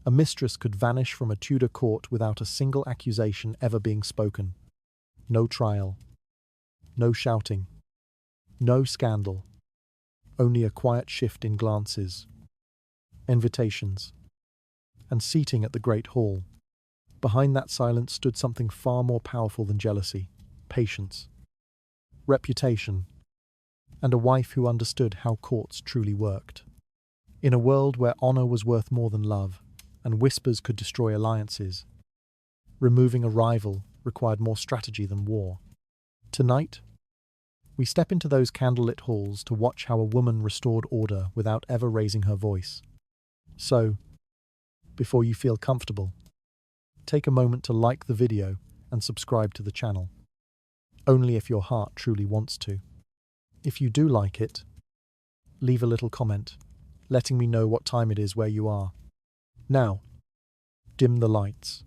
A mistress could vanish from a Tudor court without a single accusation ever being spoken. No trial. No shouting. No scandal. Only a quiet shift in glances, invitations, and seating at the great hall. Behind that silence stood something far more powerful than jealousy: patience, reputation, and a wife who understood how courts truly worked. In a world where honor was worth more than love, and whispers could destroy alliances, removing a rival required more strategy than war. Tonight, we step into those candlelit halls to watch how a woman restored order without ever raising her voice. So, before you feel comfortable, take a moment to like the video and subscribe to the channel. Only if your heart truly wants to. If you do like it, leave a little comment, letting me know what time it is where you are. Now, dim the lights.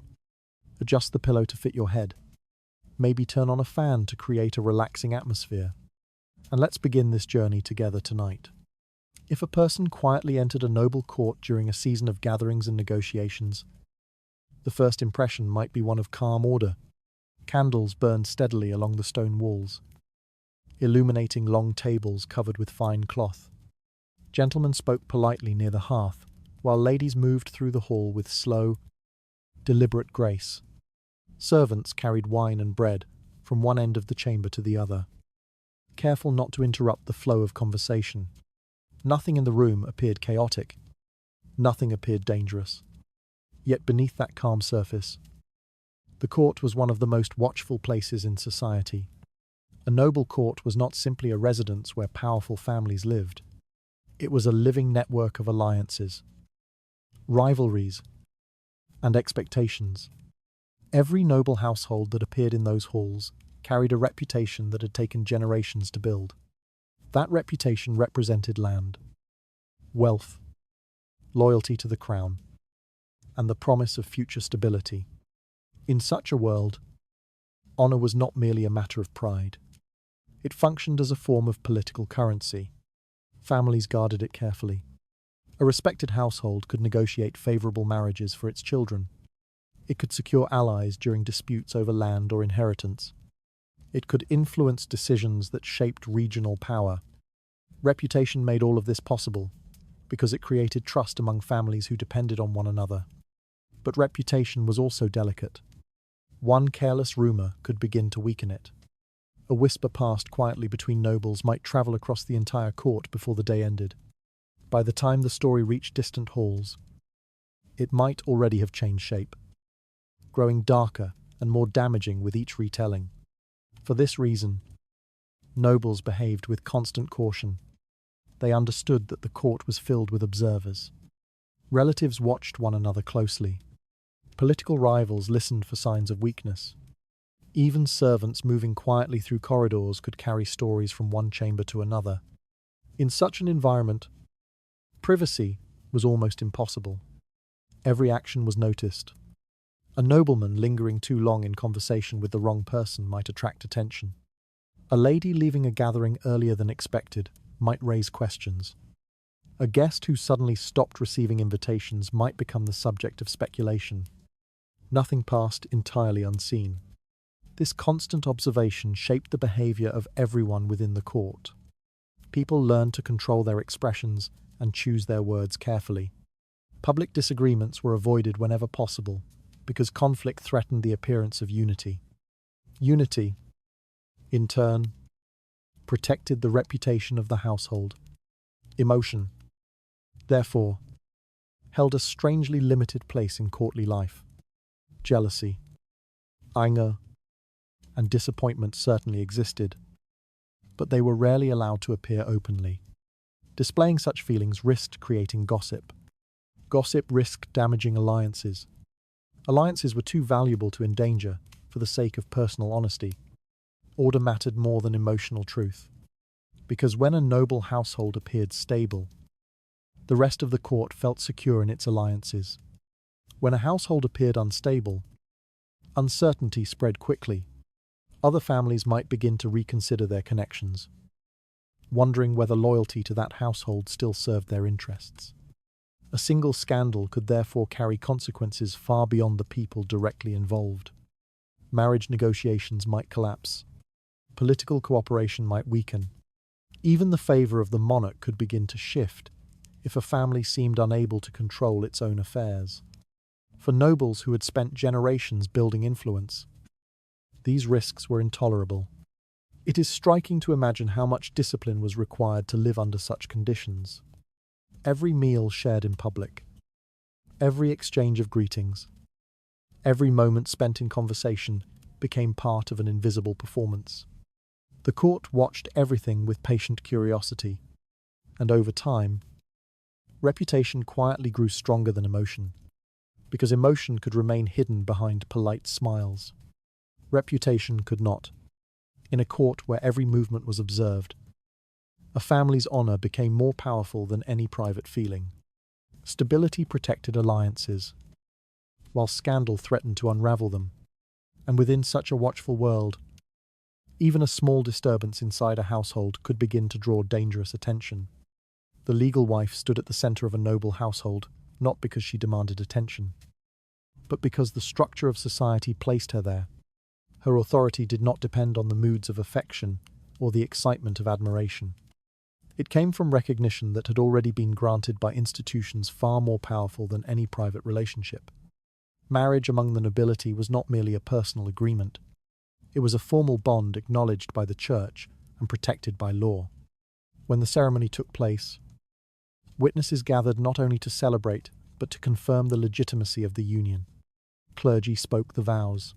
Adjust the pillow to fit your head. Maybe turn on a fan to create a relaxing atmosphere. And let's begin this journey together tonight. If a person quietly entered a noble court during a season of gatherings and negotiations, the first impression might be one of calm order. Candles burned steadily along the stone walls, illuminating long tables covered with fine cloth. Gentlemen spoke politely near the hearth, while ladies moved through the hall with slow, deliberate grace. Servants carried wine and bread from one end of the chamber to the other, careful not to interrupt the flow of conversation. Nothing in the room appeared chaotic. Nothing appeared dangerous. Yet beneath that calm surface, the court was one of the most watchful places in society. A noble court was not simply a residence where powerful families lived. It was a living network of alliances, rivalries, and expectations. Every noble household that appeared in those halls carried a reputation that had taken generations to build. That reputation represented land, wealth, loyalty to the crown, and the promise of future stability. In such a world, honor was not merely a matter of pride. It functioned as a form of political currency. Families guarded it carefully. A respected household could negotiate favorable marriages for its children. It could secure allies during disputes over land or inheritance. It could influence decisions that shaped regional power. Reputation made all of this possible because it created trust among families who depended on one another. But reputation was also delicate. One careless rumor could begin to weaken it. A whisper passed quietly between nobles might travel across the entire court before the day ended. By the time the story reached distant halls, it might already have changed shape, growing darker and more damaging with each retelling. For this reason, nobles behaved with constant caution. They understood that the court was filled with observers. Relatives watched one another closely. Political rivals listened for signs of weakness. Even servants moving quietly through corridors could carry stories from one chamber to another. In such an environment, privacy was almost impossible. Every action was noticed. A nobleman lingering too long in conversation with the wrong person might attract attention. A lady leaving a gathering earlier than expected might raise questions. A guest who suddenly stopped receiving invitations might become the subject of speculation. Nothing passed entirely unseen. This constant observation shaped the behavior of everyone within the court. People learned to control their expressions and choose their words carefully. Public disagreements were avoided whenever possible, because conflict threatened the appearance of unity. Unity, in turn, protected the reputation of the household. Emotion, therefore, held a strangely limited place in courtly life. Jealousy, anger, and disappointment certainly existed, but they were rarely allowed to appear openly. Displaying such feelings risked creating gossip. Gossip risked damaging alliances. Alliances were too valuable to endanger for the sake of personal honesty. Order mattered more than emotional truth, because when a noble household appeared stable, the rest of the court felt secure in its alliances. When a household appeared unstable, uncertainty spread quickly. Other families might begin to reconsider their connections, wondering whether loyalty to that household still served their interests. A single scandal could therefore carry consequences far beyond the people directly involved. Marriage negotiations might collapse. Political cooperation might weaken. Even the favour of the monarch could begin to shift if a family seemed unable to control its own affairs. For nobles who had spent generations building influence, these risks were intolerable. It is striking to imagine how much discipline was required to live under such conditions. Every meal shared in public, every exchange of greetings, every moment spent in conversation became part of an invisible performance. The court watched everything with patient curiosity, and over time, reputation quietly grew stronger than emotion, because emotion could remain hidden behind polite smiles. Reputation could not. In a court where every movement was observed, a family's honour became more powerful than any private feeling. Stability protected alliances, while scandal threatened to unravel them. And within such a watchful world, even a small disturbance inside a household could begin to draw dangerous attention. The legal wife stood at the centre of a noble household, not because she demanded attention, but because the structure of society placed her there. Her authority did not depend on the moods of affection or the excitement of admiration. It came from recognition that had already been granted by institutions far more powerful than any private relationship. Marriage among the nobility was not merely a personal agreement. It was a formal bond acknowledged by the church and protected by law. When the ceremony took place, witnesses gathered not only to celebrate, but to confirm the legitimacy of the union. Clergy spoke the vows.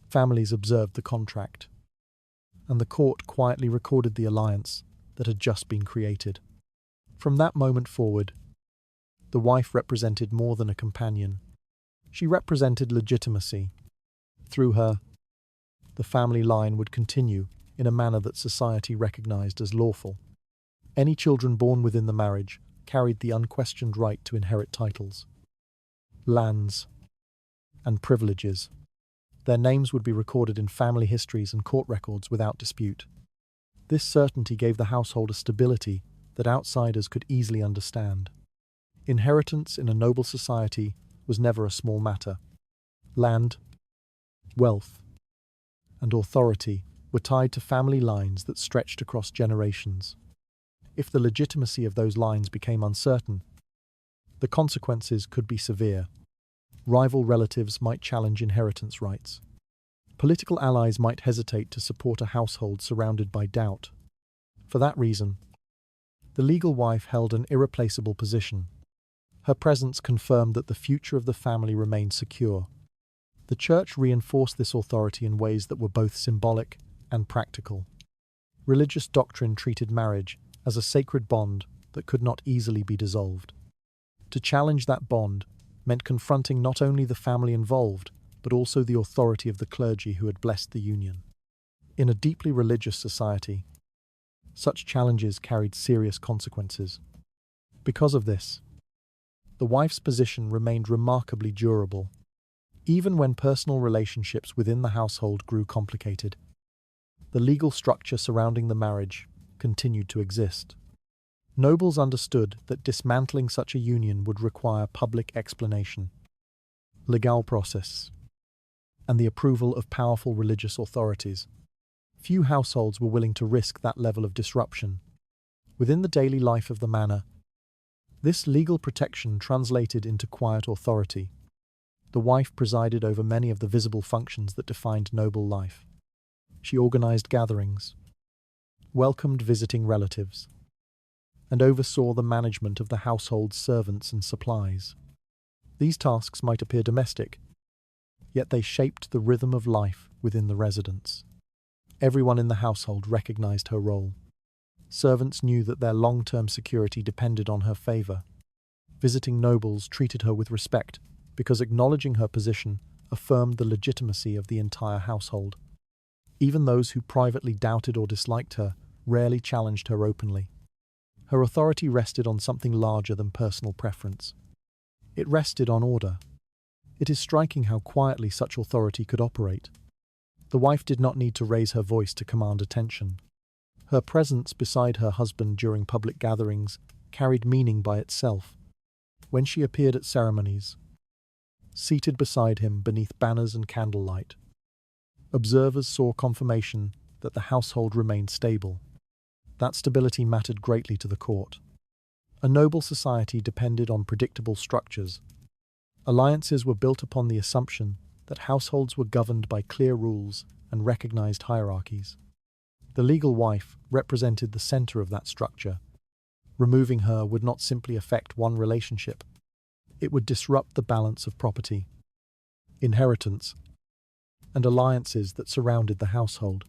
Families observed the contract. And the court quietly recorded the alliance that had just been created. From that moment forward, the wife represented more than a companion. She represented legitimacy. Through her, the family line would continue in a manner that society recognized as lawful. Any children born within the marriage carried the unquestioned right to inherit titles, lands, and privileges. Their names would be recorded in family histories and court records without dispute. This certainty gave the household a stability that outsiders could easily understand. Inheritance in a noble society was never a small matter. Land, wealth, and authority were tied to family lines that stretched across generations. If the legitimacy of those lines became uncertain, the consequences could be severe. Rival relatives might challenge inheritance rights. Political allies might hesitate to support a household surrounded by doubt. For that reason, the legal wife held an irreplaceable position. Her presence confirmed that the future of the family remained secure. The church reinforced this authority in ways that were both symbolic and practical. Religious doctrine treated marriage as a sacred bond that could not easily be dissolved. To challenge that bond meant confronting not only the family involved, but also the authority of the clergy who had blessed the union. In a deeply religious society, such challenges carried serious consequences. Because of this, the wife's position remained remarkably durable, even when personal relationships within the household grew complicated. The legal structure surrounding the marriage continued to exist. Nobles understood that dismantling such a union would require public explanation, legal process, and the approval of powerful religious authorities. Few households were willing to risk that level of disruption. Within the daily life of the manor, this legal protection translated into quiet authority. The wife presided over many of the visible functions that defined noble life. She organized gatherings, welcomed visiting relatives, and oversaw the management of the household's servants and supplies. These tasks might appear domestic, yet they shaped the rhythm of life within the residence. Everyone in the household recognized her role. Servants knew that their long-term security depended on her favor. Visiting nobles treated her with respect because acknowledging her position affirmed the legitimacy of the entire household. Even those who privately doubted or disliked her rarely challenged her openly. Her authority rested on something larger than personal preference. It rested on order. It is striking how quietly such authority could operate. The wife did not need to raise her voice to command attention. Her presence beside her husband during public gatherings carried meaning by itself. When she appeared at ceremonies, seated beside him beneath banners and candlelight, observers saw confirmation that the household remained stable. That stability mattered greatly to the court. A noble society depended on predictable structures. Alliances were built upon the assumption that households were governed by clear rules and recognized hierarchies. The legal wife represented the center of that structure. Removing her would not simply affect one relationship. It would disrupt the balance of property, inheritance, and alliances that surrounded the household.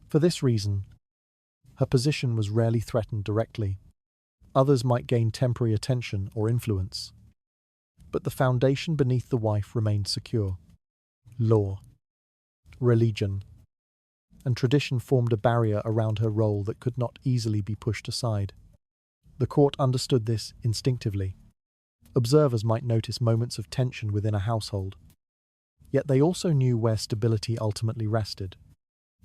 For this reason, her position was rarely threatened directly. Others might gain temporary attention or influence, but the foundation beneath the wife remained secure. Law, religion, and tradition formed a barrier around her role that could not easily be pushed aside. The court understood this instinctively. Observers might notice moments of tension within a household, yet they also knew where stability ultimately rested.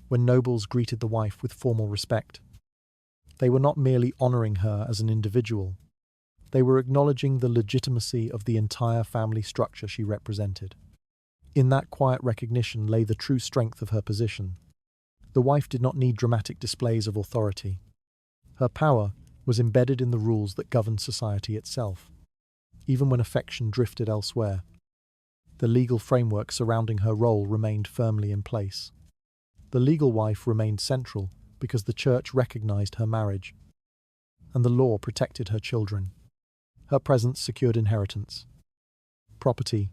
When nobles greeted the wife with formal respect, they were not merely honoring her as an individual, they were acknowledging the legitimacy of the entire family structure she represented. In that quiet recognition lay the true strength of her position. The wife did not need dramatic displays of authority. Her power was embedded in the rules that governed society itself. Even when affection drifted elsewhere, the legal framework surrounding her role remained firmly in place. The legal wife remained central because the church recognized her marriage, and the law protected her children. Her presence secured inheritance, property,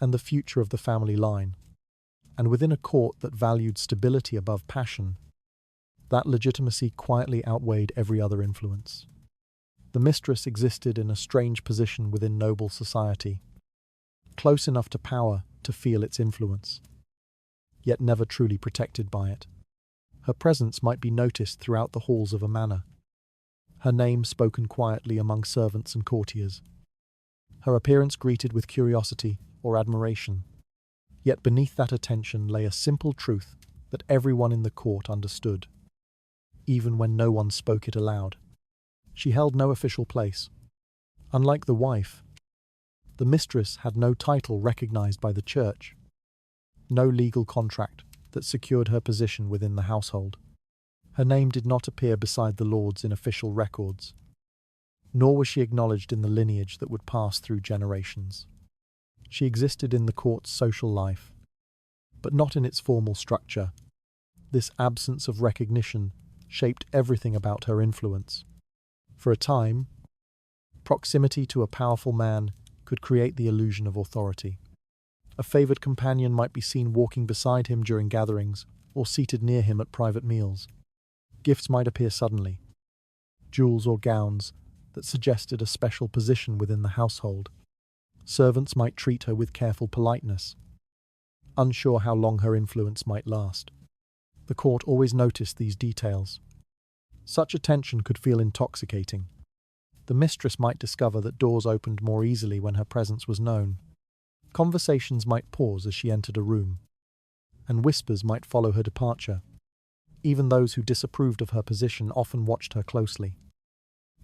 and the future of the family line. And within a court that valued stability above passion, that legitimacy quietly outweighed every other influence. The mistress existed in a strange position within noble society, close enough to power to feel its influence, yet never truly protected by it. Her presence might be noticed throughout the halls of a manor, her name spoken quietly among servants and courtiers, her appearance greeted with curiosity or admiration. Yet beneath that attention lay a simple truth that everyone in the court understood, even when no one spoke it aloud. She held no official place. Unlike the wife, the mistress had no title recognized by the church, no legal contract that secured her position within the household. Her name did not appear beside the lords in official records, nor was she acknowledged in the lineage that would pass through generations. She existed in the court's social life, but not in its formal structure. This absence of recognition shaped everything about her influence. For a time, proximity to a powerful man could create the illusion of authority. A favored companion might be seen walking beside him during gatherings or seated near him at private meals. Gifts might appear suddenly, jewels or gowns that suggested a special position within the household. Servants might treat her with careful politeness, unsure how long her influence might last. The court always noticed these details. Such attention could feel intoxicating. The mistress might discover that doors opened more easily when her presence was known. Conversations might pause as she entered a room, and whispers might follow her departure. Even those who disapproved of her position often watched her closely,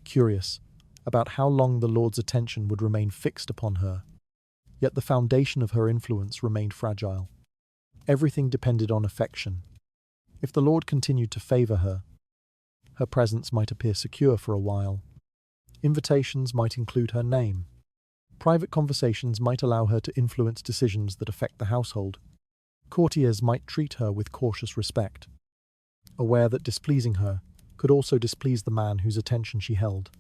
curious about how long the Lord's attention would remain fixed upon her. Yet the foundation of her influence remained fragile. Everything depended on affection. If the Lord continued to favor her, her presence might appear secure for a while. Invitations might include her name. Private conversations might allow her to influence decisions that affect the household. Courtiers might treat her with cautious respect, aware that displeasing her could also displease the man whose attention she held.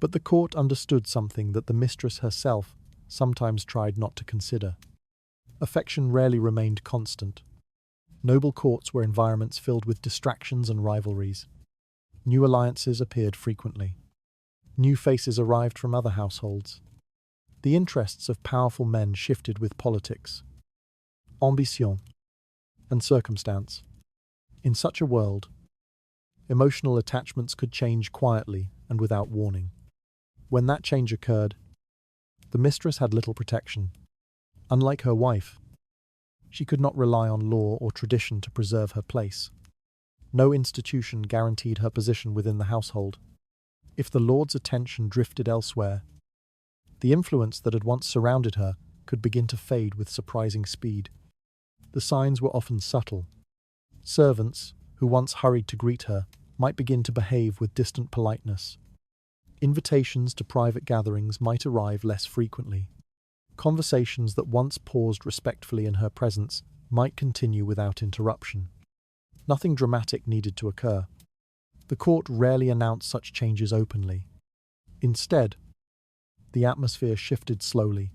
But the court understood something that the mistress herself sometimes tried not to consider. Affection rarely remained constant. Noble courts were environments filled with distractions and rivalries. New alliances appeared frequently. New faces arrived from other households. The interests of powerful men shifted with politics, ambition, and circumstance. In such a world, emotional attachments could change quietly and without warning. When that change occurred, the mistress had little protection. Unlike her wife, she could not rely on law or tradition to preserve her place. No institution guaranteed her position within the household. If the Lord's attention drifted elsewhere, The influence that had once surrounded her could begin to fade with surprising speed. The signs were often subtle. Servants, who once hurried to greet her, might begin to behave with distant politeness. Invitations to private gatherings might arrive less frequently. Conversations that once paused respectfully in her presence might continue without interruption. Nothing dramatic needed to occur. The court rarely announced such changes openly. Instead, the atmosphere shifted slowly,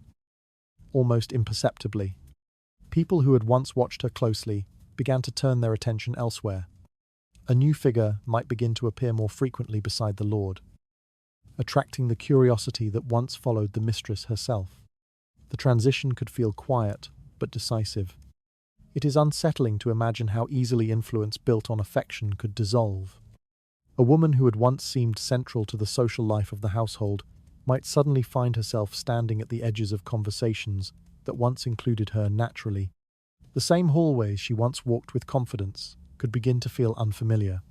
almost imperceptibly. People who had once watched her closely began to turn their attention elsewhere. A new figure might begin to appear more frequently beside the Lord, attracting the curiosity that once followed the mistress herself. The transition could feel quiet, but decisive. It is unsettling to imagine how easily influence built on affection could dissolve. A woman who had once seemed central to the social life of the household might suddenly find herself standing at the edges of conversations that once included her naturally. The same hallways she once walked with confidence could begin to feel unfamiliar,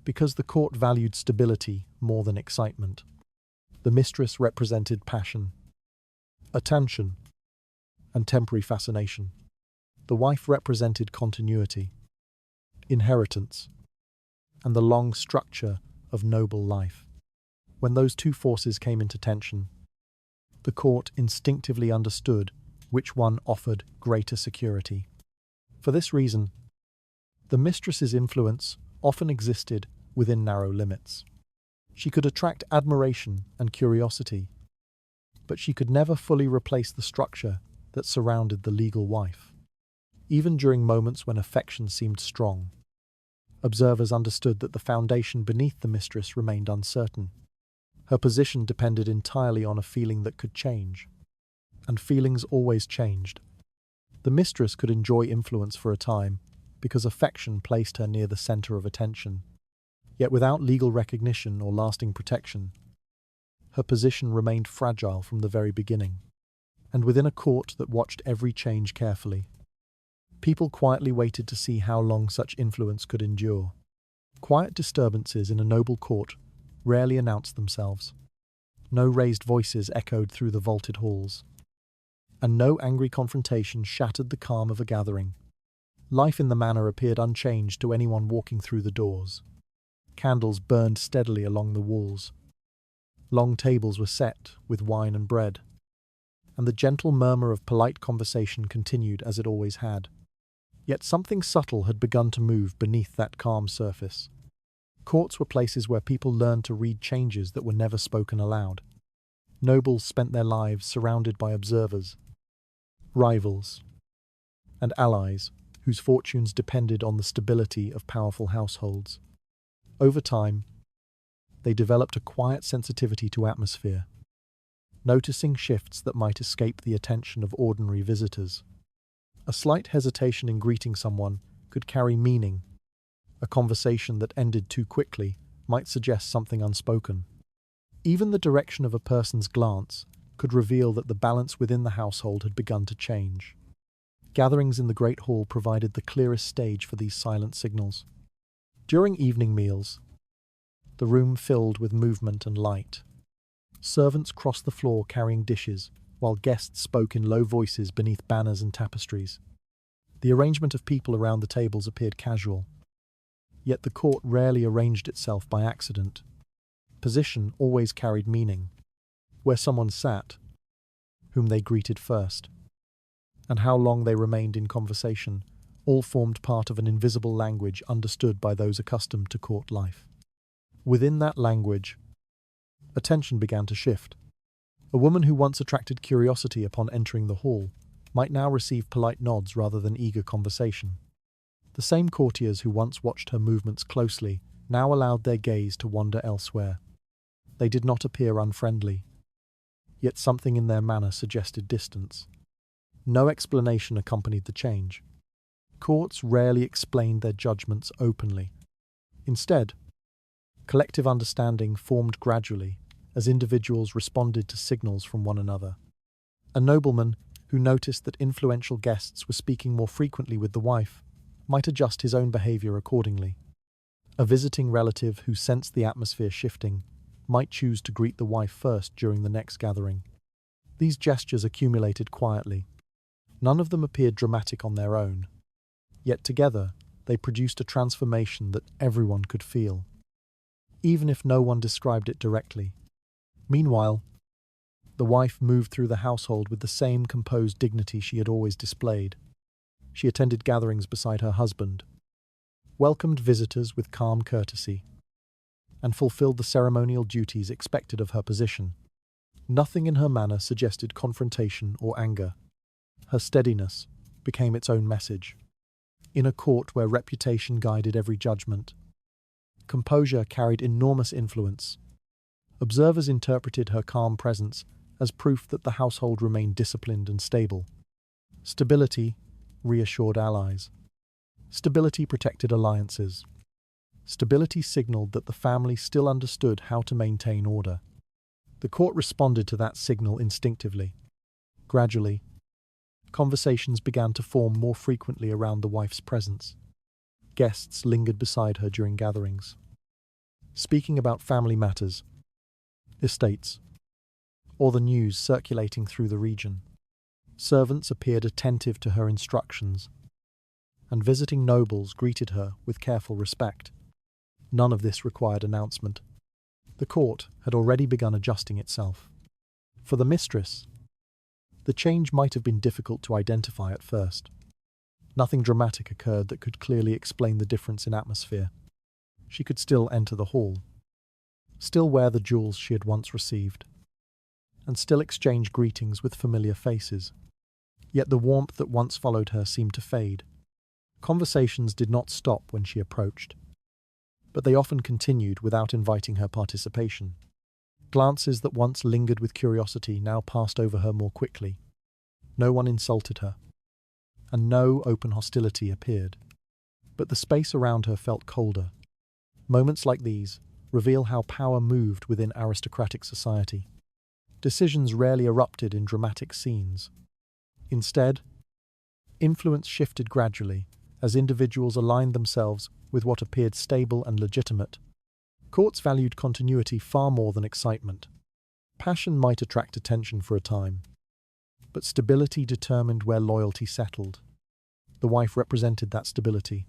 because the court valued stability more than excitement. The mistress represented passion, attention, and temporary fascination. The wife represented continuity, inheritance, and the long structure of noble life. When those two forces came into tension, the court instinctively understood which one offered greater security. For this reason, the mistress's influence often existed within narrow limits. She could attract admiration and curiosity, but she could never fully replace the structure that surrounded the legal wife. Even during moments when affection seemed strong, observers understood that the foundation beneath the mistress remained uncertain. Her position depended entirely on a feeling that could change, and feelings always changed. The mistress could enjoy influence for a time because affection placed her near the center of attention. Yet without legal recognition or lasting protection, her position remained fragile from the very beginning. And within a court that watched every change carefully, people quietly waited to see how long such influence could endure. Quiet disturbances in a noble court rarely announced themselves. No raised voices echoed through the vaulted halls, and no angry confrontation shattered the calm of a gathering. Life in the manor appeared unchanged to anyone walking through the doors. Candles burned steadily along the walls. Long tables were set with wine and bread, and the gentle murmur of polite conversation continued as it always had. Yet something subtle had begun to move beneath that calm surface. Courts were places where people learned to read changes that were never spoken aloud. Nobles spent their lives surrounded by observers, rivals, and allies whose fortunes depended on the stability of powerful households. Over time, they developed a quiet sensitivity to atmosphere, noticing shifts that might escape the attention of ordinary visitors. A slight hesitation in greeting someone could carry meaning. A conversation that ended too quickly might suggest something unspoken. Even the direction of a person's glance could reveal that the balance within the household had begun to change. Gatherings in the Great Hall provided the clearest stage for these silent signals. During evening meals, the room filled with movement and light. Servants crossed the floor carrying dishes, while guests spoke in low voices beneath banners and tapestries. The arrangement of people around the tables appeared casual, yet the court rarely arranged itself by accident. Position always carried meaning. Where someone sat, whom they greeted first, and how long they remained in conversation, all formed part of an invisible language understood by those accustomed to court life. Within that language, attention began to shift. A woman who once attracted curiosity upon entering the hall might now receive polite nods rather than eager conversation. The same courtiers who once watched her movements closely now allowed their gaze to wander elsewhere. They did not appear unfriendly, yet something in their manner suggested distance. No explanation accompanied the change. Courts rarely explained their judgments openly. Instead, collective understanding formed gradually as individuals responded to signals from one another. A nobleman who noticed that influential guests were speaking more frequently with the wife might adjust his own behavior accordingly. A visiting relative who sensed the atmosphere shifting might choose to greet the wife first during the next gathering. These gestures accumulated quietly. None of them appeared dramatic on their own, yet together they produced a transformation that everyone could feel, even if no one described it directly. Meanwhile, the wife moved through the household with the same composed dignity she had always displayed. She attended gatherings beside her husband, welcomed visitors with calm courtesy, and fulfilled the ceremonial duties expected of her position. Nothing in her manner suggested confrontation or anger. Her steadiness became its own message. In a court where reputation guided every judgment, composure carried enormous influence. Observers interpreted her calm presence as proof that the household remained disciplined and stable. Stability reassured allies. Stability protected alliances. Stability signaled that the family still understood how to maintain order. The court responded to that signal instinctively. Gradually, conversations began to form more frequently around the wife's presence. Guests lingered beside her during gatherings, speaking about family matters, estates, or the news circulating through the region. Servants appeared attentive to her instructions, and visiting nobles greeted her with careful respect. None of this required announcement. The court had already begun adjusting itself. For the mistress, the change might have been difficult to identify at first. Nothing dramatic occurred that could clearly explain the difference in atmosphere. She could still enter the hall, still wear the jewels she had once received, and still exchange greetings with familiar faces. Yet the warmth that once followed her seemed to fade. Conversations did not stop when she approached, but they often continued without inviting her participation. Glances that once lingered with curiosity now passed over her more quickly. No one insulted her, and no open hostility appeared. But the space around her felt colder. Moments like these reveal how power moved within aristocratic society. Decisions rarely erupted in dramatic scenes. Instead, influence shifted gradually as individuals aligned themselves with what appeared stable and legitimate. Courts valued continuity far more than excitement. Passion might attract attention for a time, but stability determined where loyalty settled. The wife represented that stability.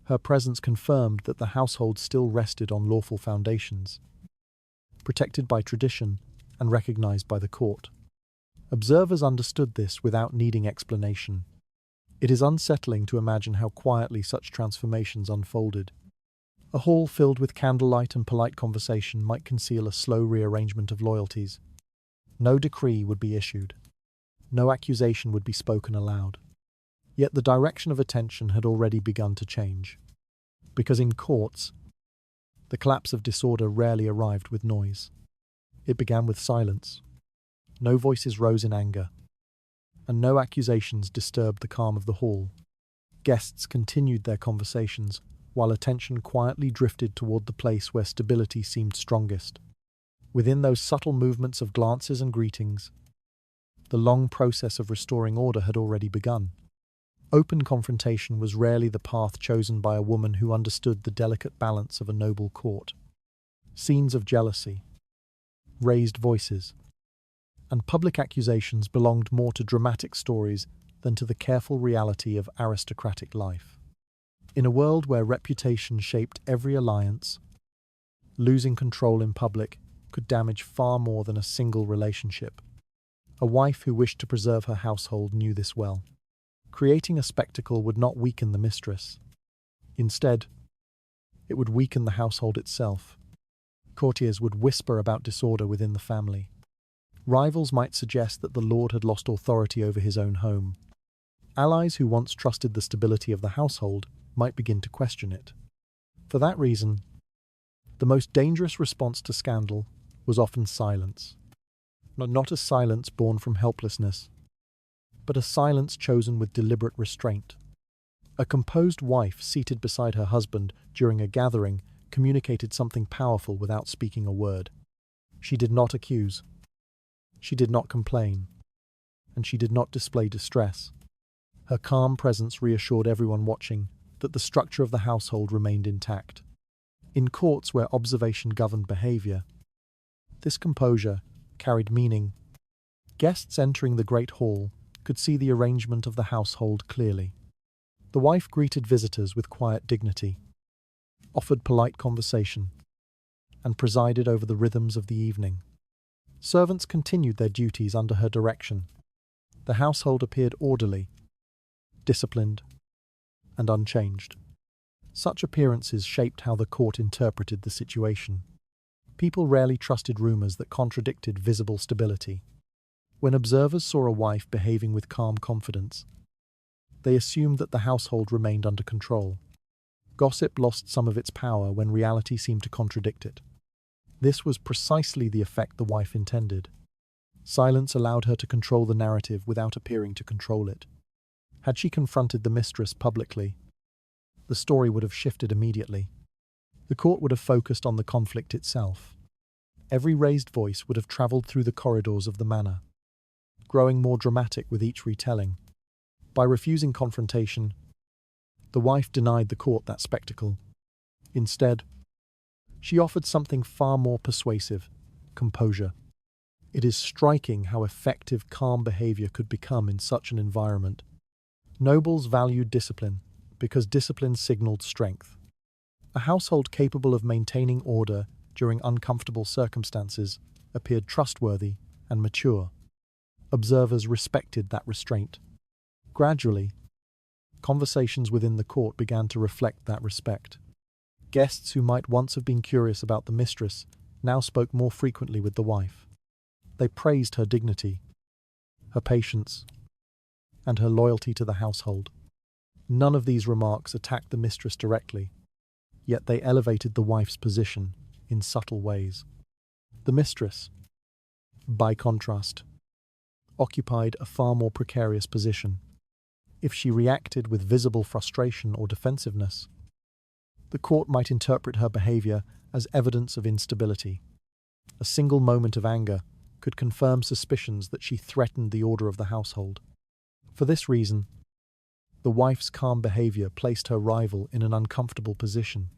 Her presence confirmed that the household still rested on lawful foundations, protected by tradition and recognized by the court. Observers understood this without needing explanation. It is unsettling to imagine how quietly such transformations unfolded. A hall filled with candlelight and polite conversation might conceal a slow rearrangement of loyalties. No decree would be issued. No accusation would be spoken aloud. Yet the direction of attention had already begun to change. Because in courts, the collapse of disorder rarely arrived with noise. It began with silence. No voices rose in anger, and no accusations disturbed the calm of the hall. Guests continued their conversations, while attention quietly drifted toward the place where stability seemed strongest. Within those subtle movements of glances and greetings, the long process of restoring order had already begun. Open confrontation was rarely the path chosen by a woman who understood the delicate balance of a noble court. Scenes of jealousy, raised voices, and public accusations belonged more to dramatic stories than to the careful reality of aristocratic life. In a world where reputation shaped every alliance, losing control in public could damage far more than a single relationship. A wife who wished to preserve her household knew this well. Creating a spectacle would not weaken the mistress. Instead, it would weaken the household itself. Courtiers would whisper about disorder within the family. Rivals might suggest that the lord had lost authority over his own home. Allies who once trusted the stability of the household might begin to question it. For that reason, the most dangerous response to scandal was often silence. Not a silence born from helplessness, but a silence chosen with deliberate restraint. A composed wife seated beside her husband during a gathering communicated something powerful without speaking a word. She did not accuse. She did not complain. And she did not display distress. Her calm presence reassured everyone watching that the structure of the household remained intact. In courts where observation governed behavior, this composure carried meaning Guests entering the great hall could see the arrangement of the household clearly. The wife greeted visitors with quiet dignity, offered polite conversation, and presided over the rhythms of the evening. Servants continued their duties under her direction. The household appeared orderly, disciplined, and unchanged. Such appearances shaped how the court interpreted the situation. People rarely trusted rumors that contradicted visible stability. When observers saw a wife behaving with calm confidence, they assumed that the household remained under control. Gossip lost some of its power when reality seemed to contradict it. This was precisely the effect the wife intended. Silence allowed her to control the narrative without appearing to control it. Had she confronted the mistress publicly, the story would have shifted immediately. The court would have focused on the conflict itself. Every raised voice would have traveled through the corridors of the manor, growing more dramatic with each retelling. By refusing confrontation, the wife denied the court that spectacle. Instead, she offered something far more persuasive: composure. It is striking how effective calm behavior could become in such an environment. Nobles valued discipline because discipline signaled strength. A household capable of maintaining order during uncomfortable circumstances appeared trustworthy and mature. Observers respected that restraint. Gradually, conversations within the court began to reflect that respect. Guests who might once have been curious about the mistress now spoke more frequently with the wife. They praised her dignity, her patience, and her loyalty to the household. None of these remarks attacked the mistress directly, yet they elevated the wife's position in subtle ways. The mistress, by contrast, occupied a far more precarious position. If she reacted with visible frustration or defensiveness, the court might interpret her behavior as evidence of instability. A single moment of anger could confirm suspicions that she threatened the order of the household. For this reason, the wife's calm behavior placed her rival in an uncomfortable position.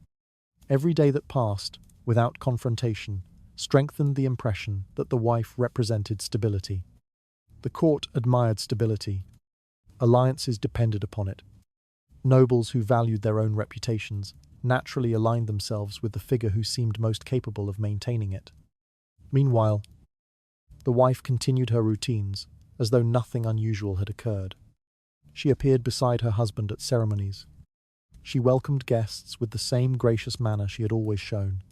Every day that passed, without confrontation, strengthened the impression that the wife represented stability. The court admired stability. Alliances depended upon it. Nobles who valued their own reputations naturally aligned themselves with the figure who seemed most capable of maintaining it. Meanwhile, the wife continued her routines as though nothing unusual had occurred. She appeared beside her husband at ceremonies. She welcomed guests with the same gracious manner she had always shown.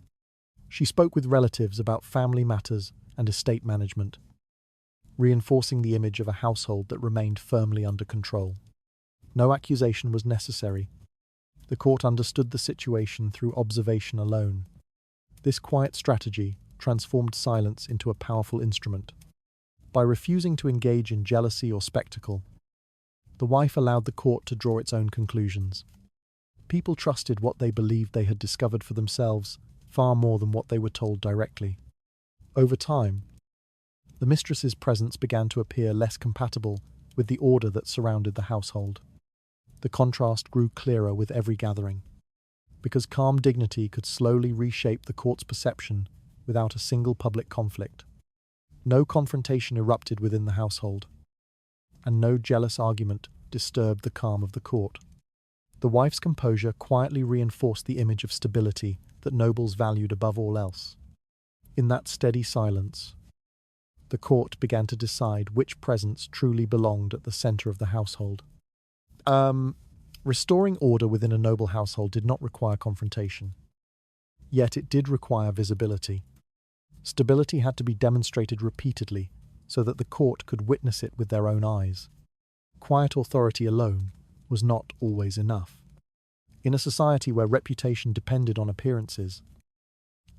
She spoke with relatives about family matters and estate management, reinforcing the image of a household that remained firmly under control. No accusation was necessary. The court understood the situation through observation alone. This quiet strategy transformed silence into a powerful instrument. By refusing to engage in jealousy or spectacle, the wife allowed the court to draw its own conclusions. People trusted what they believed they had discovered for themselves far more than what they were told directly. Over time, the mistress's presence began to appear less compatible with the order that surrounded the household. The contrast grew clearer with every gathering, because calm dignity could slowly reshape the court's perception without a single public conflict. No confrontation erupted within the household, and no jealous argument disturbed the calm of the court. The wife's composure quietly reinforced the image of stability that nobles valued above all else. In that steady silence, the court began to decide which presence truly belonged at the center of the household. Restoring order within a noble household did not require confrontation. Yet it did require visibility. Stability had to be demonstrated repeatedly so that the court could witness it with their own eyes. Quiet authority alone was not always enough. In a society where reputation depended on appearances,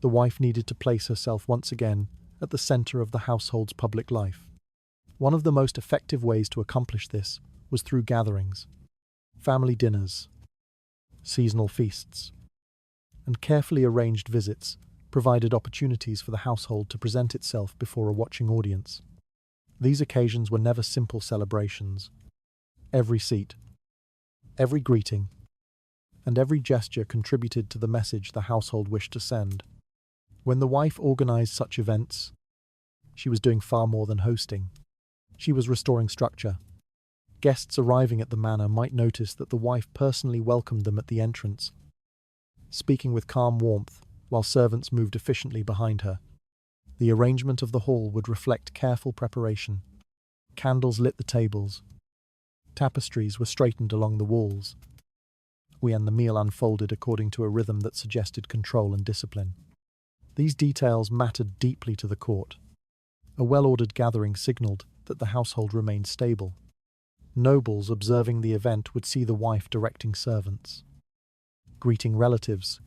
the wife needed to place herself once again at the center of the household's public life. One of the most effective ways to accomplish this was through gatherings, family dinners, seasonal feasts, and carefully arranged visits provided opportunities for the household to present itself before a watching audience. These occasions were never simple celebrations. Every seat, every greeting, and every gesture contributed to the message the household wished to send. When the wife organized such events, she was doing far more than hosting. She was restoring structure. Guests arriving at the manor might notice that the wife personally welcomed them at the entrance, speaking with calm warmth, while servants moved efficiently behind her. The arrangement of the hall would reflect careful preparation. Candles lit the tables. Tapestries were straightened along the walls. And the meal unfolded according to a rhythm that suggested control and discipline. These details mattered deeply to the court. A well-ordered gathering signaled that the household remained stable. Nobles observing the event would see the wife directing servants, greeting relatives,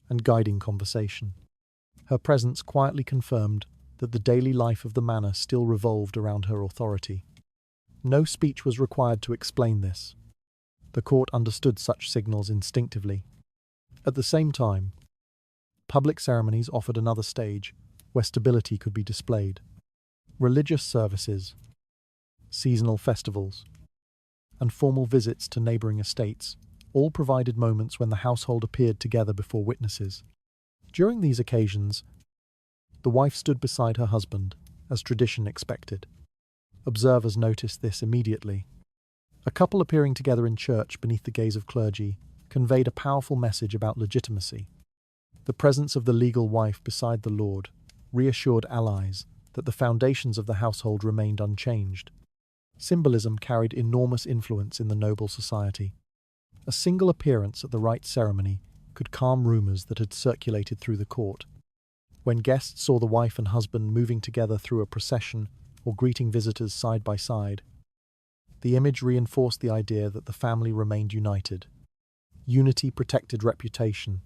and guiding conversation. Her presence quietly confirmed that the daily life of the manor still revolved around her authority. No speech was required to explain this. The court understood such signals instinctively. At the same time, public ceremonies offered another stage where stability could be displayed. Religious services, seasonal festivals, and formal visits to neighboring estates all provided moments when the household appeared together before witnesses. During these occasions, the wife stood beside her husband, as tradition expected. Observers noticed this immediately. A couple appearing together in church beneath the gaze of clergy conveyed a powerful message about legitimacy. The presence of the legal wife beside the Lord reassured allies that the foundations of the household remained unchanged. Symbolism carried enormous influence in the noble society. A single appearance at the rite ceremony could calm rumors that had circulated through the court. When guests saw the wife and husband moving together through a procession or greeting visitors side by side, the image reinforced the idea that the family remained united. Unity protected reputation.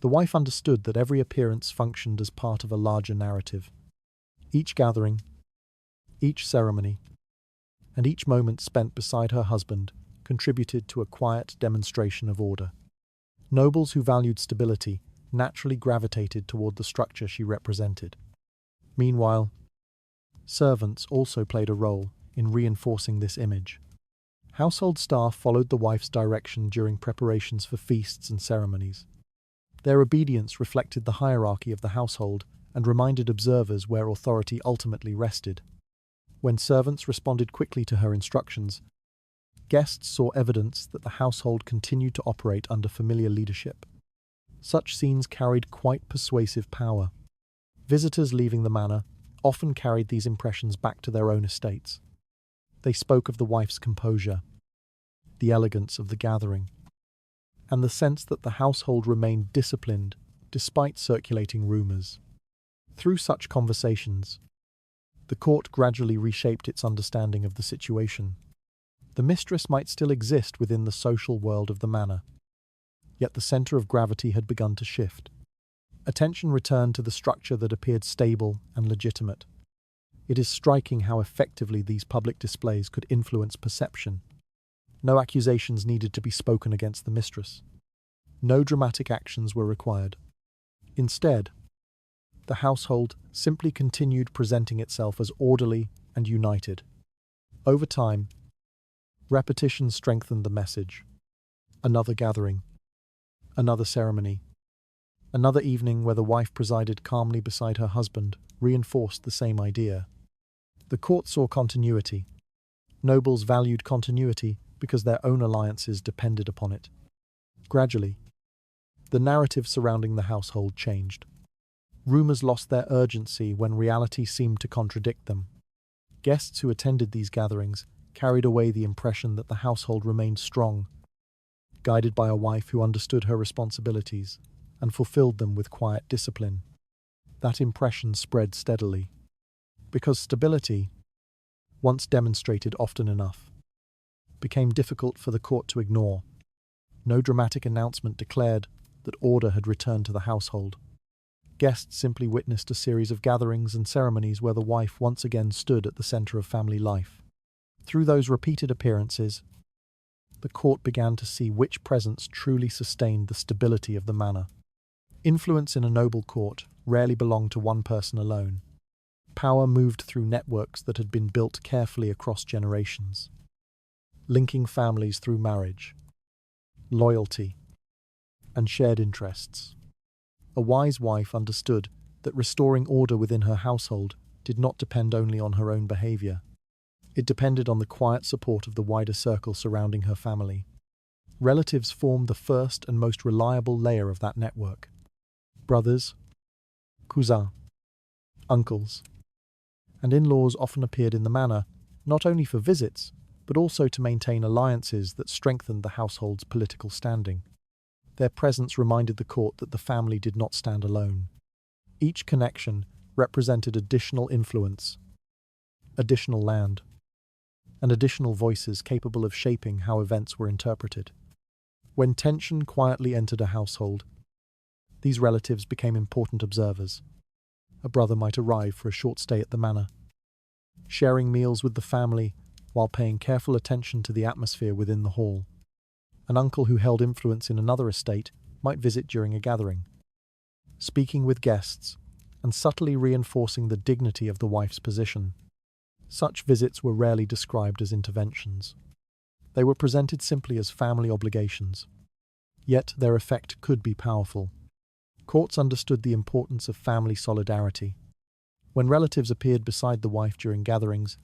The wife understood that every appearance functioned as part of a larger narrative. Each gathering, each ceremony, and each moment spent beside her husband contributed to a quiet demonstration of order. Nobles who valued stability naturally gravitated toward the structure she represented. Meanwhile, servants also played a role in reinforcing this image. Household staff followed the wife's direction during preparations for feasts and ceremonies. Their obedience reflected the hierarchy of the household and reminded observers where authority ultimately rested. When servants responded quickly to her instructions, guests saw evidence that the household continued to operate under familiar leadership. Such scenes carried quite persuasive power. Visitors leaving the manor often carried these impressions back to their own estates. They spoke of the wife's composure, the elegance of the gathering, and the sense that the household remained disciplined despite circulating rumors. Through such conversations, the court gradually reshaped its understanding of the situation. The mistress might still exist within the social world of the manor, yet the center of gravity had begun to shift. Attention returned to the structure that appeared stable and legitimate. It is striking how effectively these public displays could influence perception. No accusations needed to be spoken against the mistress. No dramatic actions were required. Instead, the household simply continued presenting itself as orderly and united. Over time, repetition strengthened the message. Another gathering, another ceremony, another evening where the wife presided calmly beside her husband reinforced the same idea. The court saw continuity. Nobles valued continuity because their own alliances depended upon it. Gradually, the narrative surrounding the household changed. Rumors lost their urgency when reality seemed to contradict them. Guests who attended these gatherings carried away the impression that the household remained strong, guided by a wife who understood her responsibilities and fulfilled them with quiet discipline. That impression spread steadily, because stability, once demonstrated often enough, became difficult for the court to ignore. No dramatic announcement declared that order had returned to the household. Guests simply witnessed a series of gatherings and ceremonies where the wife once again stood at the center of family life. Through those repeated appearances, the court began to see which presence truly sustained the stability of the manor. Influence in a noble court rarely belonged to one person alone. Power moved through networks that had been built carefully across generations, linking families through marriage, loyalty, and shared interests. A wise wife understood that restoring order within her household did not depend only on her own behavior. It depended on the quiet support of the wider circle surrounding her family. Relatives formed the first and most reliable layer of that network. Brothers, cousins, uncles, and in-laws often appeared in the manor, not only for visits, but also to maintain alliances that strengthened the household's political standing. Their presence reminded the court that the family did not stand alone. Each connection represented additional influence, additional land, and additional voices capable of shaping how events were interpreted. When tension quietly entered a household, these relatives became important observers. A brother might arrive for a short stay at the manor, sharing meals with the family while paying careful attention to the atmosphere within the hall. An uncle who held influence in another estate might visit during a gathering, speaking with guests and subtly reinforcing the dignity of the wife's position. Such visits were rarely described as interventions. They were presented simply as family obligations. Yet their effect could be powerful. Courts understood the importance of family solidarity. When relatives appeared beside the wife during gatherings,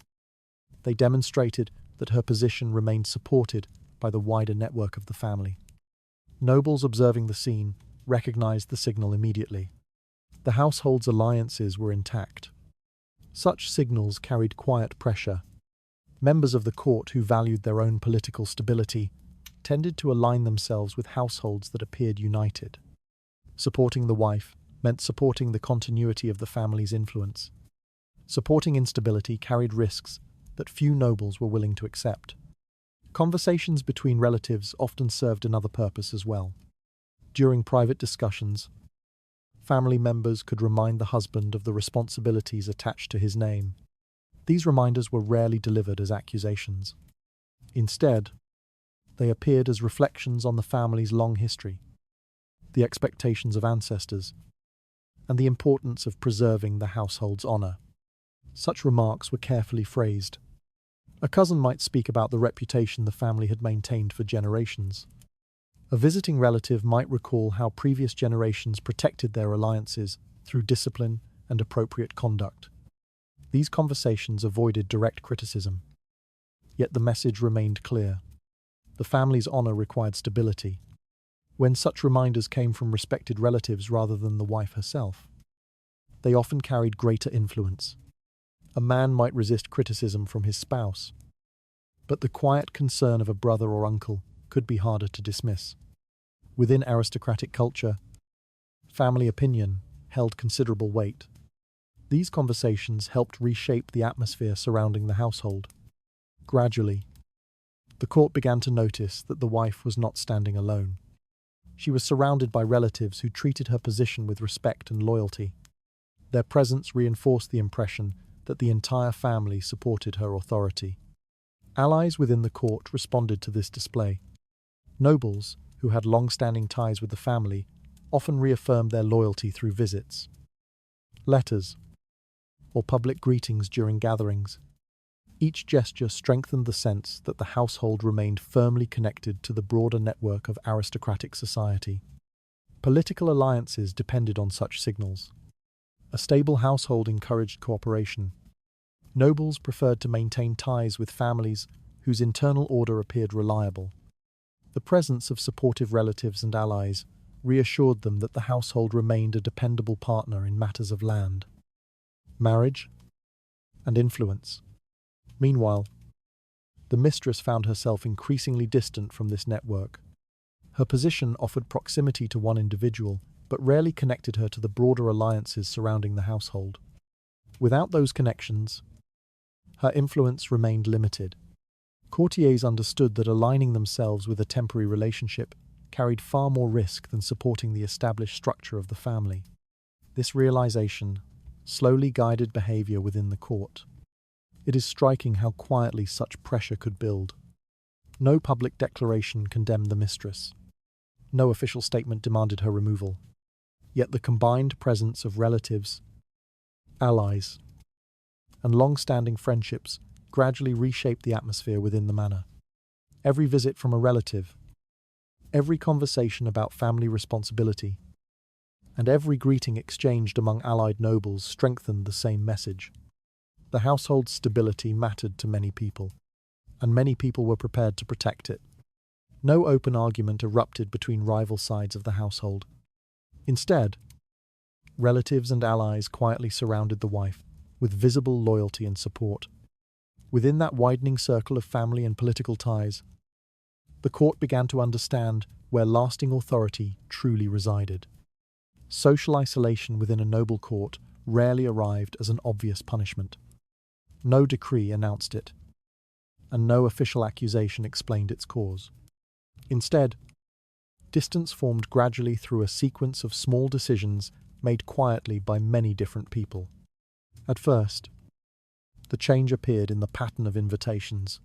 they demonstrated that her position remained supported by the wider network of the family. Nobles observing the scene recognized the signal immediately. The household's alliances were intact. Such signals carried quiet pressure. Members of the court who valued their own political stability tended to align themselves with households that appeared united. Supporting the wife meant supporting the continuity of the family's influence. Supporting instability carried risks that few nobles were willing to accept. Conversations between relatives often served another purpose as well. During private discussions, family members could remind the husband of the responsibilities attached to his name. These reminders were rarely delivered as accusations. Instead, they appeared as reflections on the family's long history, the expectations of ancestors, and the importance of preserving the household's honor. Such remarks were carefully phrased. A cousin might speak about the reputation the family had maintained for generations. A visiting relative might recall how previous generations protected their alliances through discipline and appropriate conduct. These conversations avoided direct criticism. Yet the message remained clear. The family's honor required stability. When such reminders came from respected relatives rather than the wife herself, they often carried greater influence. A man might resist criticism from his spouse, but the quiet concern of a brother or uncle could be harder to dismiss. Within aristocratic culture, family opinion held considerable weight. These conversations helped reshape the atmosphere surrounding the household. Gradually, the court began to notice that the wife was not standing alone. She was surrounded by relatives who treated her position with respect and loyalty. Their presence reinforced the impression that the entire family supported her authority. Allies within the court responded to this display. Nobles, who had long-standing ties with the family, often reaffirmed their loyalty through visits, letters, or public greetings during gatherings. Each gesture strengthened the sense that the household remained firmly connected to the broader network of aristocratic society. Political alliances depended on such signals. A stable household encouraged cooperation. Nobles preferred to maintain ties with families whose internal order appeared reliable. The presence of supportive relatives and allies reassured them that the household remained a dependable partner in matters of land, marriage, and influence. Meanwhile, the mistress found herself increasingly distant from this network. Her position offered proximity to one individual, but rarely connected her to the broader alliances surrounding the household. Without those connections, her influence remained limited. Courtiers understood that aligning themselves with a temporary relationship carried far more risk than supporting the established structure of the family. This realization slowly guided behavior within the court. It is striking how quietly such pressure could build. No public declaration condemned the mistress. No official statement demanded her removal. Yet the combined presence of relatives, allies, and long-standing friendships gradually reshaped the atmosphere within the manor. Every visit from a relative, every conversation about family responsibility, and every greeting exchanged among allied nobles strengthened the same message. The household's stability mattered to many people, and many people were prepared to protect it. No open argument erupted between rival sides of the household. Instead, relatives and allies quietly surrounded the wife, with visible loyalty and support. Within that widening circle of family and political ties, the court began to understand where lasting authority truly resided. Social isolation within a noble court rarely arrived as an obvious punishment. No decree announced it, and no official accusation explained its cause. Instead, distance formed gradually through a sequence of small decisions made quietly by many different people. At first, the change appeared in the pattern of invitations.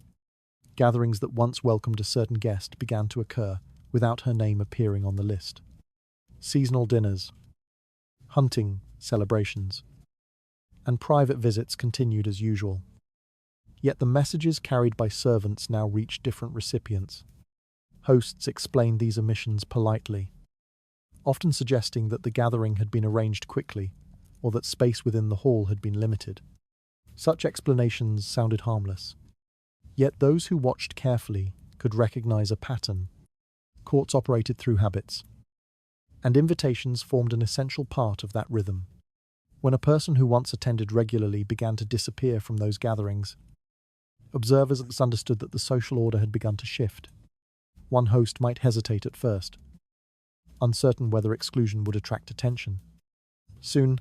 Gatherings that once welcomed a certain guest began to occur without her name appearing on the list. Seasonal dinners, hunting celebrations, and private visits continued as usual. Yet the messages carried by servants now reached different recipients. Hosts explained these omissions politely, often suggesting that the gathering had been arranged quickly or that space within the hall had been limited. Such explanations sounded harmless. Yet those who watched carefully could recognize a pattern. Courts operated through habits, and invitations formed an essential part of that rhythm. When a person who once attended regularly began to disappear from those gatherings, observers understood that the social order had begun to shift. One host might hesitate at first, uncertain whether exclusion would attract attention. Soon,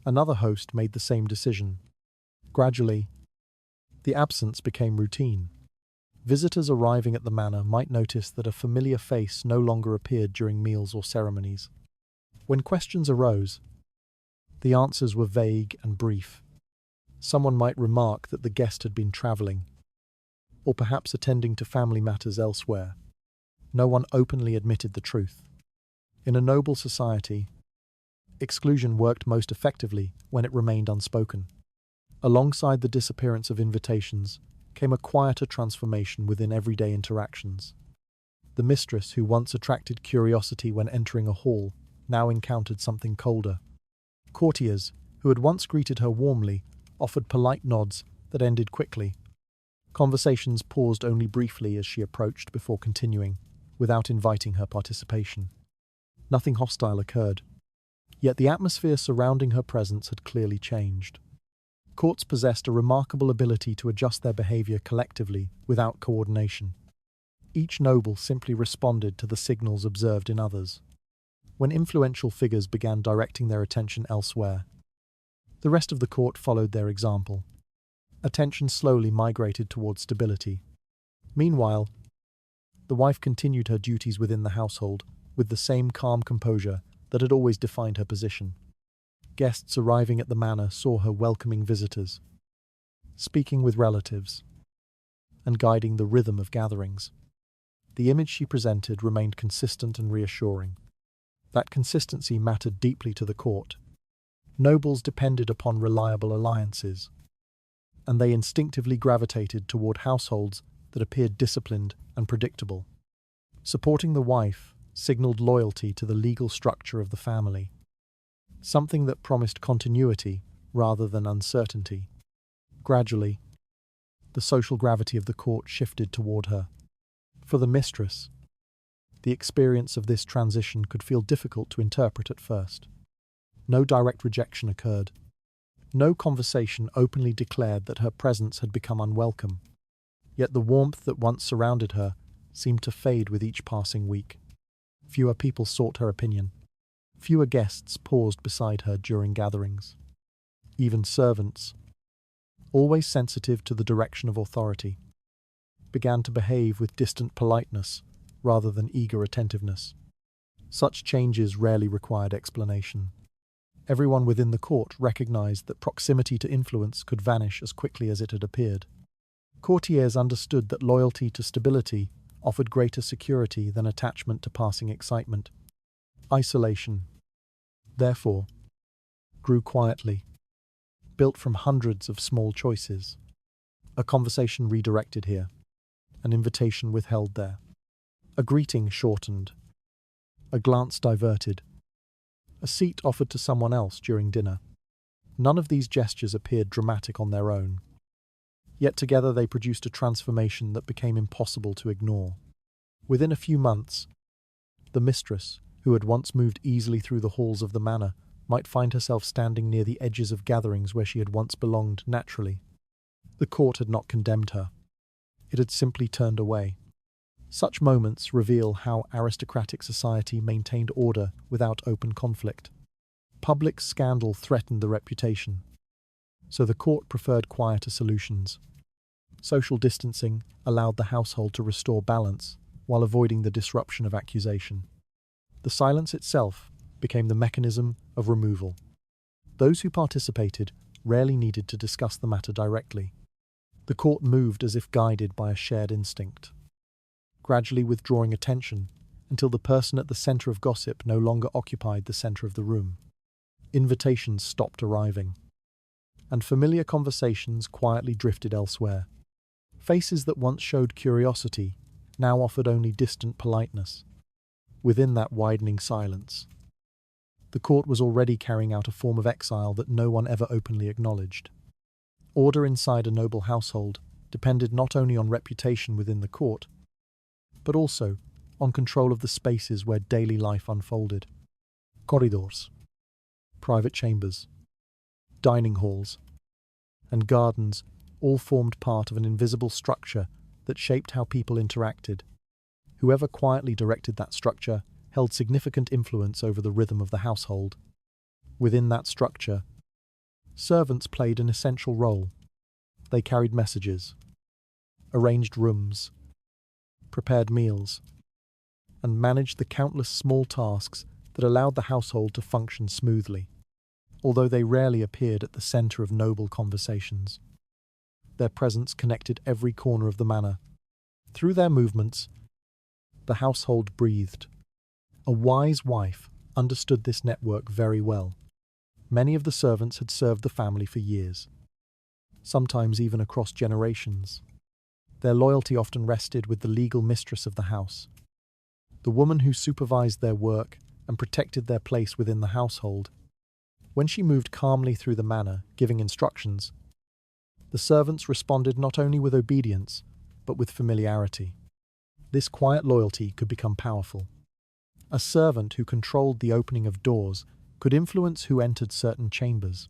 another host made the same decision. Gradually, the absence became routine. Visitors arriving at the manor might notice that a familiar face no longer appeared during meals or ceremonies. When questions arose, the answers were vague and brief. Someone might remark that the guest had been traveling, or perhaps attending to family matters elsewhere. No one openly admitted the truth. In a noble society, exclusion worked most effectively when it remained unspoken. Alongside the disappearance of invitations came a quieter transformation within everyday interactions. The mistress, who once attracted curiosity when entering a hall, now encountered something colder. Courtiers, who had once greeted her warmly, offered polite nods that ended quickly. Conversations paused only briefly as she approached before continuing, without inviting her participation. Nothing hostile occurred, yet the atmosphere surrounding her presence had clearly changed. Courts possessed a remarkable ability to adjust their behavior collectively without coordination. Each noble simply responded to the signals observed in others. When influential figures began directing their attention elsewhere, the rest of the court followed their example. Attention slowly migrated toward stability. Meanwhile, the wife continued her duties within the household with the same calm composure that had always defined her position. Guests arriving at the manor saw her welcoming visitors, speaking with relatives, and guiding the rhythm of gatherings. The image she presented remained consistent and reassuring. That consistency mattered deeply to the court. Nobles depended upon reliable alliances, and they instinctively gravitated toward households that appeared disciplined and predictable. Supporting the wife signaled loyalty to the legal structure of the family, something that promised continuity rather than uncertainty. Gradually, the social gravity of the court shifted toward her. For the mistress, the experience of this transition could feel difficult to interpret at first. No direct rejection occurred. No conversation openly declared that her presence had become unwelcome. Yet the warmth that once surrounded her seemed to fade with each passing week. Fewer people sought her opinion. Fewer guests paused beside her during gatherings. Even servants, always sensitive to the direction of authority, began to behave with distant politeness rather than eager attentiveness. Such changes rarely required explanation. Everyone within the court recognized that proximity to influence could vanish as quickly as it had appeared. Courtiers understood that loyalty to stability offered greater security than attachment to passing excitement. Isolation, therefore, grew quietly, built from hundreds of small choices. A conversation redirected here, an invitation withheld there, a greeting shortened, a glance diverted, a seat offered to someone else during dinner. None of these gestures appeared dramatic on their own, yet together they produced a transformation that became impossible to ignore. Within a few months, the mistress, who had once moved easily through the halls of the manor, might find herself standing near the edges of gatherings where she had once belonged naturally. The court had not condemned her. It had simply turned away. Such moments reveal how aristocratic society maintained order without open conflict. Public scandal threatened the reputation, so the court preferred quieter solutions. Social distancing allowed the household to restore balance while avoiding the disruption of accusation. The silence itself became the mechanism of removal. Those who participated rarely needed to discuss the matter directly. The court moved as if guided by a shared instinct, gradually withdrawing attention until the person at the center of gossip no longer occupied the center of the room. Invitations stopped arriving, and familiar conversations quietly drifted elsewhere. Faces that once showed curiosity now offered only distant politeness. Within that widening silence, the court was already carrying out a form of exile that no one ever openly acknowledged. Order inside a noble household depended not only on reputation within the court, but also on control of the spaces where daily life unfolded. Corridors, private chambers, dining halls, and gardens all formed part of an invisible structure that shaped how people interacted. Whoever quietly directed that structure held significant influence over the rhythm of the household. Within that structure, servants played an essential role. They carried messages, arranged rooms, prepared meals, and managed the countless small tasks that allowed the household to function smoothly. Although they rarely appeared at the center of noble conversations, their presence connected every corner of the manor. Through their movements, the household breathed. A wise wife understood this network very well. Many of the servants had served the family for years, sometimes even across generations. Their loyalty often rested with the legal mistress of the house, the woman who supervised their work and protected their place within the household. When she moved calmly through the manor, giving instructions, the servants responded not only with obedience, but with familiarity. This quiet loyalty could become powerful. A servant who controlled the opening of doors could influence who entered certain chambers.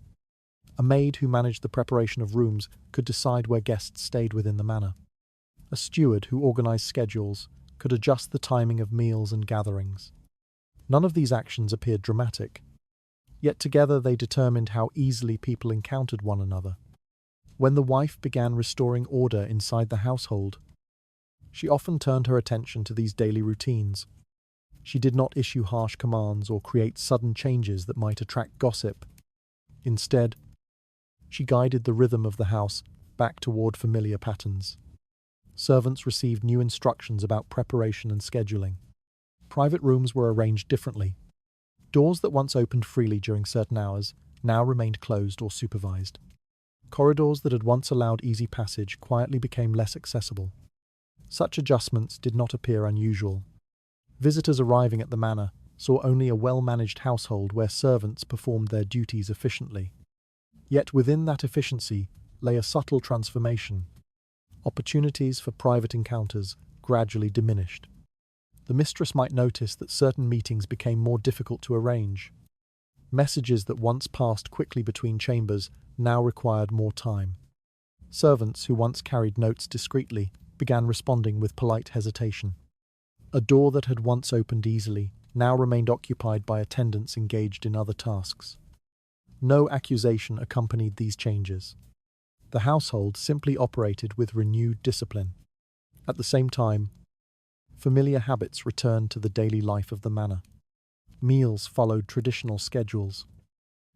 A maid who managed the preparation of rooms could decide where guests stayed within the manor. A steward who organized schedules could adjust the timing of meals and gatherings. None of these actions appeared dramatic, yet together they determined how easily people encountered one another. When the wife began restoring order inside the household, she often turned her attention to these daily routines. She did not issue harsh commands or create sudden changes that might attract gossip. Instead, she guided the rhythm of the house back toward familiar patterns. Servants received new instructions about preparation and scheduling. Private rooms were arranged differently. Doors that once opened freely during certain hours now remained closed or supervised. Corridors that had once allowed easy passage quietly became less accessible. Such adjustments did not appear unusual. Visitors arriving at the manor saw only a well-managed household where servants performed their duties efficiently. Yet within that efficiency lay a subtle transformation. Opportunities for private encounters gradually diminished. The mistress might notice that certain meetings became more difficult to arrange. Messages that once passed quickly between chambers now required more time. Servants who once carried notes discreetly began responding with polite hesitation. A door that had once opened easily now remained occupied by attendants engaged in other tasks. No accusation accompanied these changes. The household simply operated with renewed discipline. At the same time, familiar habits returned to the daily life of the manor. Meals followed traditional schedules.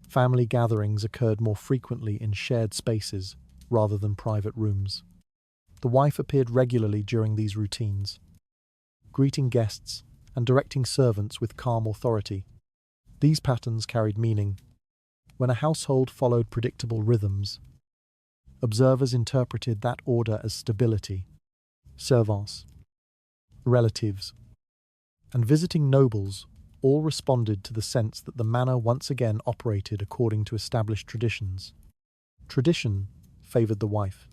Family gatherings occurred more frequently in shared spaces rather than private rooms. The wife appeared regularly during these routines, greeting guests and directing servants with calm authority. These patterns carried meaning. When a household followed predictable rhythms, observers interpreted that order as stability. Servants, relatives, and visiting nobles all responded to the sense that the manor once again operated according to established traditions. Tradition favoured the wife.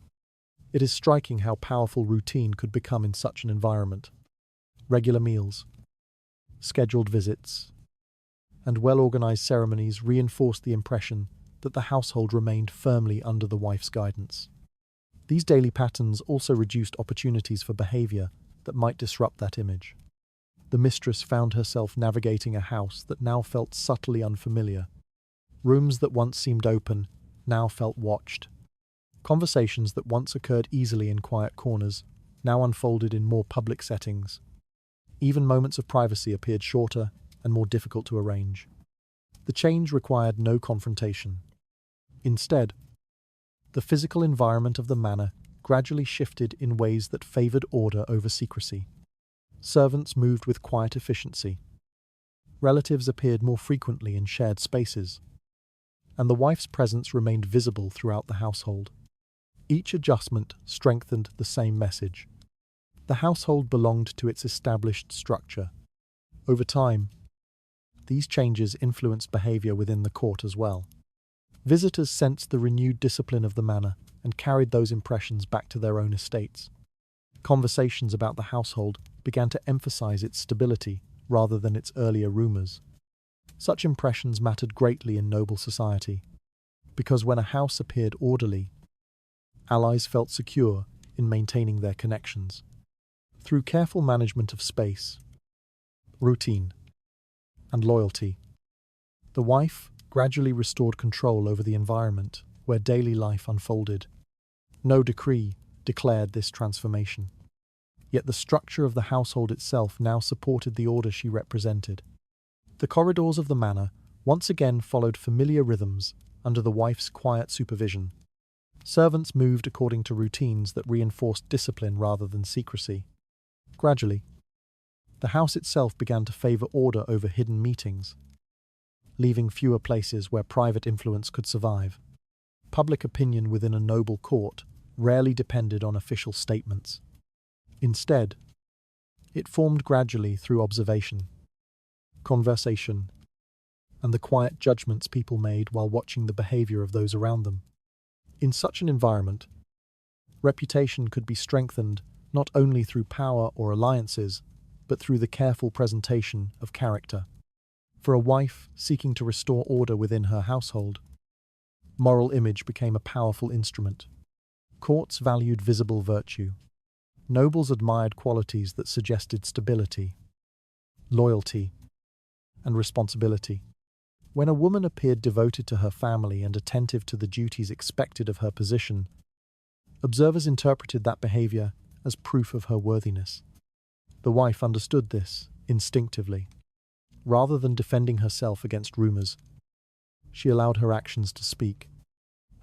It is striking how powerful routine could become in such an environment. Regular meals, scheduled visits, and well-organised ceremonies reinforced the impression that the household remained firmly under the wife's guidance. These daily patterns also reduced opportunities for behaviour that might disrupt that image. The mistress found herself navigating a house that now felt subtly unfamiliar. Rooms that once seemed open now felt watched. Conversations that once occurred easily in quiet corners now unfolded in more public settings. Even moments of privacy appeared shorter and more difficult to arrange. The change required no confrontation. Instead, the physical environment of the manor gradually shifted in ways that favoured order over secrecy. Servants moved with quiet efficiency. Relatives appeared more frequently in shared spaces, and the wife's presence remained visible throughout the household. Each adjustment strengthened the same message. The household belonged to its established structure. Over time, these changes influenced behaviour within the court as well. Visitors sensed the renewed discipline of the manor and carried those impressions back to their own estates. Conversations about the household began to emphasize its stability rather than its earlier rumors. Such impressions mattered greatly in noble society, because when a house appeared orderly, allies felt secure in maintaining their connections. Through careful management of space, routine, and loyalty, the wife gradually restored control over the environment where daily life unfolded. No decree declared this transformation. Yet the structure of the household itself now supported the order she represented. The corridors of the manor once again followed familiar rhythms under the wife's quiet supervision. Servants moved according to routines that reinforced discipline rather than secrecy. Gradually, the house itself began to favour order over hidden meetings, leaving fewer places where private influence could survive. Public opinion within a noble court rarely depended on official statements. Instead, it formed gradually through observation, conversation, and the quiet judgments people made while watching the behaviour of those around them. In such an environment, reputation could be strengthened not only through power or alliances, but through the careful presentation of character. For a wife seeking to restore order within her household, moral image became a powerful instrument. Courts valued visible virtue. Nobles admired qualities that suggested stability, loyalty, and responsibility. When a woman appeared devoted to her family and attentive to the duties expected of her position, observers interpreted that behaviour as proof of her worthiness. The wife understood this instinctively. Rather than defending herself against rumours, she allowed her actions to speak.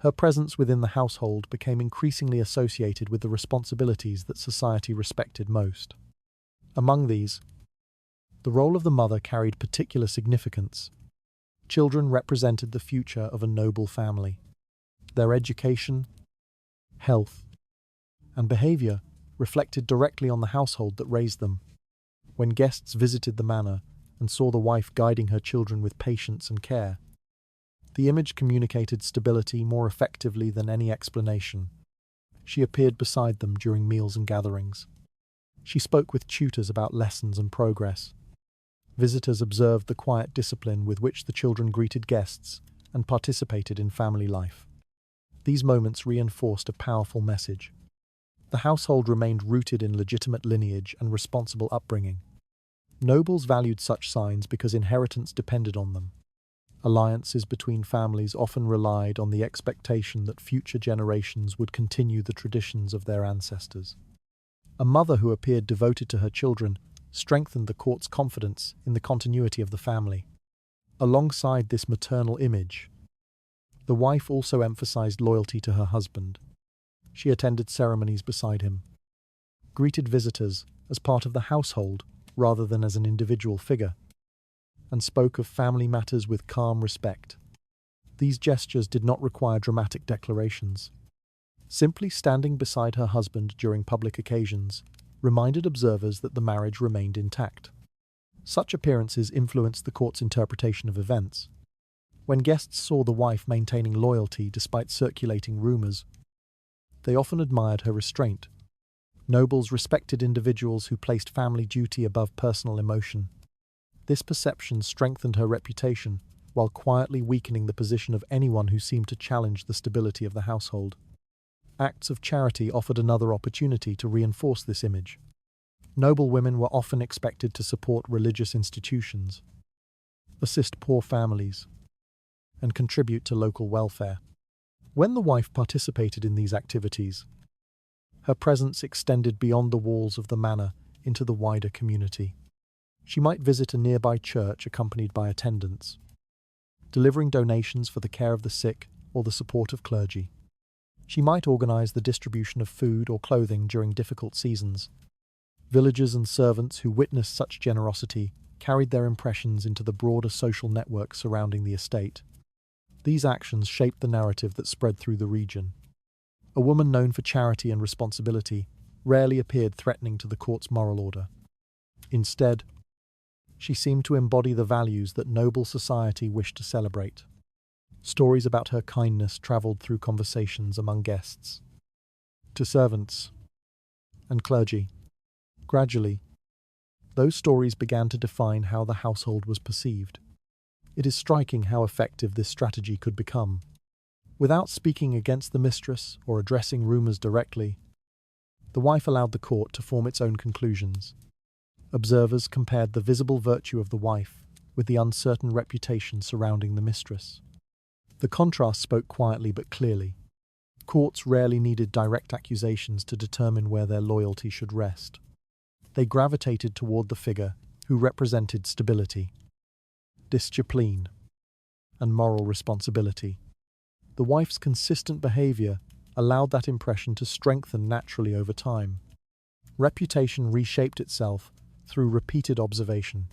Her presence within the household became increasingly associated with the responsibilities that society respected most. Among these, the role of the mother carried particular significance. Children represented the future of a noble family. Their education, health, and behaviour reflected directly on the household that raised them. When guests visited the manor and saw the wife guiding her children with patience and care, the image communicated stability more effectively than any explanation. She appeared beside them during meals and gatherings. She spoke with tutors about lessons and progress. Visitors observed the quiet discipline with which the children greeted guests and participated in family life. These moments reinforced a powerful message. The household remained rooted in legitimate lineage and responsible upbringing. Nobles valued such signs because inheritance depended on them. Alliances between families often relied on the expectation that future generations would continue the traditions of their ancestors. A mother who appeared devoted to her children strengthened the court's confidence in the continuity of the family. Alongside this maternal image, the wife also emphasized loyalty to her husband. She attended ceremonies beside him, greeted visitors as part of the household rather than as an individual figure, and spoke of family matters with calm respect. These gestures did not require dramatic declarations. Simply standing beside her husband during public occasions reminded observers that the marriage remained intact. Such appearances influenced the court's interpretation of events. When guests saw the wife maintaining loyalty despite circulating rumors, they often admired her restraint. Nobles respected individuals who placed family duty above personal emotion. This perception strengthened her reputation, while quietly weakening the position of anyone who seemed to challenge the stability of the household. Acts of charity offered another opportunity to reinforce this image. Noble women were often expected to support religious institutions, assist poor families, and contribute to local welfare. When the wife participated in these activities, her presence extended beyond the walls of the manor into the wider community. She might visit a nearby church accompanied by attendants, delivering donations for the care of the sick or the support of clergy. She might organize the distribution of food or clothing during difficult seasons. Villagers and servants who witnessed such generosity carried their impressions into the broader social network surrounding the estate. These actions shaped the narrative that spread through the region. A woman known for charity and responsibility rarely appeared threatening to the court's moral order. Instead, she seemed to embody the values that noble society wished to celebrate. Stories about her kindness traveled through conversations among guests, to servants, and clergy. Gradually, those stories began to define how the household was perceived. It is striking how effective this strategy could become. Without speaking against the mistress or addressing rumors directly, the wife allowed the court to form its own conclusions. Observers compared the visible virtue of the wife with the uncertain reputation surrounding the mistress. The contrast spoke quietly but clearly. Courts rarely needed direct accusations to determine where their loyalty should rest. They gravitated toward the figure who represented stability, discipline, and moral responsibility. The wife's consistent behavior allowed that impression to strengthen naturally over time. Reputation reshaped itself through repeated observation.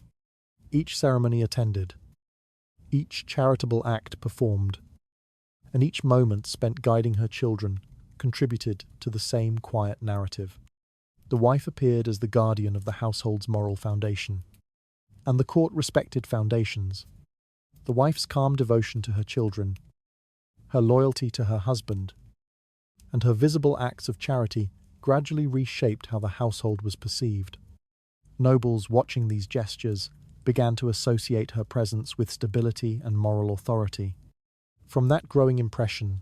Each ceremony attended, each charitable act performed, and each moment spent guiding her children contributed to the same quiet narrative. The wife appeared as the guardian of the household's moral foundation, and the court respected foundations. The wife's calm devotion to her children, her loyalty to her husband, and her visible acts of charity gradually reshaped how the household was perceived. Nobles watching these gestures began to associate her presence with stability and moral authority. From that growing impression,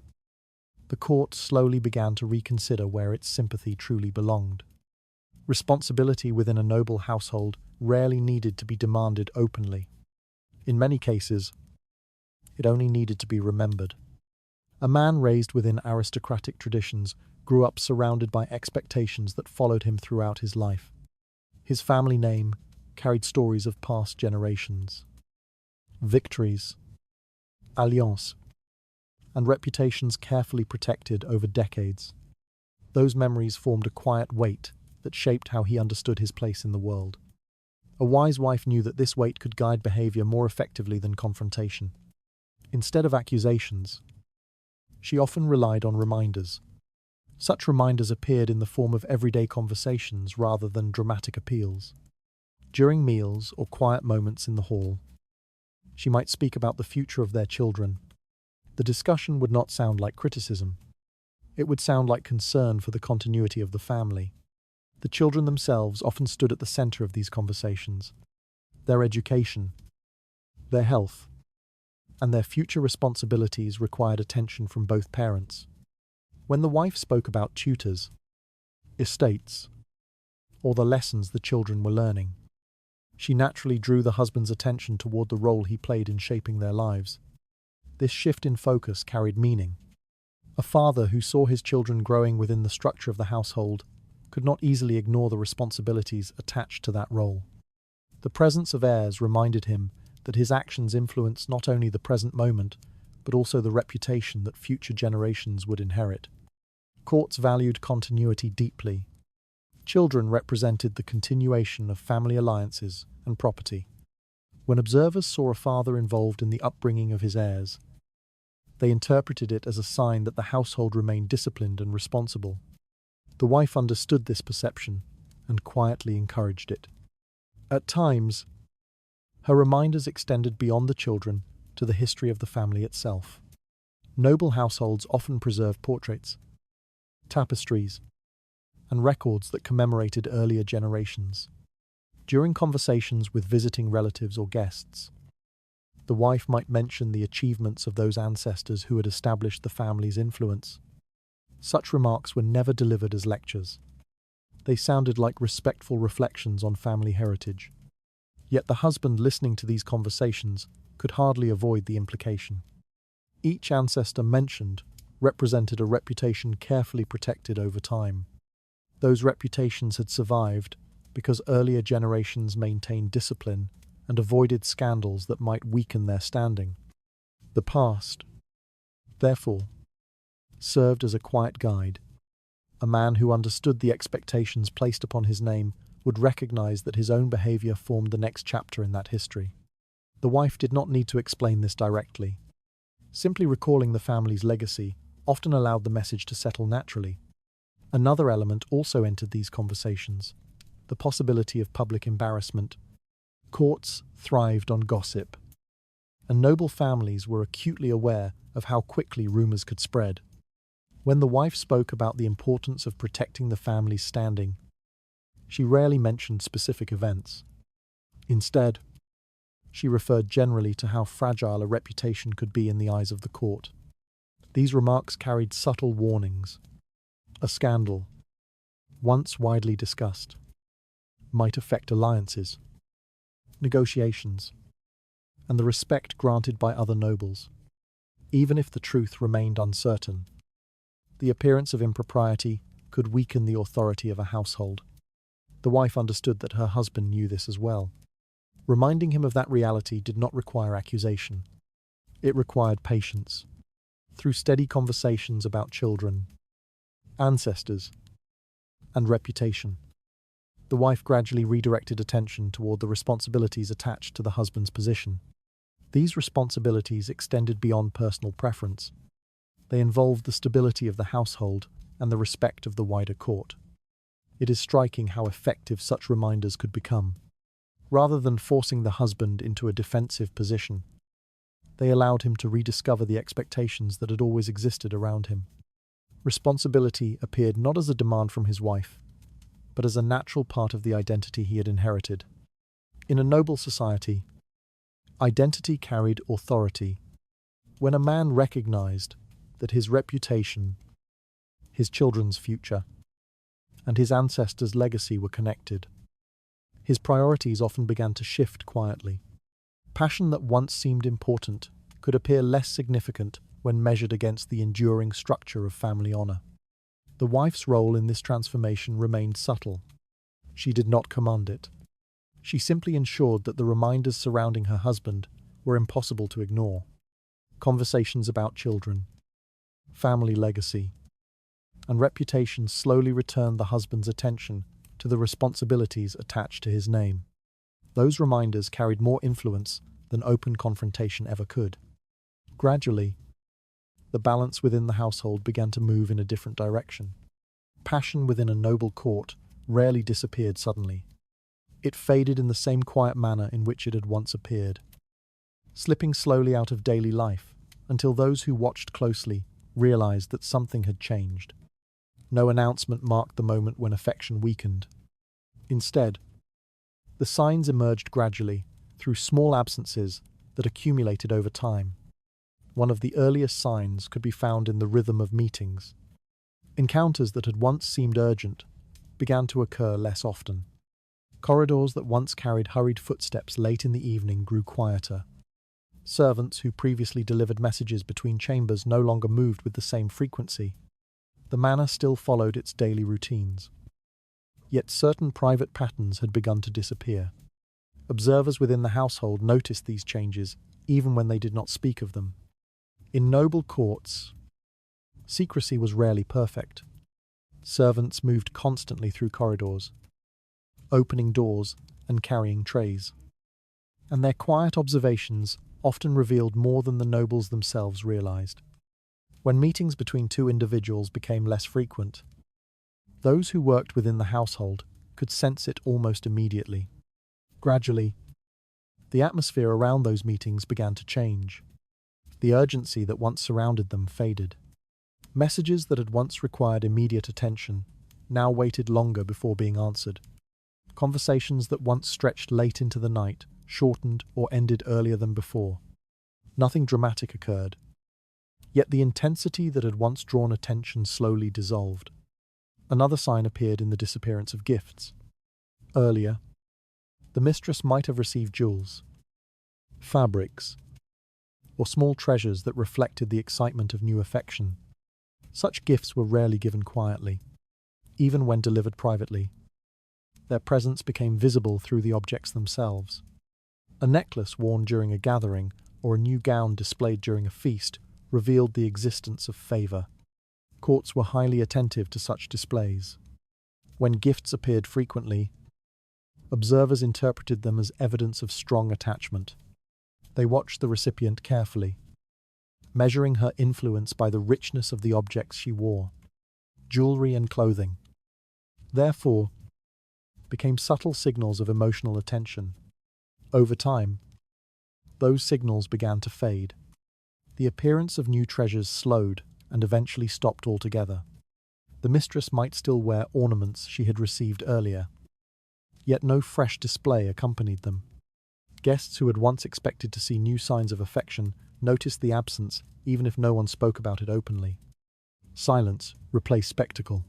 the court slowly began to reconsider where its sympathy truly belonged. Responsibility within a noble household rarely needed to be demanded openly. In many cases, it only needed to be remembered. A man raised within aristocratic traditions grew up surrounded by expectations that followed him throughout his life. His family name carried stories of past generations, victories, alliances, and reputations carefully protected over decades. Those memories formed a quiet weight that shaped how he understood his place in the world. A wise wife knew that this weight could guide behavior more effectively than confrontation. Instead of accusations, she often relied on reminders. Such reminders appeared in the form of everyday conversations rather than dramatic appeals. During meals or quiet moments in the hall, she might speak about the future of their children. The discussion would not sound like criticism. It would sound like concern for the continuity of the family. The children themselves often stood at the center of these conversations. Their education, their health, and their future responsibilities required attention from both parents. When the wife spoke about tutors, estates, or the lessons the children were learning, she naturally drew the husband's attention toward the role he played in shaping their lives. This shift in focus carried meaning. A father who saw his children growing within the structure of the household could not easily ignore the responsibilities attached to that role. The presence of heirs reminded him that his actions influenced not only the present moment, but also the reputation that future generations would inherit. Courts valued continuity deeply. Children represented the continuation of family alliances and property. When observers saw a father involved in the upbringing of his heirs, they interpreted it as a sign that the household remained disciplined and responsible. The wife understood this perception and quietly encouraged it. At times, Her reminders extended beyond the children to the history of the family itself. Noble households often preserved portraits, tapestries, and records that commemorated earlier generations. During conversations with visiting relatives or guests, the wife might mention the achievements of those ancestors who had established the family's influence. Such remarks were never delivered as lectures. They sounded like respectful reflections on family heritage. Yet the husband listening to these conversations could hardly avoid the implication. Each ancestor mentioned represented a reputation carefully protected over time. Those reputations had survived because earlier generations maintained discipline and avoided scandals that might weaken their standing. The past, therefore, served as a quiet guide. A man who understood the expectations placed upon his name would recognize that his own behavior formed the next chapter in that history. The wife did not need to explain this directly. Simply recalling the family's legacy often allowed the message to settle naturally. Another element also entered these conversations: the possibility of public embarrassment. Courts thrived on gossip, and noble families were acutely aware of how quickly rumors could spread. When the wife spoke about the importance of protecting the family's standing, she rarely mentioned specific events. Instead, she referred generally to how fragile a reputation could be in the eyes of the court. These remarks carried subtle warnings. A scandal, once widely discussed, might affect alliances, negotiations, and the respect granted by other nobles. Even if the truth remained uncertain, the appearance of impropriety could weaken the authority of a household. The wife understood that her husband knew this as well. Reminding him of that reality did not require accusation. It required patience. Through steady conversations about children, ancestors, and reputation, the wife gradually redirected attention toward the responsibilities attached to the husband's position. These responsibilities extended beyond personal preference. They involved the stability of the household and the respect of the wider court. It is striking how effective such reminders could become. Rather than forcing the husband into a defensive position, they allowed him to rediscover the expectations that had always existed around him. Responsibility appeared not as a demand from his wife, but as a natural part of the identity he had inherited. In a noble society, identity carried authority. When a man recognized that his reputation, his children's future, and his ancestors' legacy were connected, his priorities often began to shift quietly. Passion that once seemed important could appear less significant when measured against the enduring structure of family honor. The wife's role in this transformation remained subtle. She did not command it. She simply ensured that the reminders surrounding her husband were impossible to ignore. Conversations about children, family legacy, and reputation slowly returned the husband's attention to the responsibilities attached to his name. Those reminders carried more influence than open confrontation ever could. Gradually, the balance within the household began to move in a different direction. Passion within a noble court rarely disappeared suddenly. It faded in the same quiet manner in which it had once appeared, slipping slowly out of daily life until those who watched closely realized that something had changed. No announcement marked the moment when affection weakened. Instead, the signs emerged gradually through small absences that accumulated over time. One of the earliest signs could be found in the rhythm of meetings. Encounters that had once seemed urgent began to occur less often. Corridors that once carried hurried footsteps late in the evening grew quieter. Servants who previously delivered messages between chambers no longer moved with the same frequency. The manor still followed its daily routines. Yet certain private patterns had begun to disappear. Observers within the household noticed these changes, even when they did not speak of them. In noble courts, secrecy was rarely perfect. Servants moved constantly through corridors, opening doors and carrying trays. And their quiet observations often revealed more than the nobles themselves realized. When meetings between two individuals became less frequent, those who worked within the household could sense it almost immediately. Gradually, The atmosphere around those meetings began to change. The urgency that once surrounded them faded. Messages that had once required immediate attention now waited longer before being answered. Conversations that once stretched late into the night shortened or ended earlier than before. Nothing dramatic occurred. Yet the intensity that had once drawn attention slowly dissolved. Another sign appeared in the disappearance of gifts. Earlier, the mistress might have received jewels, fabrics, or small treasures that reflected the excitement of new affection. Such gifts were rarely given quietly, even when delivered privately. Their presence became visible through the objects themselves. A necklace worn during a gathering or a new gown displayed during a feast revealed the existence of favor. Courts were highly attentive to such displays. When gifts appeared frequently, observers interpreted them as evidence of strong attachment. They watched the recipient carefully, measuring her influence by the richness of the objects she wore. Jewelry and clothing, therefore, became subtle signals of emotional attention. Over time, those signals began to fade. The appearance of new treasures slowed and eventually stopped altogether. The mistress might still wear ornaments she had received earlier, yet no fresh display accompanied them. Guests who had once expected to see new signs of affection noticed the absence, even if no one spoke about it openly. Silence replaced spectacle.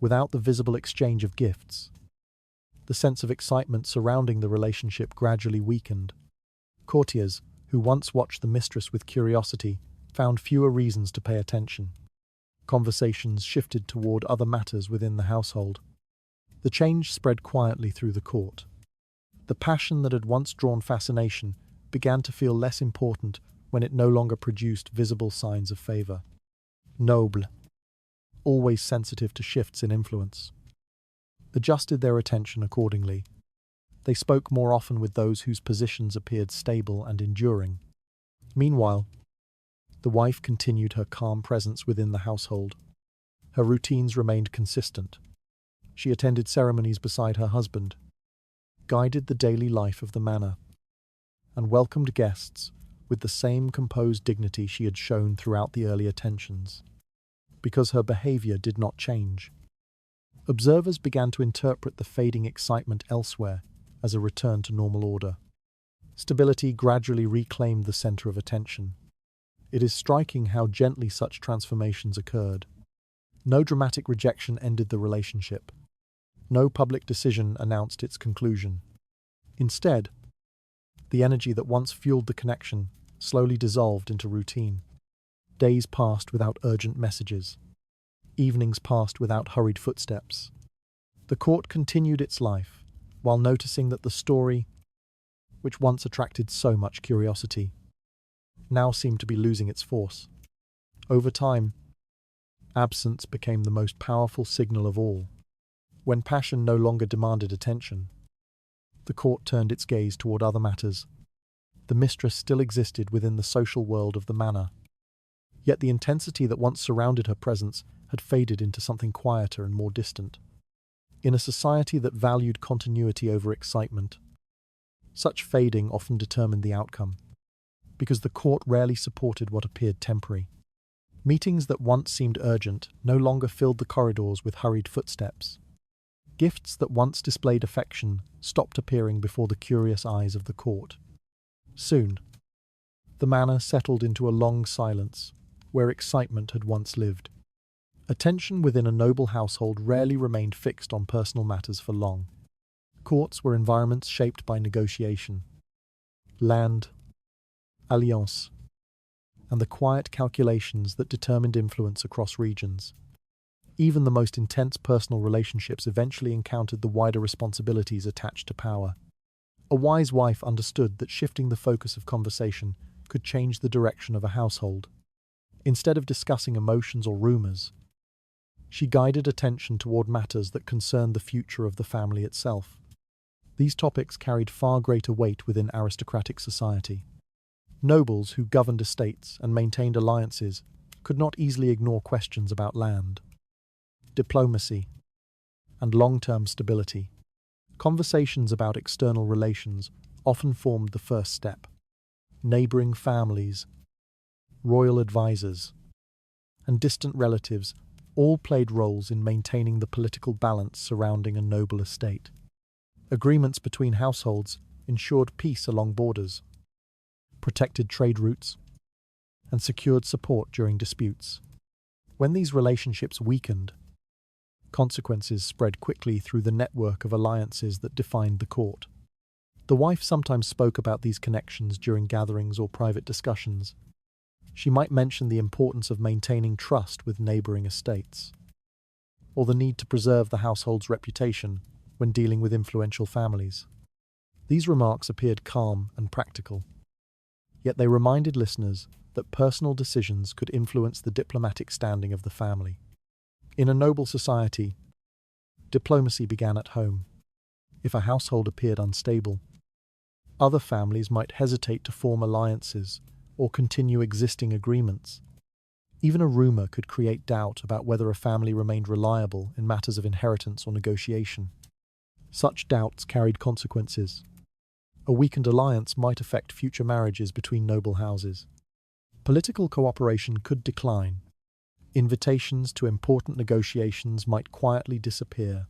Without the visible exchange of gifts, the sense of excitement surrounding the relationship gradually weakened. Courtiers, who once watched the mistress with curiosity, found fewer reasons to pay attention. Conversations shifted toward other matters within the household. The change spread quietly through the court. The passion that had once drawn fascination began to feel less important when it no longer produced visible signs of favor. Noble, always sensitive to shifts in influence, adjusted their attention accordingly. They spoke more often with those whose positions appeared stable and enduring. Meanwhile, the wife continued her calm presence within the household. Her routines remained consistent. She attended ceremonies beside her husband, guided the daily life of the manor, and welcomed guests with the same composed dignity she had shown throughout the early attentions. Because her behavior did not change, observers began to interpret the fading excitement elsewhere as a return to normal order. Stability gradually reclaimed the center of attention. It is striking how gently such transformations occurred. No dramatic rejection ended the relationship. No public decision announced its conclusion. Instead, the energy that once fueled the connection slowly dissolved into routine. Days passed without urgent messages. Evenings passed without hurried footsteps. The court continued its life, while noticing that the story, which once attracted so much curiosity, now seemed to be losing its force. Over time, absence became the most powerful signal of all. When passion no longer demanded attention, the court turned its gaze toward other matters. The mistress still existed within the social world of the manor, yet the intensity that once surrounded her presence had faded into something quieter and more distant. In a society that valued continuity over excitement, such fading often determined the outcome, because the court rarely supported what appeared temporary. Meetings that once seemed urgent no longer filled the corridors with hurried footsteps. Gifts that once displayed affection stopped appearing before the curious eyes of the court. Soon, the manor settled into a long silence, where excitement had once lived. Attention within a noble household rarely remained fixed on personal matters for long. Courts were environments shaped by negotiation, land, alliance, and the quiet calculations that determined influence across regions. Even the most intense personal relationships eventually encountered the wider responsibilities attached to power. A wise wife understood that shifting the focus of conversation could change the direction of a household. Instead of discussing emotions or rumors, she guided attention toward matters that concerned the future of the family itself. These topics carried far greater weight within aristocratic society. Nobles who governed estates and maintained alliances could not easily ignore questions about land, diplomacy, and long-term stability. Conversations about external relations often formed the first step. Neighboring families, royal advisors, and distant relatives all played roles in maintaining the political balance surrounding a noble estate. Agreements between households ensured peace along borders, protected trade routes, and secured support during disputes. When these relationships weakened, consequences spread quickly through the network of alliances that defined the court. The wife sometimes spoke about these connections during gatherings or private discussions. She might mention the importance of maintaining trust with neighboring estates, or the need to preserve the household's reputation when dealing with influential families. These remarks appeared calm and practical, yet they reminded listeners that personal decisions could influence the diplomatic standing of the family. In a noble society, diplomacy began at home. If a household appeared unstable, other families might hesitate to form alliances or continue existing agreements. Even a rumor could create doubt about whether a family remained reliable in matters of inheritance or negotiation. Such doubts carried consequences. A weakened alliance might affect future marriages between noble houses. Political cooperation could decline. Invitations to important negotiations might quietly disappear.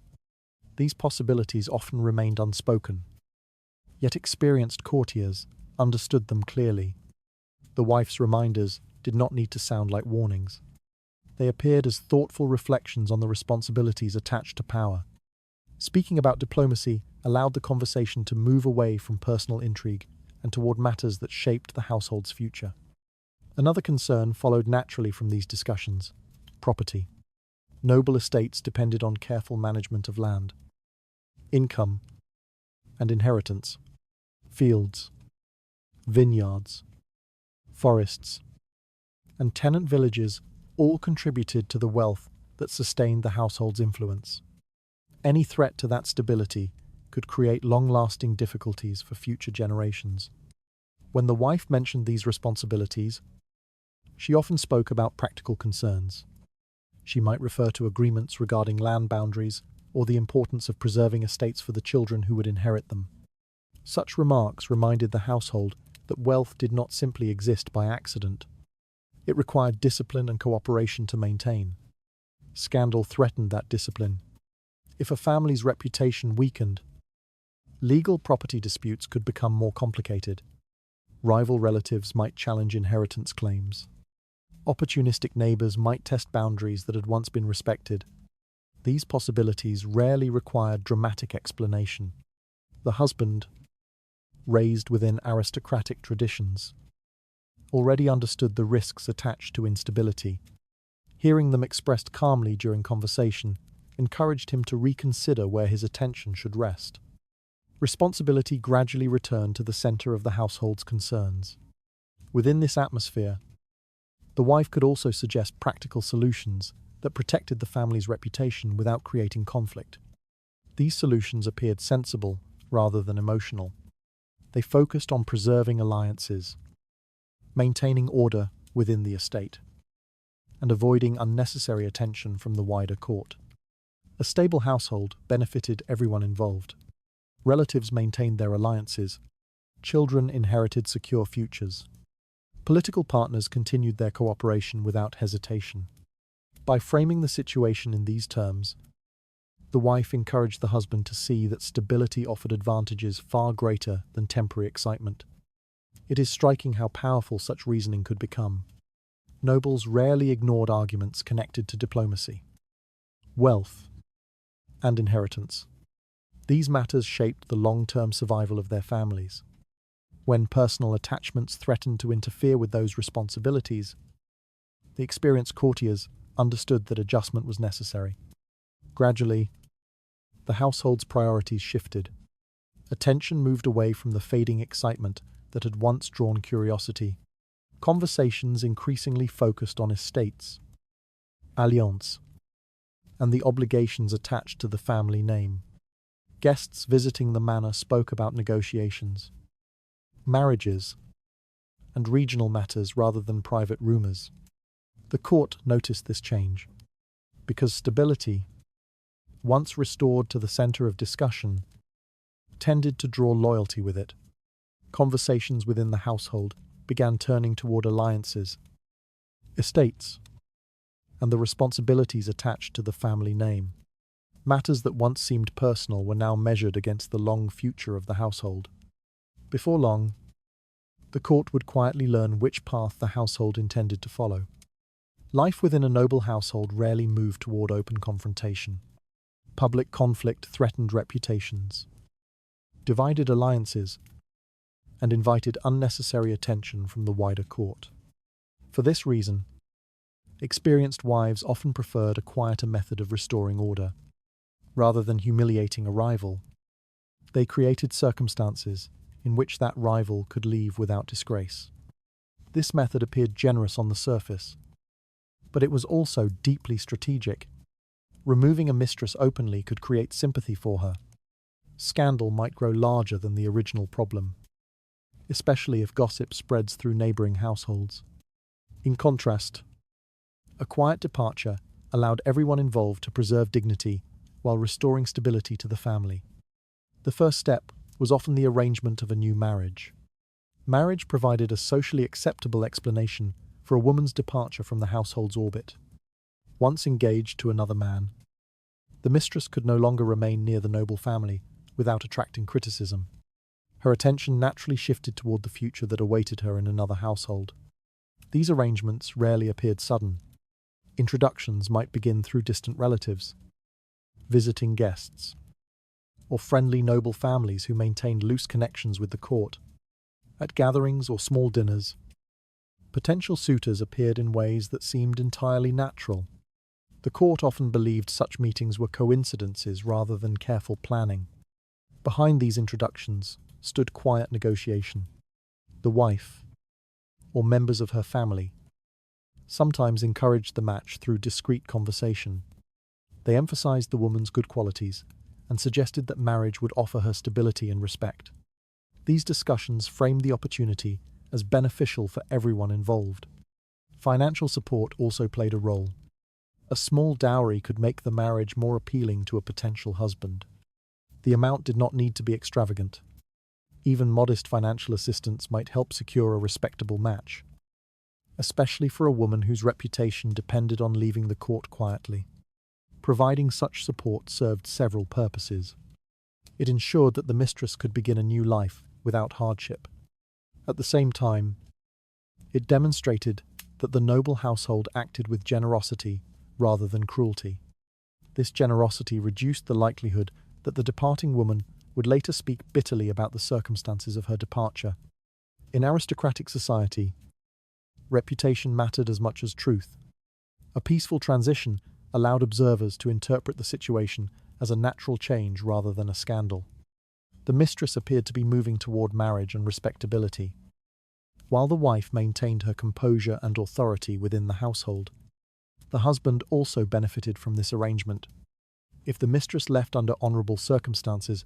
These possibilities often remained unspoken, yet experienced courtiers understood them clearly. The wife's reminders did not need to sound like warnings. They appeared as thoughtful reflections on the responsibilities attached to power. Speaking about diplomacy allowed the conversation to move away from personal intrigue and toward matters that shaped the household's future. Another concern followed naturally from these discussions: property. Noble estates depended on careful management of land, income, and inheritance. Fields, vineyards, forests, and tenant villages all contributed to the wealth that sustained the household's influence. Any threat to that stability could create long-lasting difficulties for future generations. When the wife mentioned these responsibilities, she often spoke about practical concerns. She might refer to agreements regarding land boundaries or the importance of preserving estates for the children who would inherit them. Such remarks reminded the household that wealth did not simply exist by accident. It required discipline and cooperation to maintain. Scandal threatened that discipline. If a family's reputation weakened, legal property disputes could become more complicated. Rival relatives might challenge inheritance claims. Opportunistic neighbors might test boundaries that had once been respected. These possibilities rarely required dramatic explanation. The husband, raised within aristocratic traditions, already understood the risks attached to instability. Hearing them expressed calmly during conversation encouraged him to reconsider where his attention should rest. Responsibility gradually returned to the center of the household's concerns. Within this atmosphere, the wife could also suggest practical solutions that protected the family's reputation without creating conflict. These solutions appeared sensible rather than emotional. They focused on preserving alliances, maintaining order within the estate, and avoiding unnecessary attention from the wider court. A stable household benefited everyone involved. Relatives maintained their alliances. Children inherited secure futures. Political partners continued their cooperation without hesitation. By framing the situation in these terms, the wife encouraged the husband to see that stability offered advantages far greater than temporary excitement. It is striking how powerful such reasoning could become. Nobles rarely ignored arguments connected to diplomacy, wealth, and inheritance. These matters shaped the long-term survival of their families. When personal attachments threatened to interfere with those responsibilities, the experienced courtiers understood that adjustment was necessary. Gradually, the household's priorities shifted. Attention moved away from the fading excitement that had once drawn curiosity. Conversations increasingly focused on estates, alliances, and the obligations attached to the family name. Guests visiting the manor spoke about negotiations, marriages, and regional matters rather than private rumors. The court noticed this change, because stability, once restored to the center of discussion, tended to draw loyalty with it. Conversations within the household began turning toward alliances, estates, and the responsibilities attached to the family name. Matters that once seemed personal were now measured against the long future of the household. Before long, the court would quietly learn which path the household intended to follow. Life within a noble household rarely moved toward open confrontation. Public conflict threatened reputations, divided alliances, and invited unnecessary attention from the wider court. For this reason, experienced wives often preferred a quieter method of restoring order. Rather than humiliating a rival, they created circumstances in which that rival could leave without disgrace. This method appeared generous on the surface, but it was also deeply strategic. Removing a mistress openly could create sympathy for her. Scandal might grow larger than the original problem, especially if gossip spreads through neighboring households. In contrast, a quiet departure allowed everyone involved to preserve dignity while restoring stability to the family. The first step was often the arrangement of a new marriage. Marriage provided a socially acceptable explanation for a woman's departure from the household's orbit. Once engaged to another man, the mistress could no longer remain near the noble family without attracting criticism. Her attention naturally shifted toward the future that awaited her in another household. These arrangements rarely appeared sudden. Introductions might begin through distant relatives, visiting guests, or friendly noble families who maintained loose connections with the court. At gatherings or small dinners, potential suitors appeared in ways that seemed entirely natural. The court often believed such meetings were coincidences rather than careful planning. Behind these introductions stood quiet negotiation. The wife, or members of her family, sometimes encouraged the match through discreet conversation. They emphasized the woman's good qualities and suggested that marriage would offer her stability and respect. These discussions framed the opportunity as beneficial for everyone involved. Financial support also played a role. A small dowry could make the marriage more appealing to a potential husband. The amount did not need to be extravagant. Even modest financial assistance might help secure a respectable match, especially for a woman whose reputation depended on leaving the court quietly. Providing such support served several purposes. It ensured that the mistress could begin a new life without hardship. At the same time, it demonstrated that the noble household acted with generosity rather than cruelty. This generosity reduced the likelihood that the departing woman would later speak bitterly about the circumstances of her departure. In aristocratic society, reputation mattered as much as truth. A peaceful transition allowed observers to interpret the situation as a natural change rather than a scandal. The mistress appeared to be moving toward marriage and respectability, while the wife maintained her composure and authority within the household. The husband also benefited from this arrangement. If the mistress left under honorable circumstances,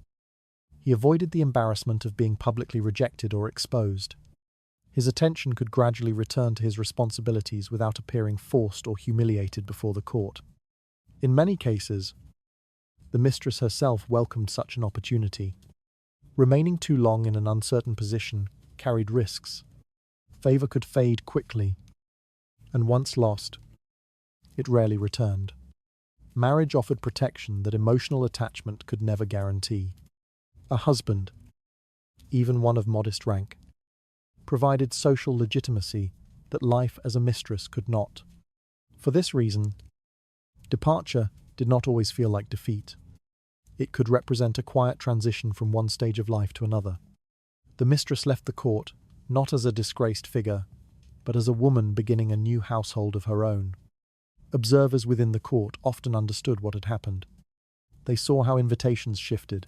he avoided the embarrassment of being publicly rejected or exposed. His attention could gradually return to his responsibilities without appearing forced or humiliated before the court. In many cases, the mistress herself welcomed such an opportunity. Remaining too long in an uncertain position carried risks. Favor could fade quickly, and once lost, it rarely returned. Marriage offered protection that emotional attachment could never guarantee. A husband, even one of modest rank, provided social legitimacy that life as a mistress could not. For this reason, departure did not always feel like defeat. It could represent a quiet transition from one stage of life to another. The mistress left the court not as a disgraced figure, but as a woman beginning a new household of her own. Observers within the court often understood what had happened. They saw how invitations shifted,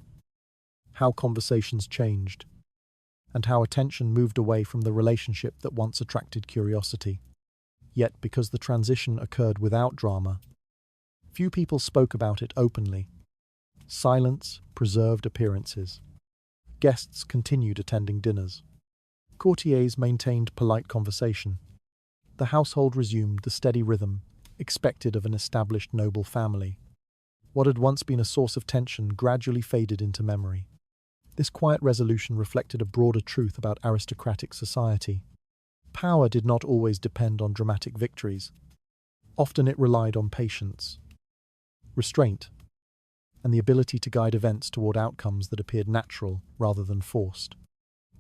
how conversations changed, and how attention moved away from the relationship that once attracted curiosity. Yet, because the transition occurred without drama, few people spoke about it openly. Silence preserved appearances. Guests continued attending dinners. Courtiers maintained polite conversation. The household resumed the steady rhythm expected of an established noble family. What had once been a source of tension gradually faded into memory. This quiet resolution reflected a broader truth about aristocratic society. Power did not always depend on dramatic victories. Often it relied on patience, restraint, and the ability to guide events toward outcomes that appeared natural rather than forced.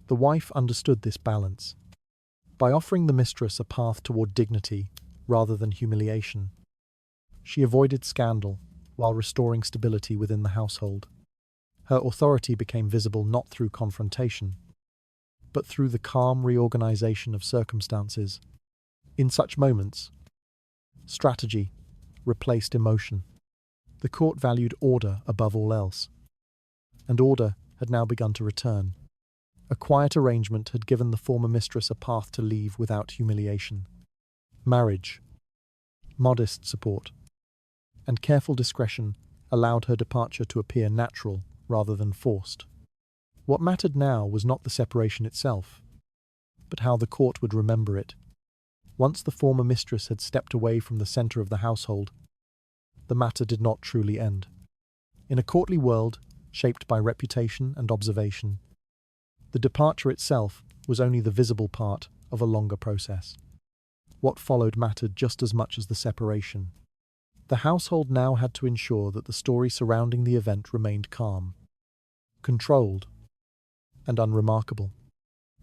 The wife understood this balance. By offering the mistress a path toward dignity rather than humiliation, she avoided scandal while restoring stability within the household. Her authority became visible not through confrontation, but through the calm reorganization of circumstances. In such moments, strategy replaced emotion. The court valued order above all else, and order had now begun to return. A quiet arrangement had given the former mistress a path to leave without humiliation. Marriage, modest support, and careful discretion allowed her departure to appear natural rather than forced. What mattered now was not the separation itself, but how the court would remember it. Once the former mistress had stepped away from the center of the household, the matter did not truly end. In a courtly world, shaped by reputation and observation, the departure itself was only the visible part of a longer process. What followed mattered just as much as the separation. The household now had to ensure that the story surrounding the event remained calm, controlled, and unremarkable.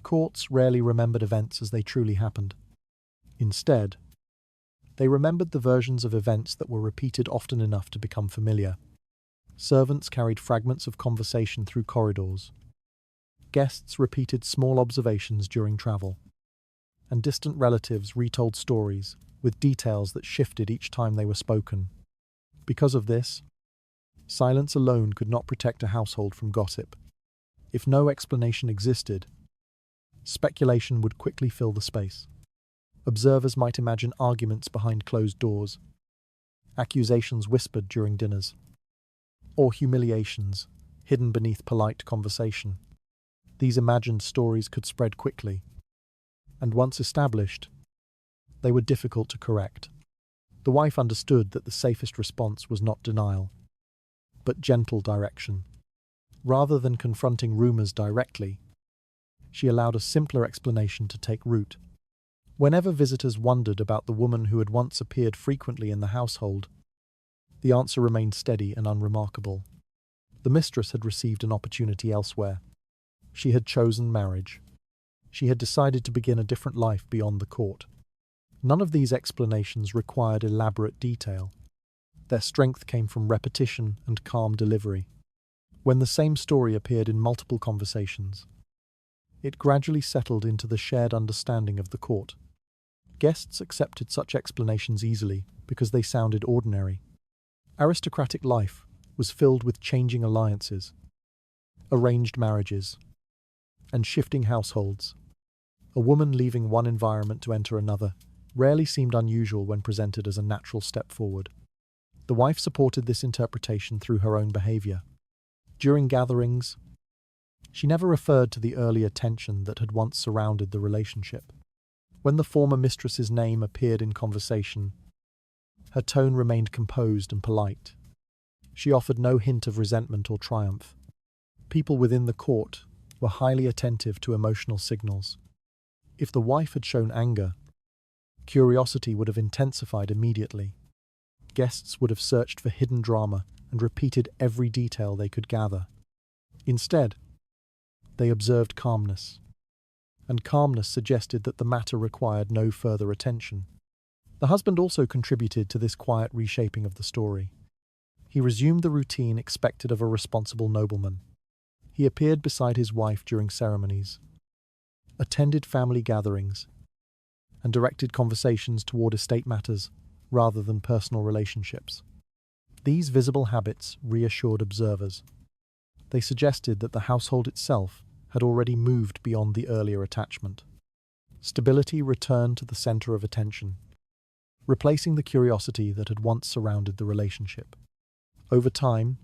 Courts rarely remembered events as they truly happened. Instead, they remembered the versions of events that were repeated often enough to become familiar. Servants carried fragments of conversation through corridors. Guests repeated small observations during travel. And distant relatives retold stories with details that shifted each time they were spoken. Because of this, silence alone could not protect a household from gossip. If no explanation existed, speculation would quickly fill the space. Observers might imagine arguments behind closed doors, accusations whispered during dinners, or humiliations hidden beneath polite conversation. These imagined stories could spread quickly, and once established, they were difficult to correct. The wife understood that the safest response was not denial, but gentle direction. Rather than confronting rumors directly, she allowed a simpler explanation to take root. Whenever visitors wondered about the woman who had once appeared frequently in the household, the answer remained steady and unremarkable. The mistress had received an opportunity elsewhere. She had chosen marriage. She had decided to begin a different life beyond the court. None of these explanations required elaborate detail. Their strength came from repetition and calm delivery. When the same story appeared in multiple conversations, it gradually settled into the shared understanding of the court. Guests accepted such explanations easily because they sounded ordinary. Aristocratic life was filled with changing alliances, arranged marriages, and shifting households. A woman leaving one environment to enter another rarely seemed unusual when presented as a natural step forward. The wife supported this interpretation through her own behavior. During gatherings, she never referred to the earlier tension that had once surrounded the relationship. When the former mistress's name appeared in conversation, her tone remained composed and polite. She offered no hint of resentment or triumph. People within the court were highly attentive to emotional signals. If the wife had shown anger, curiosity would have intensified immediately. Guests would have searched for hidden drama and repeated every detail they could gather. Instead, they observed calmness, and calmness suggested that the matter required no further attention. The husband also contributed to this quiet reshaping of the story. He resumed the routine expected of a responsible nobleman. He appeared beside his wife during ceremonies, attended family gatherings, and directed conversations toward estate matters rather than personal relationships. These visible habits reassured observers. They suggested that the household itself had already moved beyond the earlier attachment. Stability returned to the center of attention, replacing the curiosity that had once surrounded the relationship. Over time,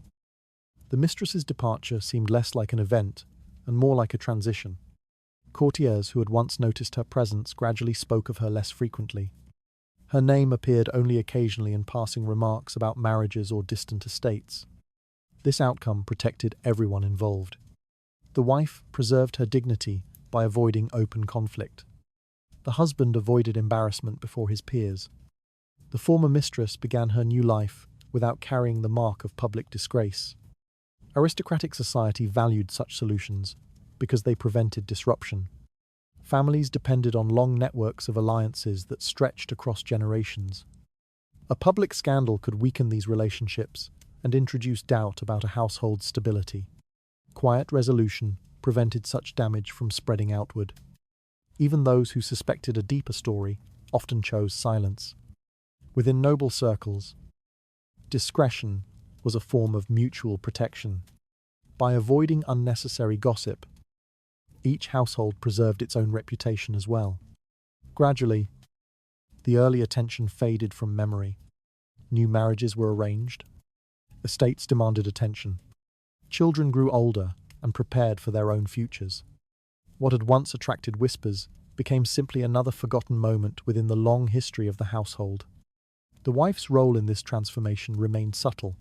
the mistress's departure seemed less like an event and more like a transition. Courtiers who had once noticed her presence gradually spoke of her less frequently. Her name appeared only occasionally in passing remarks about marriages or distant estates. This outcome protected everyone involved. The wife preserved her dignity by avoiding open conflict. The husband avoided embarrassment before his peers. The former mistress began her new life without carrying the mark of public disgrace. Aristocratic society valued such solutions because they prevented disruption. Families depended on long networks of alliances that stretched across generations. A public scandal could weaken these relationships and introduce doubt about a household's stability. Quiet resolution prevented such damage from spreading outward. Even those who suspected a deeper story often chose silence. Within noble circles, discretion was a form of mutual protection. By avoiding unnecessary gossip, each household preserved its own reputation as well. Gradually, the earlier tension faded from memory. New marriages were arranged. Estates demanded attention. Children grew older and prepared for their own futures. What had once attracted whispers became simply another forgotten moment within the long history of the household. The wife's role in this transformation remained subtle.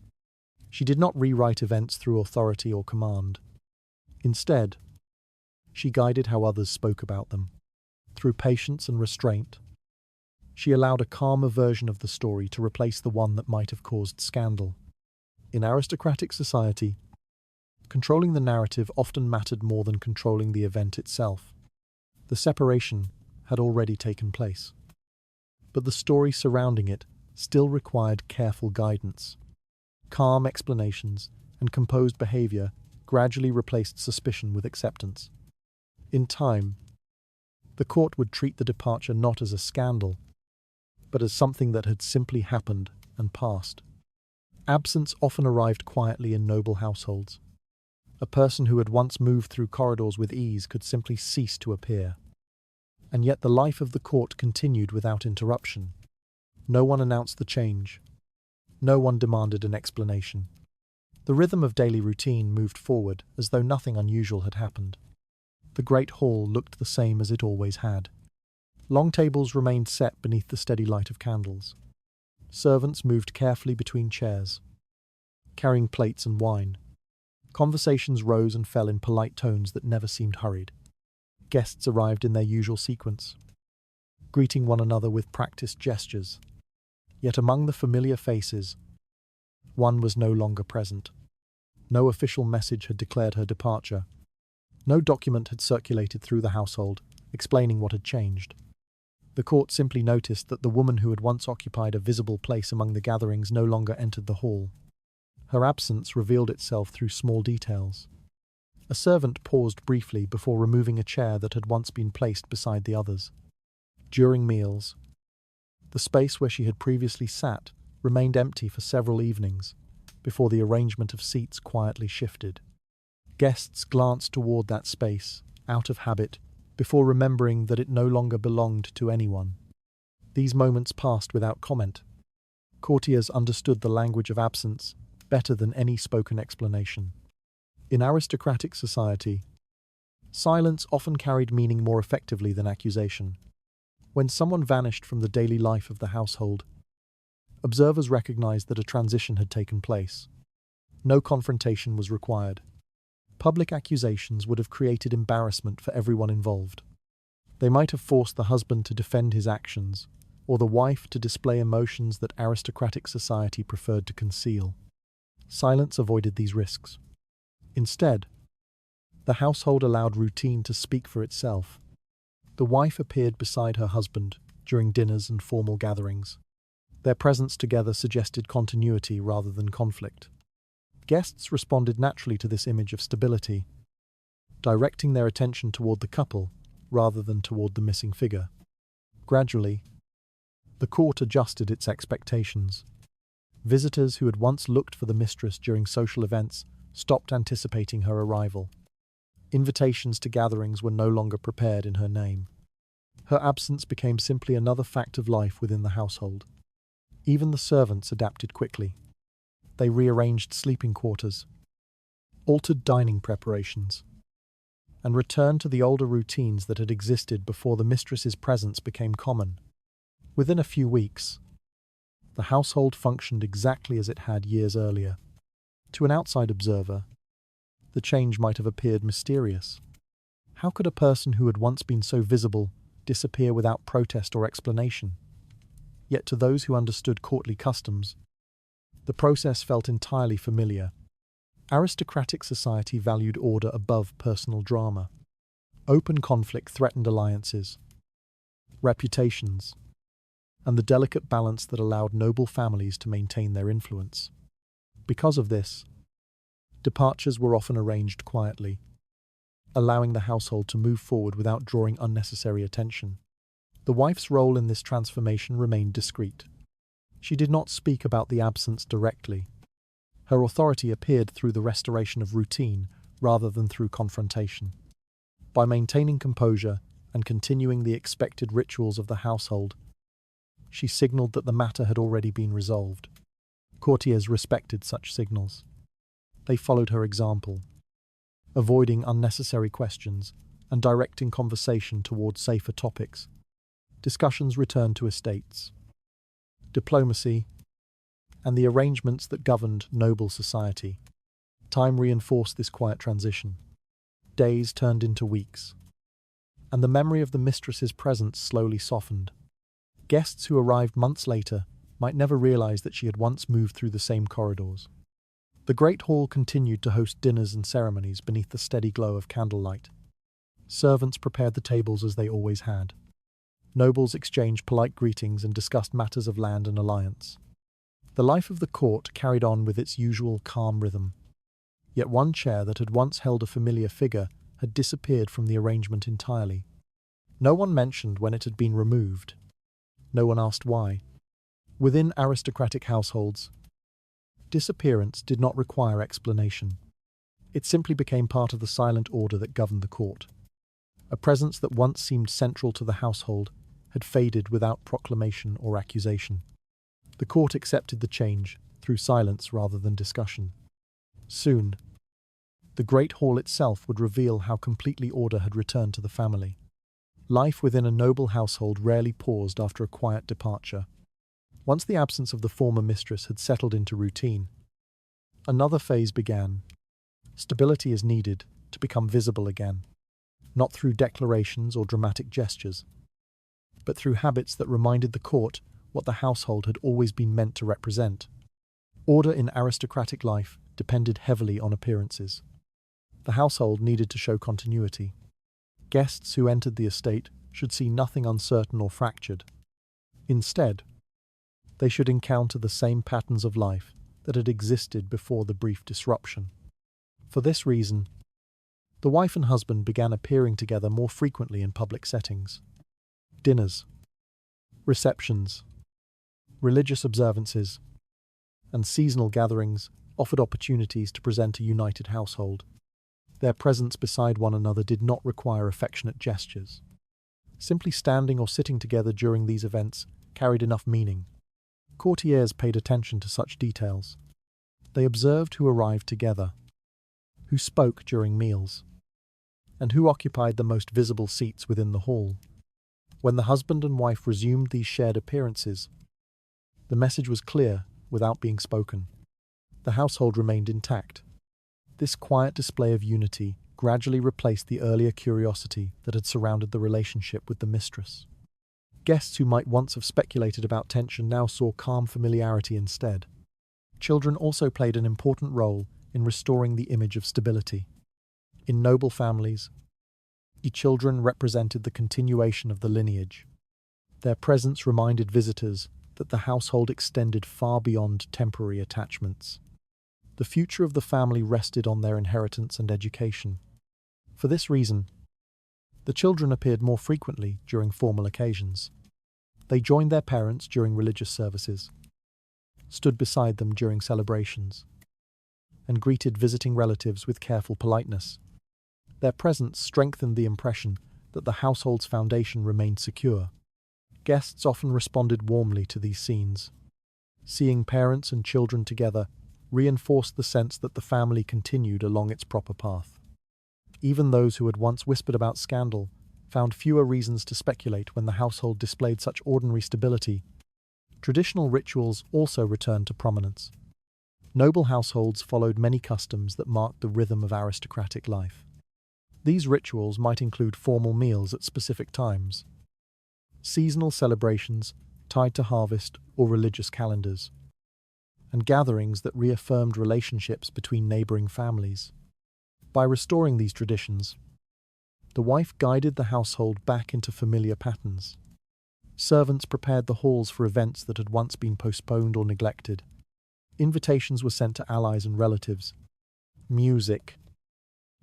She did not rewrite events through authority or command. Instead, she guided how others spoke about them. Through patience and restraint, she allowed a calmer version of the story to replace the one that might have caused scandal. In aristocratic society, controlling the narrative often mattered more than controlling the event itself. The separation had already taken place, but the story surrounding it still required careful guidance. Calm explanations and composed behavior gradually replaced suspicion with acceptance. In time, the court would treat the departure not as a scandal, but as something that had simply happened and passed. Absence often arrived quietly in noble households. A person who had once moved through corridors with ease could simply cease to appear. And yet the life of the court continued without interruption. No one announced the change. No one demanded an explanation. The rhythm of daily routine moved forward as though nothing unusual had happened. The great hall looked the same as it always had. Long tables remained set beneath the steady light of candles. Servants moved carefully between chairs, carrying plates and wine. Conversations rose and fell in polite tones that never seemed hurried. Guests arrived in their usual sequence, greeting one another with practiced gestures. Yet among the familiar faces, one was no longer present. No official message had declared her departure. No document had circulated through the household, explaining what had changed. The court simply noticed that the woman who had once occupied a visible place among the gatherings no longer entered the hall. Her absence revealed itself through small details. A servant paused briefly before removing a chair that had once been placed beside the others. During meals, the space where she had previously sat remained empty for several evenings, before the arrangement of seats quietly shifted. Guests glanced toward that space, out of habit, before remembering that it no longer belonged to anyone. These moments passed without comment. Courtiers understood the language of absence better than any spoken explanation. In aristocratic society, silence often carried meaning more effectively than accusation. When someone vanished from the daily life of the household, observers recognized that a transition had taken place. No confrontation was required. Public accusations would have created embarrassment for everyone involved. They might have forced the husband to defend his actions, or the wife to display emotions that aristocratic society preferred to conceal. Silence avoided these risks. Instead, the household allowed routine to speak for itself. The wife appeared beside her husband during dinners and formal gatherings. Their presence together suggested continuity rather than conflict. Guests responded naturally to this image of stability, directing their attention toward the couple rather than toward the missing figure. Gradually, the court adjusted its expectations. Visitors who had once looked for the mistress during social events stopped anticipating her arrival. Invitations to gatherings were no longer prepared in her name. Her absence became simply another fact of life within the household. Even the servants adapted quickly. They rearranged sleeping quarters, altered dining preparations, and returned to the older routines that had existed before the mistress's presence became common. Within a few weeks, the household functioned exactly as it had years earlier. To an outside observer, the change might have appeared mysterious. How could a person who had once been so visible disappear without protest or explanation? Yet to those who understood courtly customs, the process felt entirely familiar. Aristocratic society valued order above personal drama. Open conflict threatened alliances, reputations, and the delicate balance that allowed noble families to maintain their influence. Because of this, departures were often arranged quietly, allowing the household to move forward without drawing unnecessary attention. The wife's role in this transformation remained discreet. She did not speak about the absence directly. Her authority appeared through the restoration of routine rather than through confrontation. By maintaining composure and continuing the expected rituals of the household, she signaled that the matter had already been resolved. Courtiers respected such signals. They followed her example, avoiding unnecessary questions and directing conversation towards safer topics. Discussions returned to estates, diplomacy, and the arrangements that governed noble society. Time reinforced this quiet transition. Days turned into weeks, and the memory of the mistress's presence slowly softened. Guests who arrived months later might never realize that she had once moved through the same corridors. The great hall continued to host dinners and ceremonies beneath the steady glow of candlelight. Servants prepared the tables as they always had. Nobles exchanged polite greetings and discussed matters of land and alliance. The life of the court carried on with its usual calm rhythm. Yet one chair that had once held a familiar figure had disappeared from the arrangement entirely. No one mentioned when it had been removed. No one asked why. Within aristocratic households, disappearance did not require explanation. It simply became part of the silent order that governed the court. A presence that once seemed central to the household had faded without proclamation or accusation. The court accepted the change through silence rather than discussion. Soon, the great hall itself would reveal how completely order had returned to the family. Life within a noble household rarely paused after a quiet departure. Once the absence of the former mistress had settled into routine, another phase began. Stability is needed to become visible again, not through declarations or dramatic gestures, but through habits that reminded the court what the household had always been meant to represent. Order in aristocratic life depended heavily on appearances. The household needed to show continuity. Guests who entered the estate should see nothing uncertain or fractured. Instead, they should encounter the same patterns of life that had existed before the brief disruption. For this reason, the wife and husband began appearing together more frequently in public settings. Dinners, receptions, religious observances, and seasonal gatherings offered opportunities to present a united household. Their presence beside one another did not require affectionate gestures. Simply standing or sitting together during these events carried enough meaning. Courtiers paid attention to such details. They observed who arrived together, who spoke during meals, and who occupied the most visible seats within the hall. When the husband and wife resumed these shared appearances, the message was clear without being spoken. The household remained intact. This quiet display of unity gradually replaced the earlier curiosity that had surrounded the relationship with the mistress. Guests who might once have speculated about tension now saw calm familiarity instead. Children also played an important role in restoring the image of stability. In noble families, the children represented the continuation of the lineage. Their presence reminded visitors that the household extended far beyond temporary attachments. The future of the family rested on their inheritance and education. For this reason, the children appeared more frequently during formal occasions. They joined their parents during religious services, stood beside them during celebrations, and greeted visiting relatives with careful politeness. Their presence strengthened the impression that the household's foundation remained secure. Guests often responded warmly to these scenes. Seeing parents and children together reinforced the sense that the family continued along its proper path. Even those who had once whispered about scandal found fewer reasons to speculate when the household displayed such ordinary stability. Traditional rituals also returned to prominence. Noble households followed many customs that marked the rhythm of aristocratic life. These rituals might include formal meals at specific times, seasonal celebrations tied to harvest or religious calendars, and gatherings that reaffirmed relationships between neighboring families. By restoring these traditions, the wife guided the household back into familiar patterns. Servants prepared the halls for events that had once been postponed or neglected. Invitations were sent to allies and relatives. Music,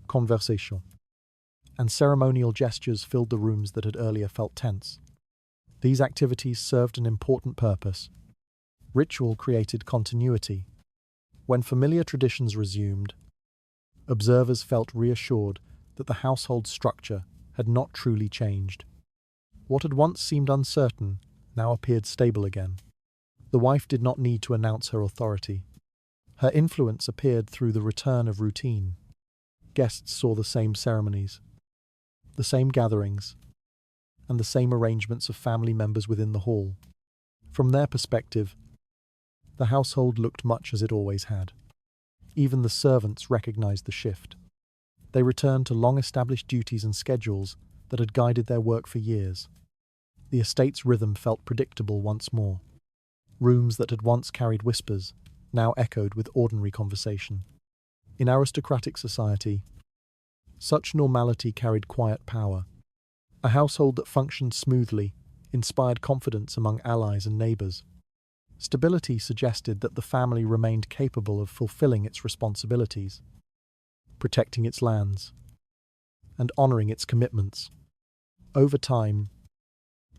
conversation, and ceremonial gestures filled the rooms that had earlier felt tense. These activities served an important purpose. Ritual created continuity. When familiar traditions resumed, observers felt reassured that the household structure had not truly changed. What had once seemed uncertain now appeared stable again. The wife did not need to announce her authority. Her influence appeared through the return of routine. Guests saw the same ceremonies, the same gatherings, and the same arrangements of family members within the hall. From their perspective, the household looked much as it always had. Even the servants recognized the shift. They returned to long-established duties and schedules that had guided their work for years. The estate's rhythm felt predictable once more. Rooms that had once carried whispers now echoed with ordinary conversation. In aristocratic society, such normality carried quiet power. A household that functioned smoothly inspired confidence among allies and neighbors. Stability suggested that the family remained capable of fulfilling its responsibilities, protecting its lands, and honoring its commitments. Over time,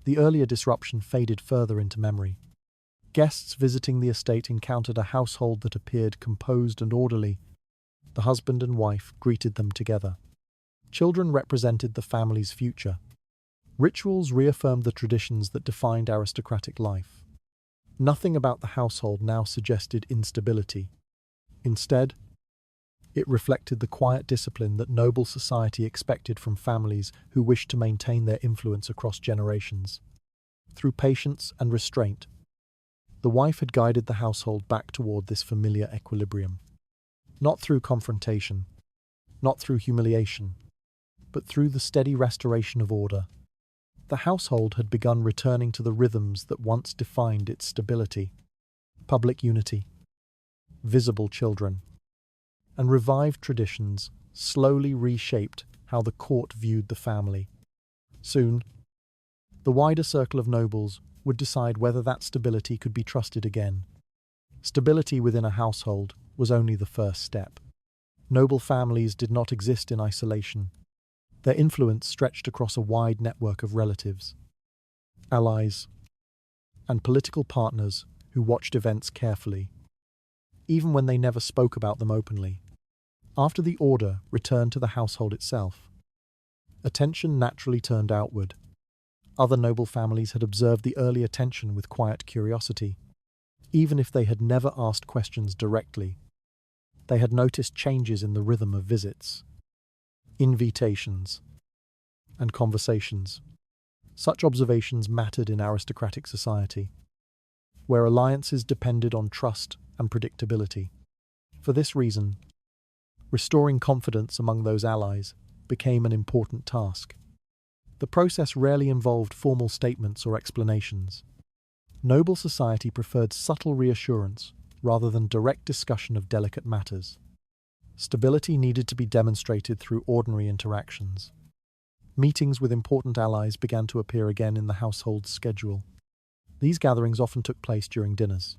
the earlier disruption faded further into memory. Guests visiting the estate encountered a household that appeared composed and orderly. The husband and wife greeted them together. Children represented the family's future. Rituals reaffirmed the traditions that defined aristocratic life. Nothing about the household now suggested instability. Instead, it reflected the quiet discipline that noble society expected from families who wished to maintain their influence across generations. Through patience and restraint, the wife had guided the household back toward this familiar equilibrium. Not through confrontation, not through humiliation, but through the steady restoration of order. The household had begun returning to the rhythms that once defined its stability: public unity, visible children, and revived traditions slowly reshaped how the court viewed the family. Soon, the wider circle of nobles would decide whether that stability could be trusted again. Stability within a household was only the first step. Noble families did not exist in isolation. Their influence stretched across a wide network of relatives, allies, and political partners who watched events carefully, even when they never spoke about them openly. After the order returned to the household itself, attention naturally turned outward. Other noble families had observed the earlier tension with quiet curiosity. Even if they had never asked questions directly, they had noticed changes in the rhythm of visits, invitations, and conversations. Such observations mattered in aristocratic society, where alliances depended on trust and predictability. For this reason, restoring confidence among those allies became an important task. The process rarely involved formal statements or explanations. Noble society preferred subtle reassurance rather than direct discussion of delicate matters. Stability needed to be demonstrated through ordinary interactions. Meetings with important allies began to appear again in the household's schedule. These gatherings often took place during dinners,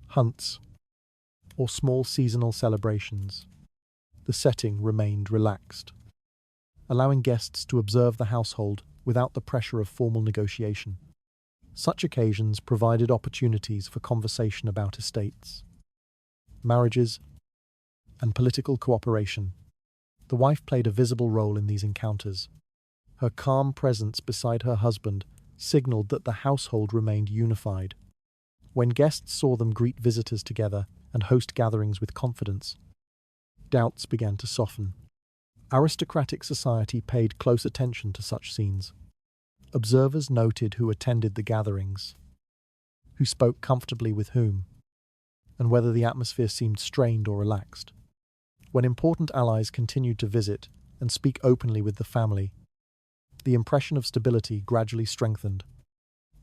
hunts, or small seasonal celebrations. The setting remained relaxed, allowing guests to observe the household without the pressure of formal negotiation. Such occasions provided opportunities for conversation about estates, marriages, and political cooperation. The wife played a visible role in these encounters. Her calm presence beside her husband signaled that the household remained unified. When guests saw them greet visitors together and host gatherings with confidence, doubts began to soften. Aristocratic society paid close attention to such scenes. Observers noted who attended the gatherings, who spoke comfortably with whom, and whether the atmosphere seemed strained or relaxed. When important allies continued to visit and speak openly with the family, the impression of stability gradually strengthened.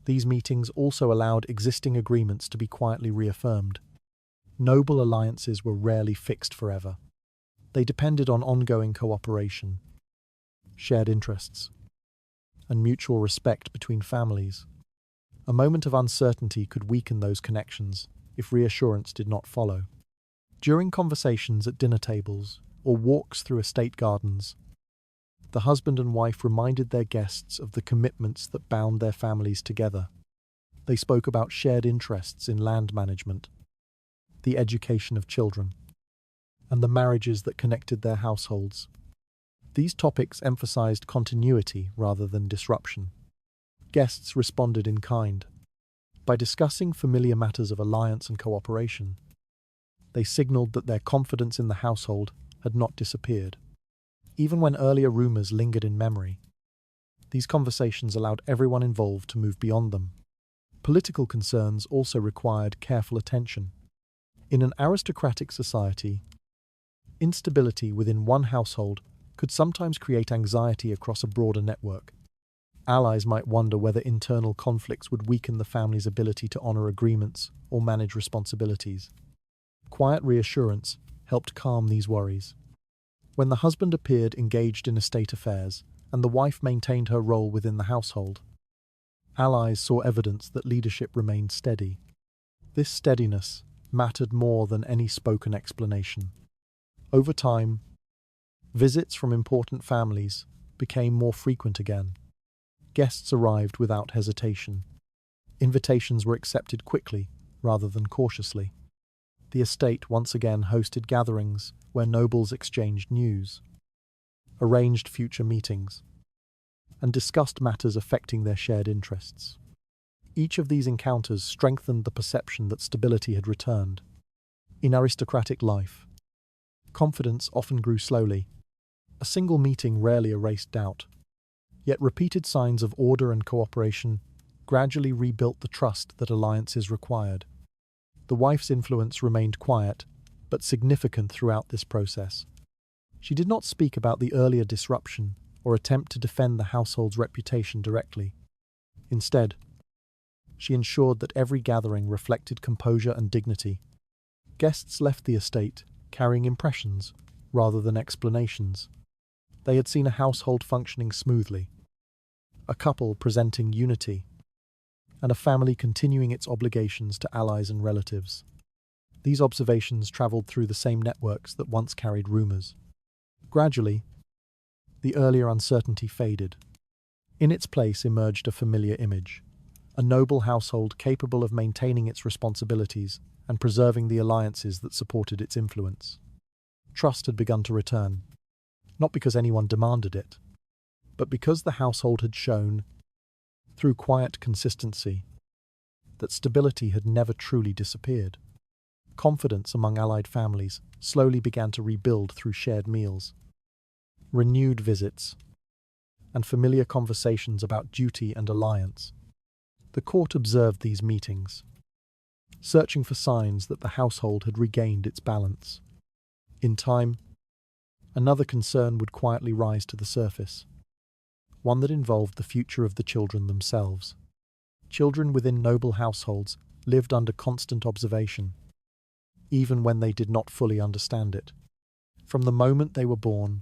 These meetings also allowed existing agreements to be quietly reaffirmed. Noble alliances were rarely fixed forever. They depended on ongoing cooperation, shared interests, and mutual respect between families. A moment of uncertainty could weaken those connections if reassurance did not follow. During conversations at dinner tables or walks through estate gardens, the husband and wife reminded their guests of the commitments that bound their families together. They spoke about shared interests in land management, the education of children, and the marriages that connected their households. These topics emphasized continuity rather than disruption. Guests responded in kind. By discussing familiar matters of alliance and cooperation, they signaled that their confidence in the household had not disappeared. Even when earlier rumors lingered in memory, these conversations allowed everyone involved to move beyond them. Political concerns also required careful attention. In an aristocratic society, instability within one household could sometimes create anxiety across a broader network. Allies might wonder whether internal conflicts would weaken the family's ability to honor agreements or manage responsibilities. Quiet reassurance helped calm these worries. When the husband appeared engaged in estate affairs and the wife maintained her role within the household, allies saw evidence that leadership remained steady. This steadiness mattered more than any spoken explanation. Over time, visits from important families became more frequent again. Guests arrived without hesitation. Invitations were accepted quickly rather than cautiously. The estate once again hosted gatherings where nobles exchanged news, arranged future meetings, and discussed matters affecting their shared interests. Each of these encounters strengthened the perception that stability had returned. In aristocratic life, confidence often grew slowly. A single meeting rarely erased doubt. Yet repeated signs of order and cooperation gradually rebuilt the trust that alliances required. The wife's influence remained quiet, but significant throughout this process. She did not speak about the earlier disruption or attempt to defend the household's reputation directly. Instead, she ensured that every gathering reflected composure and dignity. Guests left the estate carrying impressions rather than explanations. They had seen a household functioning smoothly, a couple presenting unity, and a family continuing its obligations to allies and relatives. These observations traveled through the same networks that once carried rumors. Gradually, the earlier uncertainty faded. In its place emerged a familiar image, a noble household capable of maintaining its responsibilities and preserving the alliances that supported its influence. Trust had begun to return, not because anyone demanded it, but because the household had shown, through quiet consistency, that stability had never truly disappeared. Confidence among allied families slowly began to rebuild through shared meals, renewed visits, and familiar conversations about duty and alliance. The court observed these meetings, searching for signs that the household had regained its balance. In time, another concern would quietly rise to the surface, one that involved the future of the children themselves. Children within noble households lived under constant observation, even when they did not fully understand it. From the moment they were born,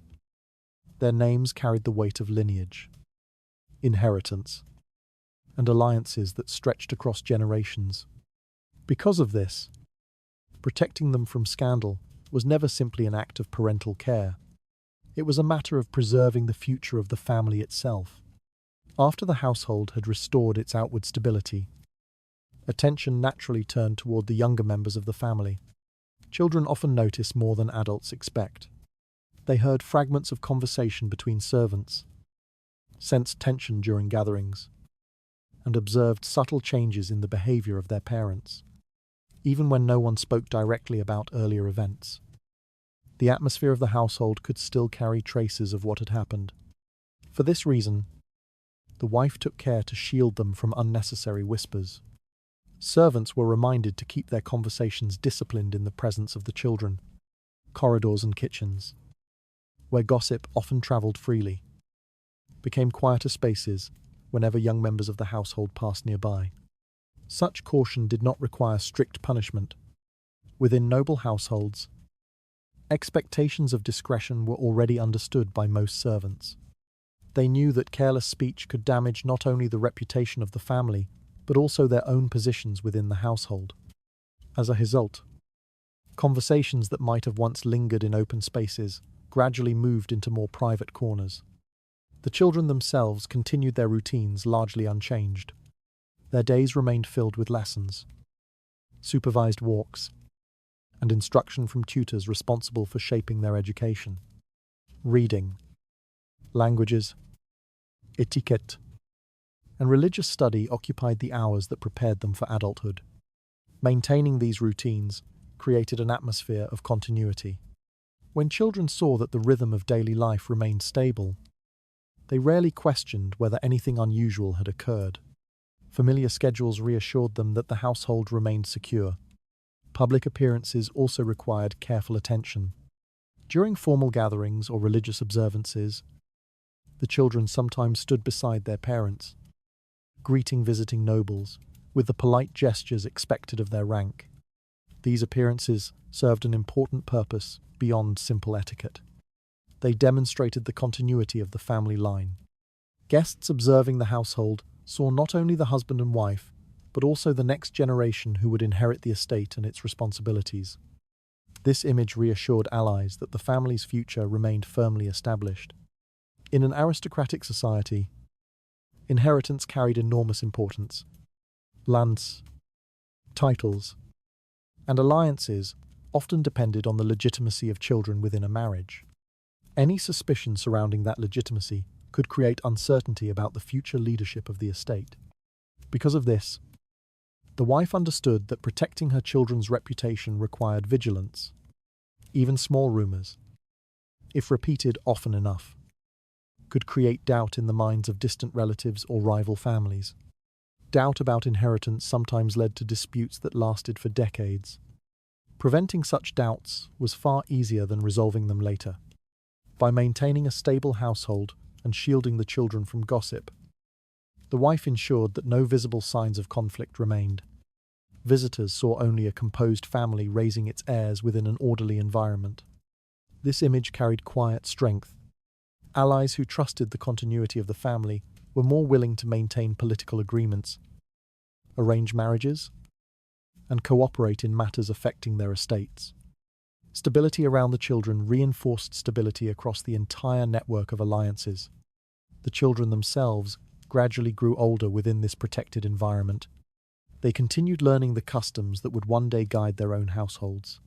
their names carried the weight of lineage, inheritance, and alliances that stretched across generations. Because of this, protecting them from scandal was never simply an act of parental care. It was a matter of preserving the future of the family itself. After the household had restored its outward stability, attention naturally turned toward the younger members of the family. Children often notice more than adults expect. They heard fragments of conversation between servants, sensed tension during gatherings, and observed subtle changes in the behavior of their parents, even when no one spoke directly about earlier events. The atmosphere of the household could still carry traces of what had happened. For this reason, the wife took care to shield them from unnecessary whispers. Servants were reminded to keep their conversations disciplined in the presence of the children. Corridors and kitchens, where gossip often travelled freely, became quieter spaces whenever young members of the household passed nearby. Such caution did not require strict punishment. Within noble households, expectations of discretion were already understood by most servants. They knew that careless speech could damage not only the reputation of the family, but also their own positions within the household. As a result, conversations that might have once lingered in open spaces gradually moved into more private corners. The children themselves continued their routines largely unchanged. Their days remained filled with lessons, supervised walks, and instruction from tutors responsible for shaping their education. Reading, languages, etiquette, and religious study occupied the hours that prepared them for adulthood. Maintaining these routines created an atmosphere of continuity. When children saw that the rhythm of daily life remained stable, they rarely questioned whether anything unusual had occurred. Familiar schedules reassured them that the household remained secure. Public appearances also required careful attention. During formal gatherings or religious observances, the children sometimes stood beside their parents, greeting visiting nobles with the polite gestures expected of their rank. These appearances served an important purpose beyond simple etiquette. They demonstrated the continuity of the family line. Guests observing the household saw not only the husband and wife, but also the next generation who would inherit the estate and its responsibilities. This image reassured allies that the family's future remained firmly established. In an aristocratic society, inheritance carried enormous importance. Lands, titles, and alliances often depended on the legitimacy of children within a marriage. Any suspicion surrounding that legitimacy could create uncertainty about the future leadership of the estate. Because of this, the wife understood that protecting her children's reputation required vigilance. Even small rumours, if repeated often enough, could create doubt in the minds of distant relatives or rival families. Doubt about inheritance sometimes led to disputes that lasted for decades. Preventing such doubts was far easier than resolving them later. By maintaining a stable household and shielding the children from gossip, the wife ensured that no visible signs of conflict remained. Visitors saw only a composed family raising its heirs within an orderly environment. This image carried quiet strength. Allies who trusted the continuity of the family were more willing to maintain political agreements, arrange marriages, and cooperate in matters affecting their estates. Stability around the children reinforced stability across the entire network of alliances. The children themselves gradually grew older within this protected environment. They continued learning the customs that would one day guide their own households.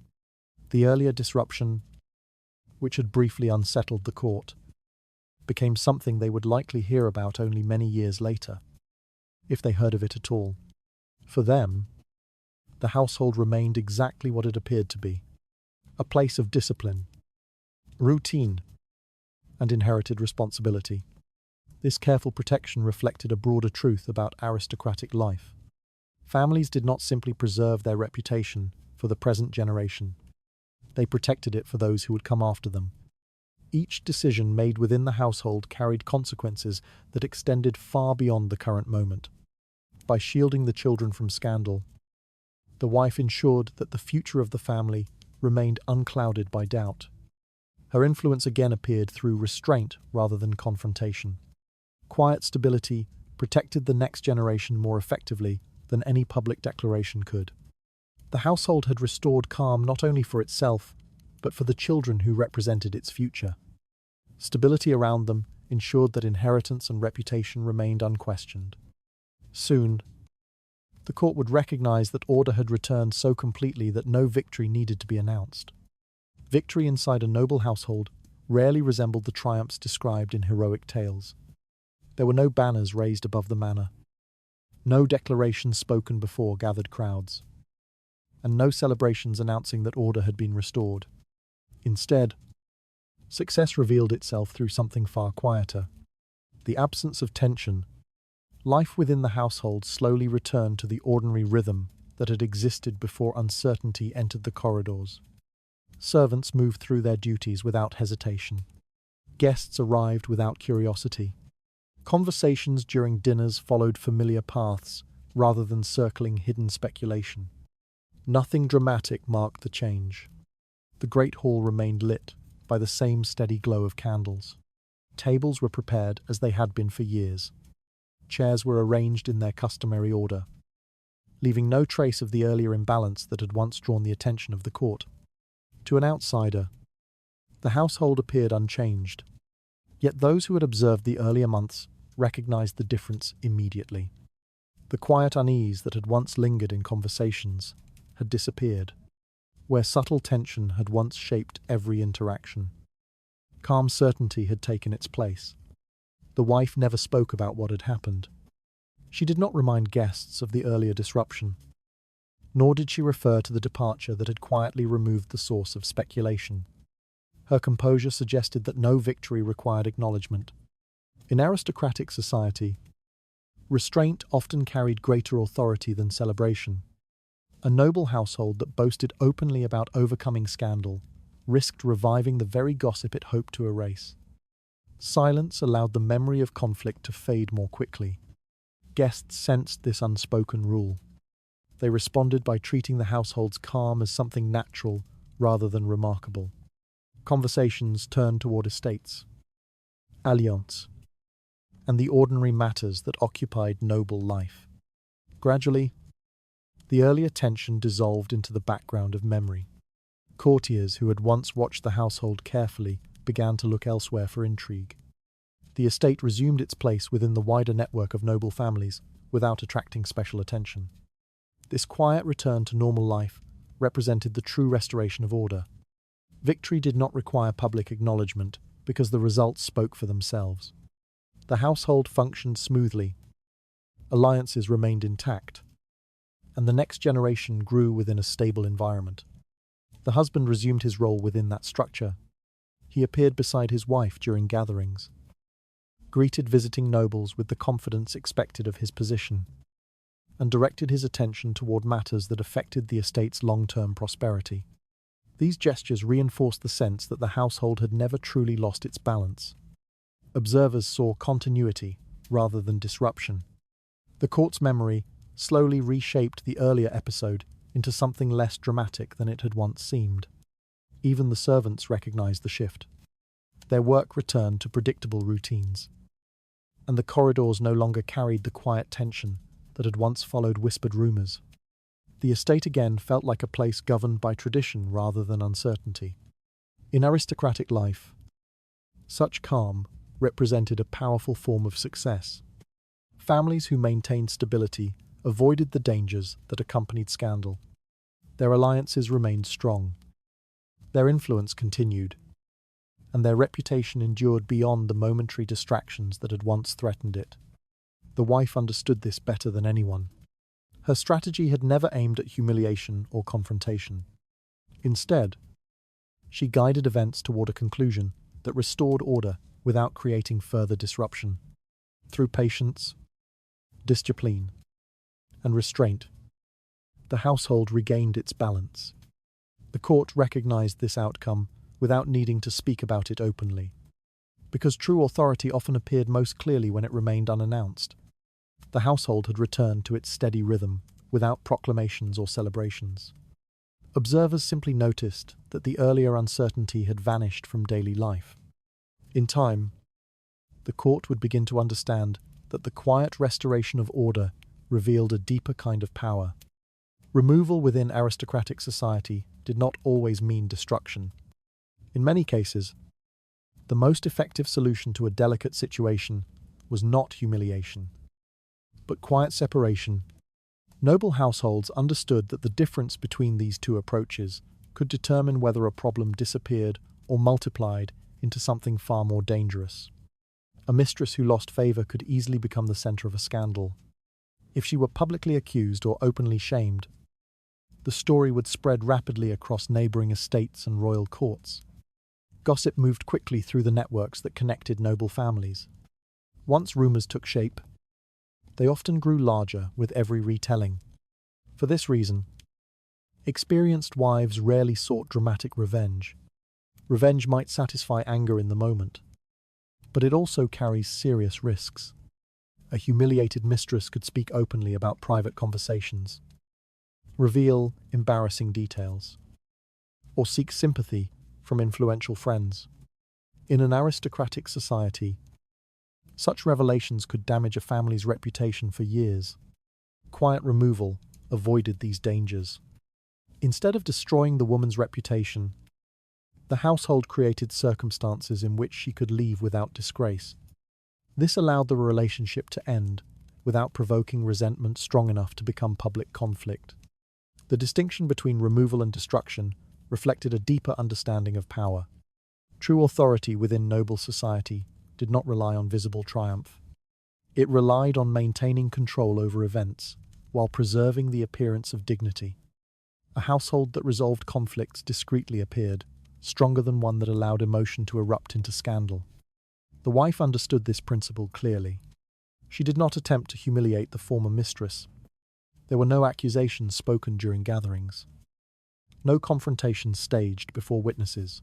The earlier disruption, which had briefly unsettled the court, became something they would likely hear about only many years later, if they heard of it at all. For them, the household remained exactly what it appeared to be: a place of discipline, routine, and inherited responsibility. This careful protection reflected a broader truth about aristocratic life. Families did not simply preserve their reputation for the present generation. They protected it for those who would come after them. Each decision made within the household carried consequences that extended far beyond the current moment. By shielding the children from scandal, the wife ensured that the future of the family remained unclouded by doubt. Her influence again appeared through restraint rather than confrontation. Quiet stability protected the next generation more effectively than any public declaration could. The household had restored calm not only for itself, but for the children who represented its future. Stability around them ensured that inheritance and reputation remained unquestioned. Soon, the court would recognize that order had returned so completely that no victory needed to be announced. Victory inside a noble household rarely resembled the triumphs described in heroic tales. There were no banners raised above the manor, no declarations spoken before gathered crowds, and no celebrations announcing that order had been restored. Instead, success revealed itself through something far quieter: the absence of tension Life within the household slowly returned to the ordinary rhythm that had existed before uncertainty entered the corridors. Servants moved through their duties without hesitation. Guests arrived without curiosity. Conversations during dinners followed familiar paths rather than circling hidden speculation. Nothing dramatic marked the change. The great hall remained lit by the same steady glow of candles. Tables were prepared as they had been for years. Chairs were arranged in their customary order, leaving no trace of the earlier imbalance that had once drawn the attention of the court. To an outsider, the household appeared unchanged, yet those who had observed the earlier months recognized the difference immediately. The quiet unease that had once lingered in conversations had disappeared, where subtle tension had once shaped every interaction. Calm certainty had taken its place. The wife never spoke about what had happened. She did not remind guests of the earlier disruption, nor did she refer to the departure that had quietly removed the source of speculation. Her composure suggested that no victory required acknowledgement. In aristocratic society, restraint often carried greater authority than celebration. A noble household that boasted openly about overcoming scandal risked reviving the very gossip it hoped to erase. Silence allowed the memory of conflict to fade more quickly. Guests sensed this unspoken rule. They responded by treating the household's calm as something natural rather than remarkable. Conversations turned toward estates, alliances, and the ordinary matters that occupied noble life. Gradually, the earlier tension dissolved into the background of memory. Courtiers who had once watched the household carefully began to look elsewhere for intrigue. The estate resumed its place within the wider network of noble families without attracting special attention. This quiet return to normal life represented the true restoration of order. Victory did not require public acknowledgement because the results spoke for themselves. The household functioned smoothly, alliances remained intact, and the next generation grew within a stable environment. The husband resumed his role within that structure. He appeared beside his wife during gatherings, greeted visiting nobles with the confidence expected of his position, and directed his attention toward matters that affected the estate's long-term prosperity. These gestures reinforced the sense that the household had never truly lost its balance. Observers saw continuity rather than disruption. The court's memory slowly reshaped the earlier episode into something less dramatic than it had once seemed. Even the servants recognized the shift. Their work returned to predictable routines, and the corridors no longer carried the quiet tension that had once followed whispered rumors. The estate again felt like a place governed by tradition rather than uncertainty. In aristocratic life, such calm represented a powerful form of success. Families who maintained stability avoided the dangers that accompanied scandal. Their alliances remained strong. Their influence continued, and their reputation endured beyond the momentary distractions that had once threatened it. The wife understood this better than anyone. Her strategy had never aimed at humiliation or confrontation. Instead, she guided events toward a conclusion that restored order without creating further disruption. Through patience, discipline, and restraint, the household regained its balance. The court recognized this outcome without needing to speak about it openly, because true authority often appeared most clearly when it remained unannounced. The household had returned to its steady rhythm without proclamations or celebrations. Observers simply noticed that the earlier uncertainty had vanished from daily life. In time, the court would begin to understand that the quiet restoration of order revealed a deeper kind of power. Removal within aristocratic society did not always mean destruction. In many cases, the most effective solution to a delicate situation was not humiliation, but quiet separation. Noble households understood that the difference between these two approaches could determine whether a problem disappeared or multiplied into something far more dangerous. A mistress who lost favor could easily become the center of a scandal. If she were publicly accused or openly shamed, the story would spread rapidly across neighboring estates and royal courts. Gossip moved quickly through the networks that connected noble families. Once rumors took shape, They often grew larger with every retelling. For this reason, experienced wives rarely sought dramatic revenge. Revenge might satisfy anger in the moment, but it also carries serious risks. A humiliated mistress could speak openly about private conversations, reveal embarrassing details, or seek sympathy from influential friends. In an aristocratic society, such revelations could damage a family's reputation for years. Quiet removal avoided these dangers. Instead of destroying the woman's reputation, the household created circumstances in which she could leave without disgrace. This allowed the relationship to end without provoking resentment strong enough to become public conflict. The distinction between removal and destruction reflected a deeper understanding of power. True authority within noble society did not rely on visible triumph. It relied on maintaining control over events while preserving the appearance of dignity. A household that resolved conflicts discreetly appeared, stronger than one that allowed emotion to erupt into scandal. The wife understood this principle clearly. She did not attempt to humiliate the former mistress. There were no accusations spoken during gatherings, no confrontations staged before witnesses,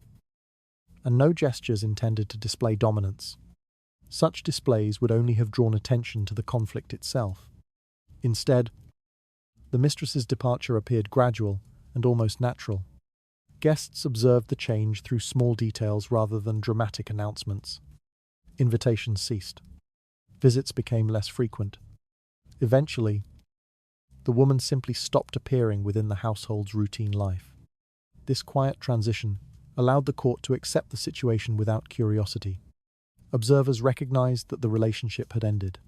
and no gestures intended to display dominance. Such displays would only have drawn attention to the conflict itself. Instead, the mistress's departure appeared gradual and almost natural. Guests observed the change through small details rather than dramatic announcements. Invitations ceased. Visits became less frequent. Eventually, the woman simply stopped appearing within the household's routine life. This quiet transition allowed the court to accept the situation without curiosity. Observers recognized that the relationship had ended.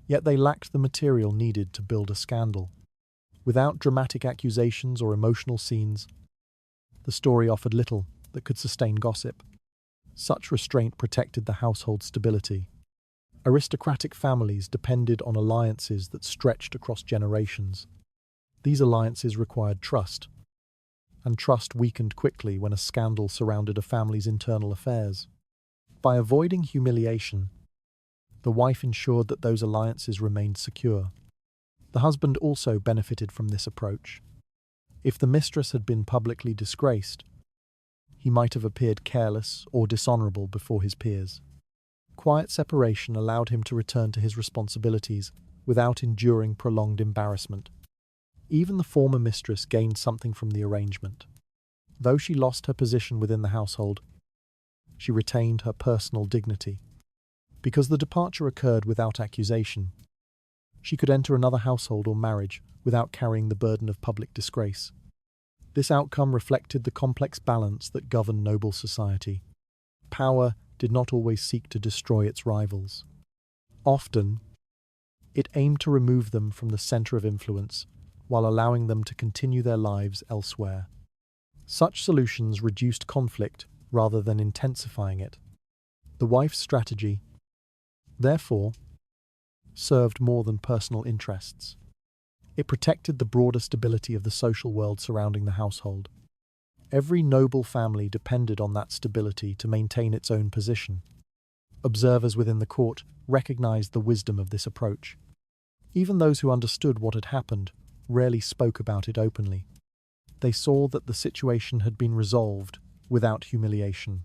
Yet they lacked the material needed to build a scandal. Without dramatic accusations or emotional scenes, the story offered little that could sustain gossip. Such restraint protected the household's stability. Aristocratic families depended on alliances that stretched across generations. These alliances required trust, and trust weakened quickly when a scandal surrounded a family's internal affairs. By avoiding humiliation, the wife ensured that those alliances remained secure. The husband also benefited from this approach. If the mistress had been publicly disgraced, he might have appeared careless or dishonorable before his peers. Quiet separation allowed him to return to his responsibilities without enduring prolonged embarrassment. Even the former mistress gained something from the arrangement. Though she lost her position within the household, she retained her personal dignity. Because the departure occurred without accusation, she could enter another household or marriage without carrying the burden of public disgrace. This outcome reflected the complex balance that governed noble society. Power did not always seek to destroy its rivals. Often, it aimed to remove them from the center of influence while allowing them to continue their lives elsewhere. Such solutions reduced conflict rather than intensifying it. The wife's strategy, therefore, served more than personal interests. It protected the broader stability of the social world surrounding the household. Every noble family depended on that stability to maintain its own position. Observers within the court recognized the wisdom of this approach. Even those who understood what had happened rarely spoke about it openly. They saw that the situation had been resolved without humiliation,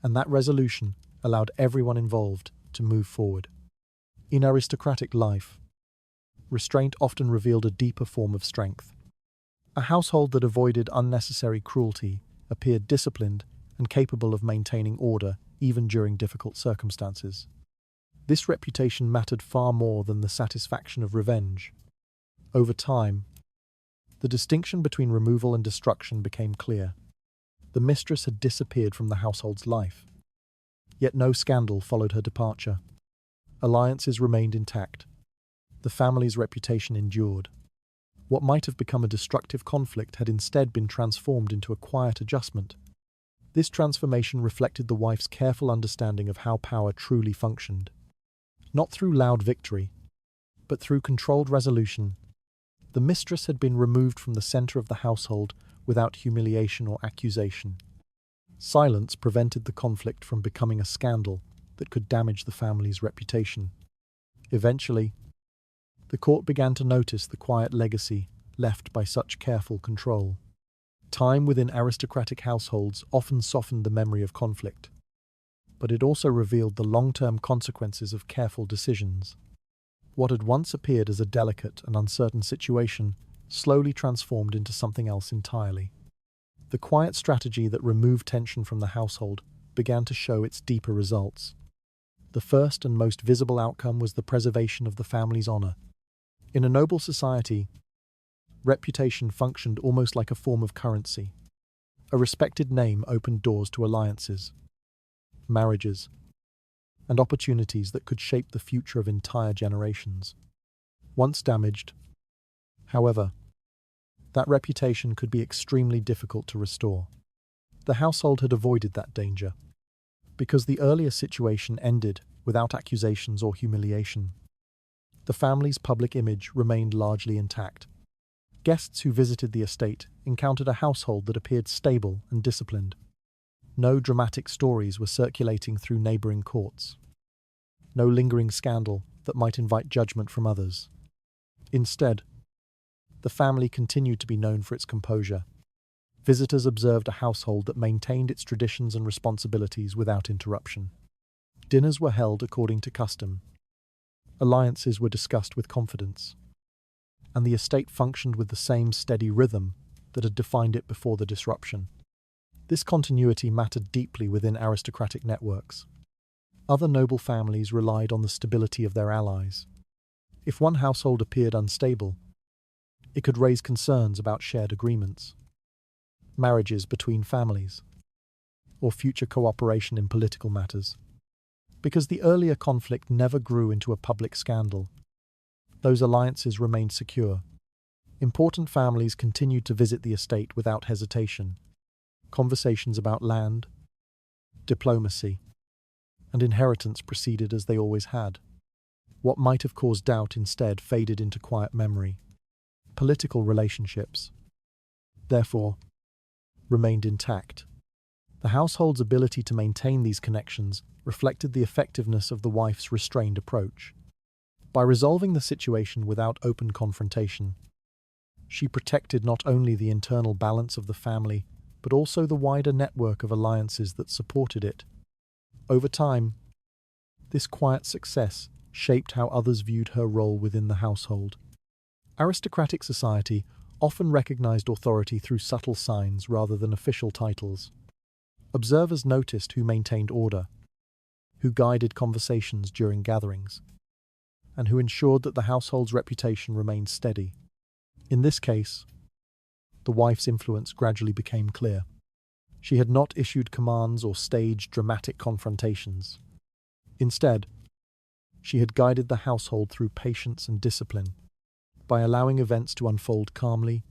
and that resolution allowed everyone involved to move forward. In aristocratic life, restraint often revealed a deeper form of strength. A household that avoided unnecessary cruelty appeared disciplined and capable of maintaining order even during difficult circumstances. This reputation mattered far more than the satisfaction of revenge. Over time, the distinction between removal and destruction became clear. The mistress had disappeared from the household's life, yet no scandal followed her departure. Alliances remained intact. The family's reputation endured. What might have become a destructive conflict had instead been transformed into a quiet adjustment. This transformation reflected the wife's careful understanding of how power truly functioned. Not through loud victory, but through controlled resolution. The mistress had been removed from the center of the household without humiliation or accusation. Silence prevented the conflict from becoming a scandal that could damage the family's reputation. Eventually, the court began to notice the quiet legacy left by such careful control. Time within aristocratic households often softened the memory of conflict, but it also revealed the long-term consequences of careful decisions. What had once appeared as a delicate and uncertain situation slowly transformed into something else entirely. The quiet strategy that removed tension from the household began to show its deeper results. The first and most visible outcome was the preservation of the family's honor. In a noble society, reputation functioned almost like a form of currency. A respected name opened doors to alliances, marriages, and opportunities that could shape the future of entire generations. Once damaged, however, that reputation could be extremely difficult to restore. The household had avoided that danger, because the earlier situation ended without accusations or humiliation. The family's public image remained largely intact. Guests who visited the estate encountered a household that appeared stable and disciplined. No dramatic stories were circulating through neighboring courts. No lingering scandal that might invite judgment from others. Instead, the family continued to be known for its composure. Visitors observed a household that maintained its traditions and responsibilities without interruption. Dinners were held according to custom. Alliances were discussed with confidence, and the estate functioned with the same steady rhythm that had defined it before the disruption. This continuity mattered deeply within aristocratic networks. Other noble families relied on the stability of their allies. If one household appeared unstable, it could raise concerns about shared agreements, marriages between families, or future cooperation in political matters. Because the earlier conflict never grew into a public scandal, those alliances remained secure. Important families continued to visit the estate without hesitation. Conversations about land, diplomacy, and inheritance proceeded as they always had. What might have caused doubt instead faded into quiet memory. Political relationships, therefore, remained intact. The household's ability to maintain these connections reflected the effectiveness of the wife's restrained approach. By resolving the situation without open confrontation, she protected not only the internal balance of the family, but also the wider network of alliances that supported it. Over time, this quiet success shaped how others viewed her role within the household. Aristocratic society often recognized authority through subtle signs rather than official titles. Observers noticed who maintained order, who guided conversations during gatherings, and who ensured that the household's reputation remained steady. In this case, the wife's influence gradually became clear. She had not issued commands or staged dramatic confrontations. Instead, she had guided the household through patience and discipline. By allowing events to unfold calmly,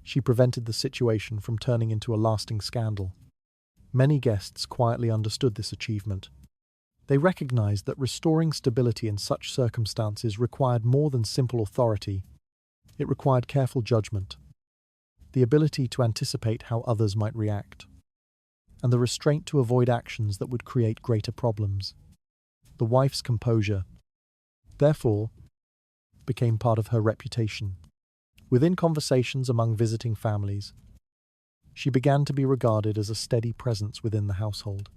she prevented the situation from turning into a lasting scandal. Many guests quietly understood this achievement. They recognized that restoring stability in such circumstances required more than simple authority. It required careful judgment, the ability to anticipate how others might react, and the restraint to avoid actions that would create greater problems. The wife's composure, therefore, became part of her reputation. Within conversations among visiting families, she began to be regarded as a steady presence within the household.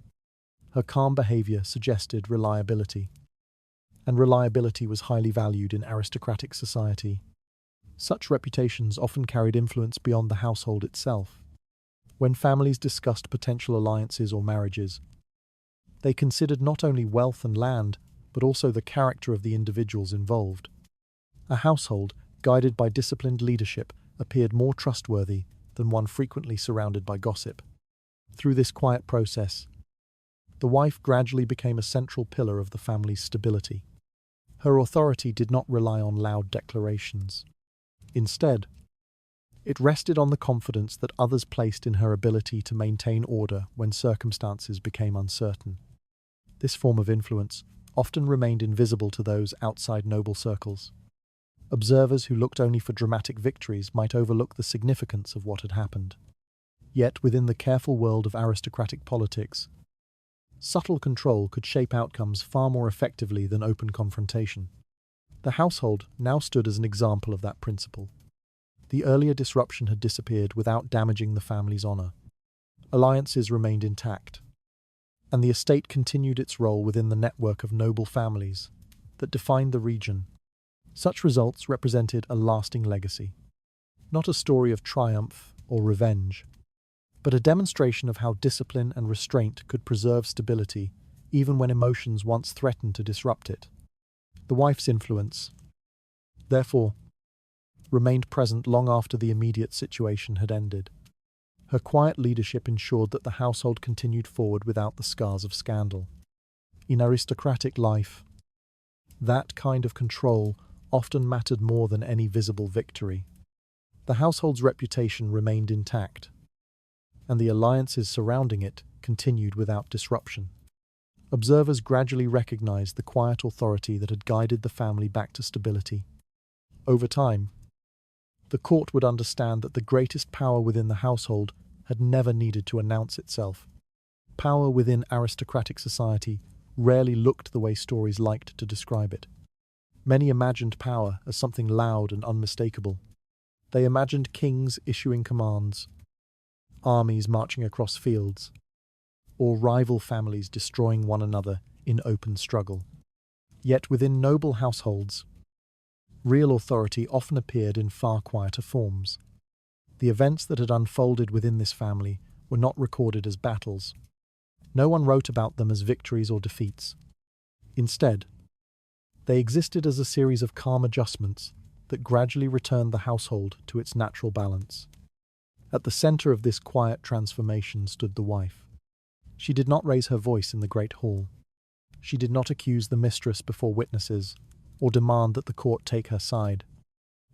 Her calm behavior suggested reliability, and reliability was highly valued in aristocratic society. Such reputations often carried influence beyond the household itself. When families discussed potential alliances or marriages, they considered not only wealth and land, but also the character of the individuals involved. A household, guided by disciplined leadership, appeared more trustworthy than one frequently surrounded by gossip. Through this quiet process, the wife gradually became a central pillar of the family's stability. Her authority did not rely on loud declarations. Instead, it rested on the confidence that others placed in her ability to maintain order when circumstances became uncertain. This form of influence often remained invisible to those outside noble circles. Observers who looked only for dramatic victories might overlook the significance of what had happened. Yet, within the careful world of aristocratic politics, Subtle control could shape outcomes far more effectively than open confrontation. The household now stood as an example of that principle. The earlier disruption had disappeared without damaging the family's honor. Alliances remained intact, and the estate continued its role within the network of noble families that defined the region. Such results represented a lasting legacy, not a story of triumph or revenge, but a demonstration of how discipline and restraint could preserve stability even when emotions once threatened to disrupt it. The wife's influence, therefore, remained present long after the immediate situation had ended. Her quiet leadership ensured that the household continued forward without the scars of scandal. In aristocratic life, that kind of control often mattered more than any visible victory. The household's reputation remained intact, and the alliances surrounding it continued without disruption. Observers gradually recognized the quiet authority that had guided the family back to stability. Over time, the court would understand that the greatest power within the household had never needed to announce itself. Power within aristocratic society rarely looked the way stories liked to describe it. Many imagined power as something loud and unmistakable. They imagined kings issuing commands, armies marching across fields, or rival families destroying one another in open struggle. Yet within noble households, real authority often appeared in far quieter forms. The events that had unfolded within this family were not recorded as battles. No one wrote about them as victories or defeats. Instead, they existed as a series of calm adjustments that gradually returned the household to its natural balance. At the center of this quiet transformation stood the wife. She did not raise her voice in the great hall. She did not accuse the mistress before witnesses, or demand that the court take her side.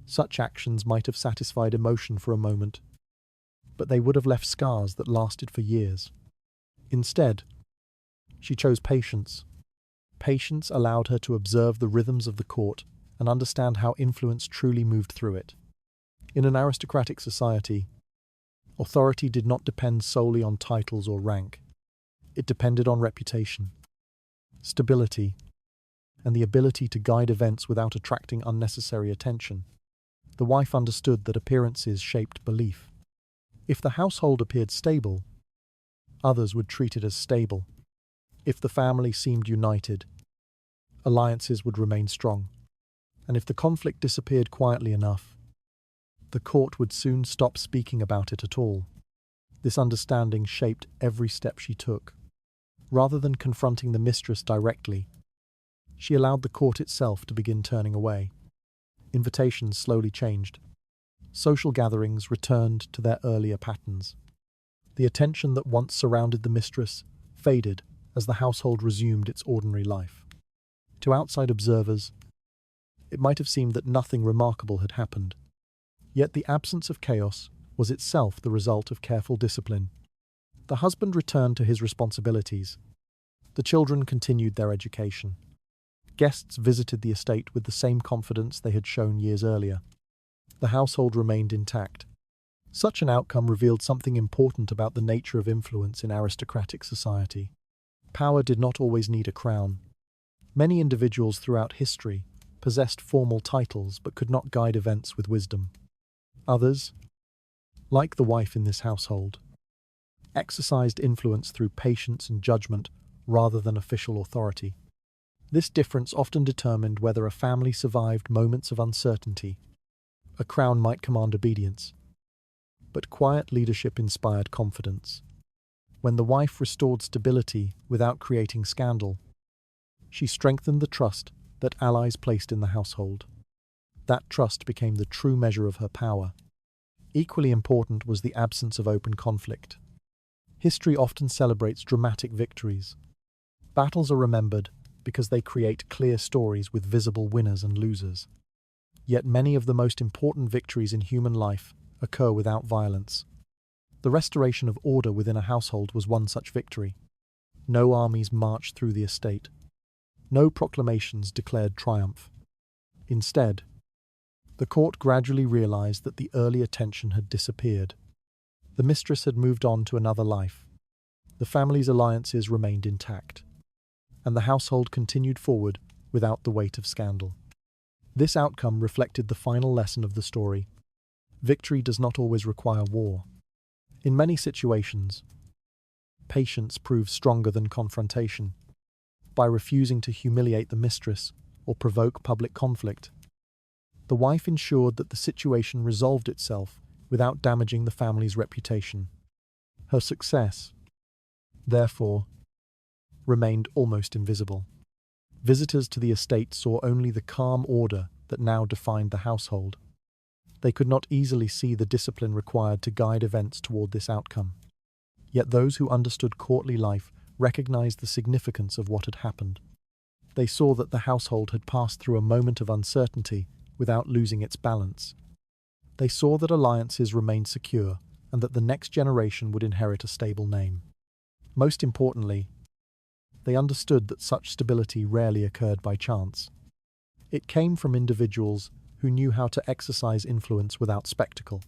Such actions might have satisfied emotion for a moment, but they would have left scars that lasted for years. Instead, she chose patience. Patience allowed her to observe the rhythms of the court and understand how influence truly moved through it. In an aristocratic society, authority did not depend solely on titles or rank. It depended on reputation, stability, and the ability to guide events without attracting unnecessary attention. The wife understood that appearances shaped belief. If the household appeared stable, others would treat it as stable. If the family seemed united, alliances would remain strong. And if the conflict disappeared quietly enough, the court would soon stop speaking about it at all. This understanding shaped every step she took. Rather than confronting the mistress directly, she allowed the court itself to begin turning away. Invitations slowly changed. Social gatherings returned to their earlier patterns. The attention that once surrounded the mistress faded as the household resumed its ordinary life. To outside observers, it might have seemed that nothing remarkable had happened. Yet the absence of chaos was itself the result of careful discipline. The husband returned to his responsibilities. The children continued their education. Guests visited the estate with the same confidence they had shown years earlier. The household remained intact. Such an outcome revealed something important about the nature of influence in aristocratic society. Power did not always need a crown. Many individuals throughout history possessed formal titles but could not guide events with wisdom. Others, like the wife in this household, exercised influence through patience and judgment rather than official authority. This difference often determined whether a family survived moments of uncertainty. A crown might command obedience, but quiet leadership inspired confidence. When the wife restored stability without creating scandal, she strengthened the trust that allies placed in the household. That trust became the true measure of her power. Equally important was the absence of open conflict. History often celebrates dramatic victories. Battles are remembered because they create clear stories with visible winners and losers. Yet many of the most important victories in human life occur without violence. The restoration of order within a household was one such victory. No armies marched through the estate. No proclamations declared triumph. Instead, the court gradually realized that the earlier tension had disappeared. The mistress had moved on to another life. The family's alliances remained intact, and the household continued forward without the weight of scandal. This outcome reflected the final lesson of the story. Victory does not always require war. In many situations, patience proves stronger than confrontation. By refusing to humiliate the mistress or provoke public conflict, the wife ensured that the situation resolved itself without damaging the family's reputation. Her success, therefore, remained almost invisible. Visitors to the estate saw only the calm order that now defined the household. They could not easily see the discipline required to guide events toward this outcome. Yet those who understood courtly life recognized the significance of what had happened. They saw that the household had passed through a moment of uncertainty without losing its balance. They saw that alliances remained secure and that the next generation would inherit a stable name. Most importantly, they understood that such stability rarely occurred by chance. It came from individuals who knew how to exercise influence without spectacle.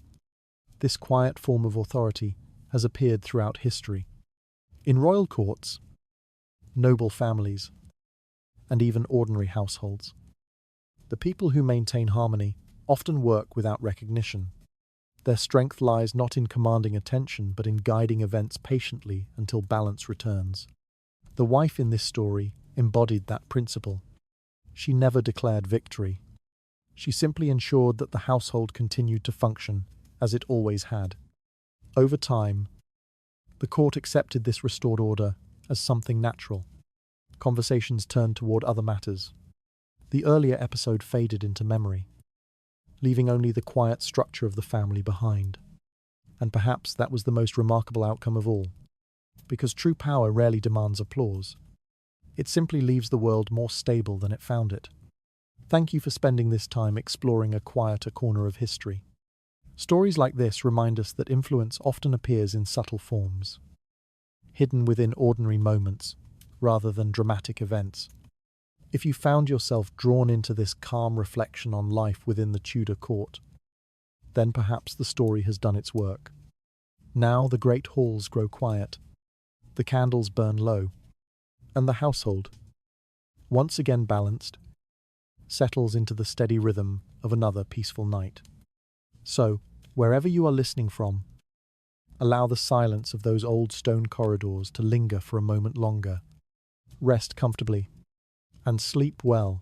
This quiet form of authority has appeared throughout history. In royal courts, noble families, and even ordinary households. The people who maintain harmony often work without recognition. Their strength lies not in commanding attention, but in guiding events patiently until balance returns. The wife in this story embodied that principle. She never declared victory. She simply ensured that the household continued to function as it always had. Over time, the court accepted this restored order as something natural. Conversations turned toward other matters. The earlier episode faded into memory, leaving only the quiet structure of the family behind. And perhaps that was the most remarkable outcome of all, because true power rarely demands applause. It simply leaves the world more stable than it found it. Thank you for spending this time exploring a quieter corner of history. Stories like this remind us that influence often appears in subtle forms, hidden within ordinary moments rather than dramatic events. If you found yourself drawn into this calm reflection on life within the Tudor court, then perhaps the story has done its work. Now the great halls grow quiet, the candles burn low, and the household, once again balanced, settles into the steady rhythm of another peaceful night. So, wherever you are listening from, allow the silence of those old stone corridors to linger for a moment longer. Rest comfortably and sleep well.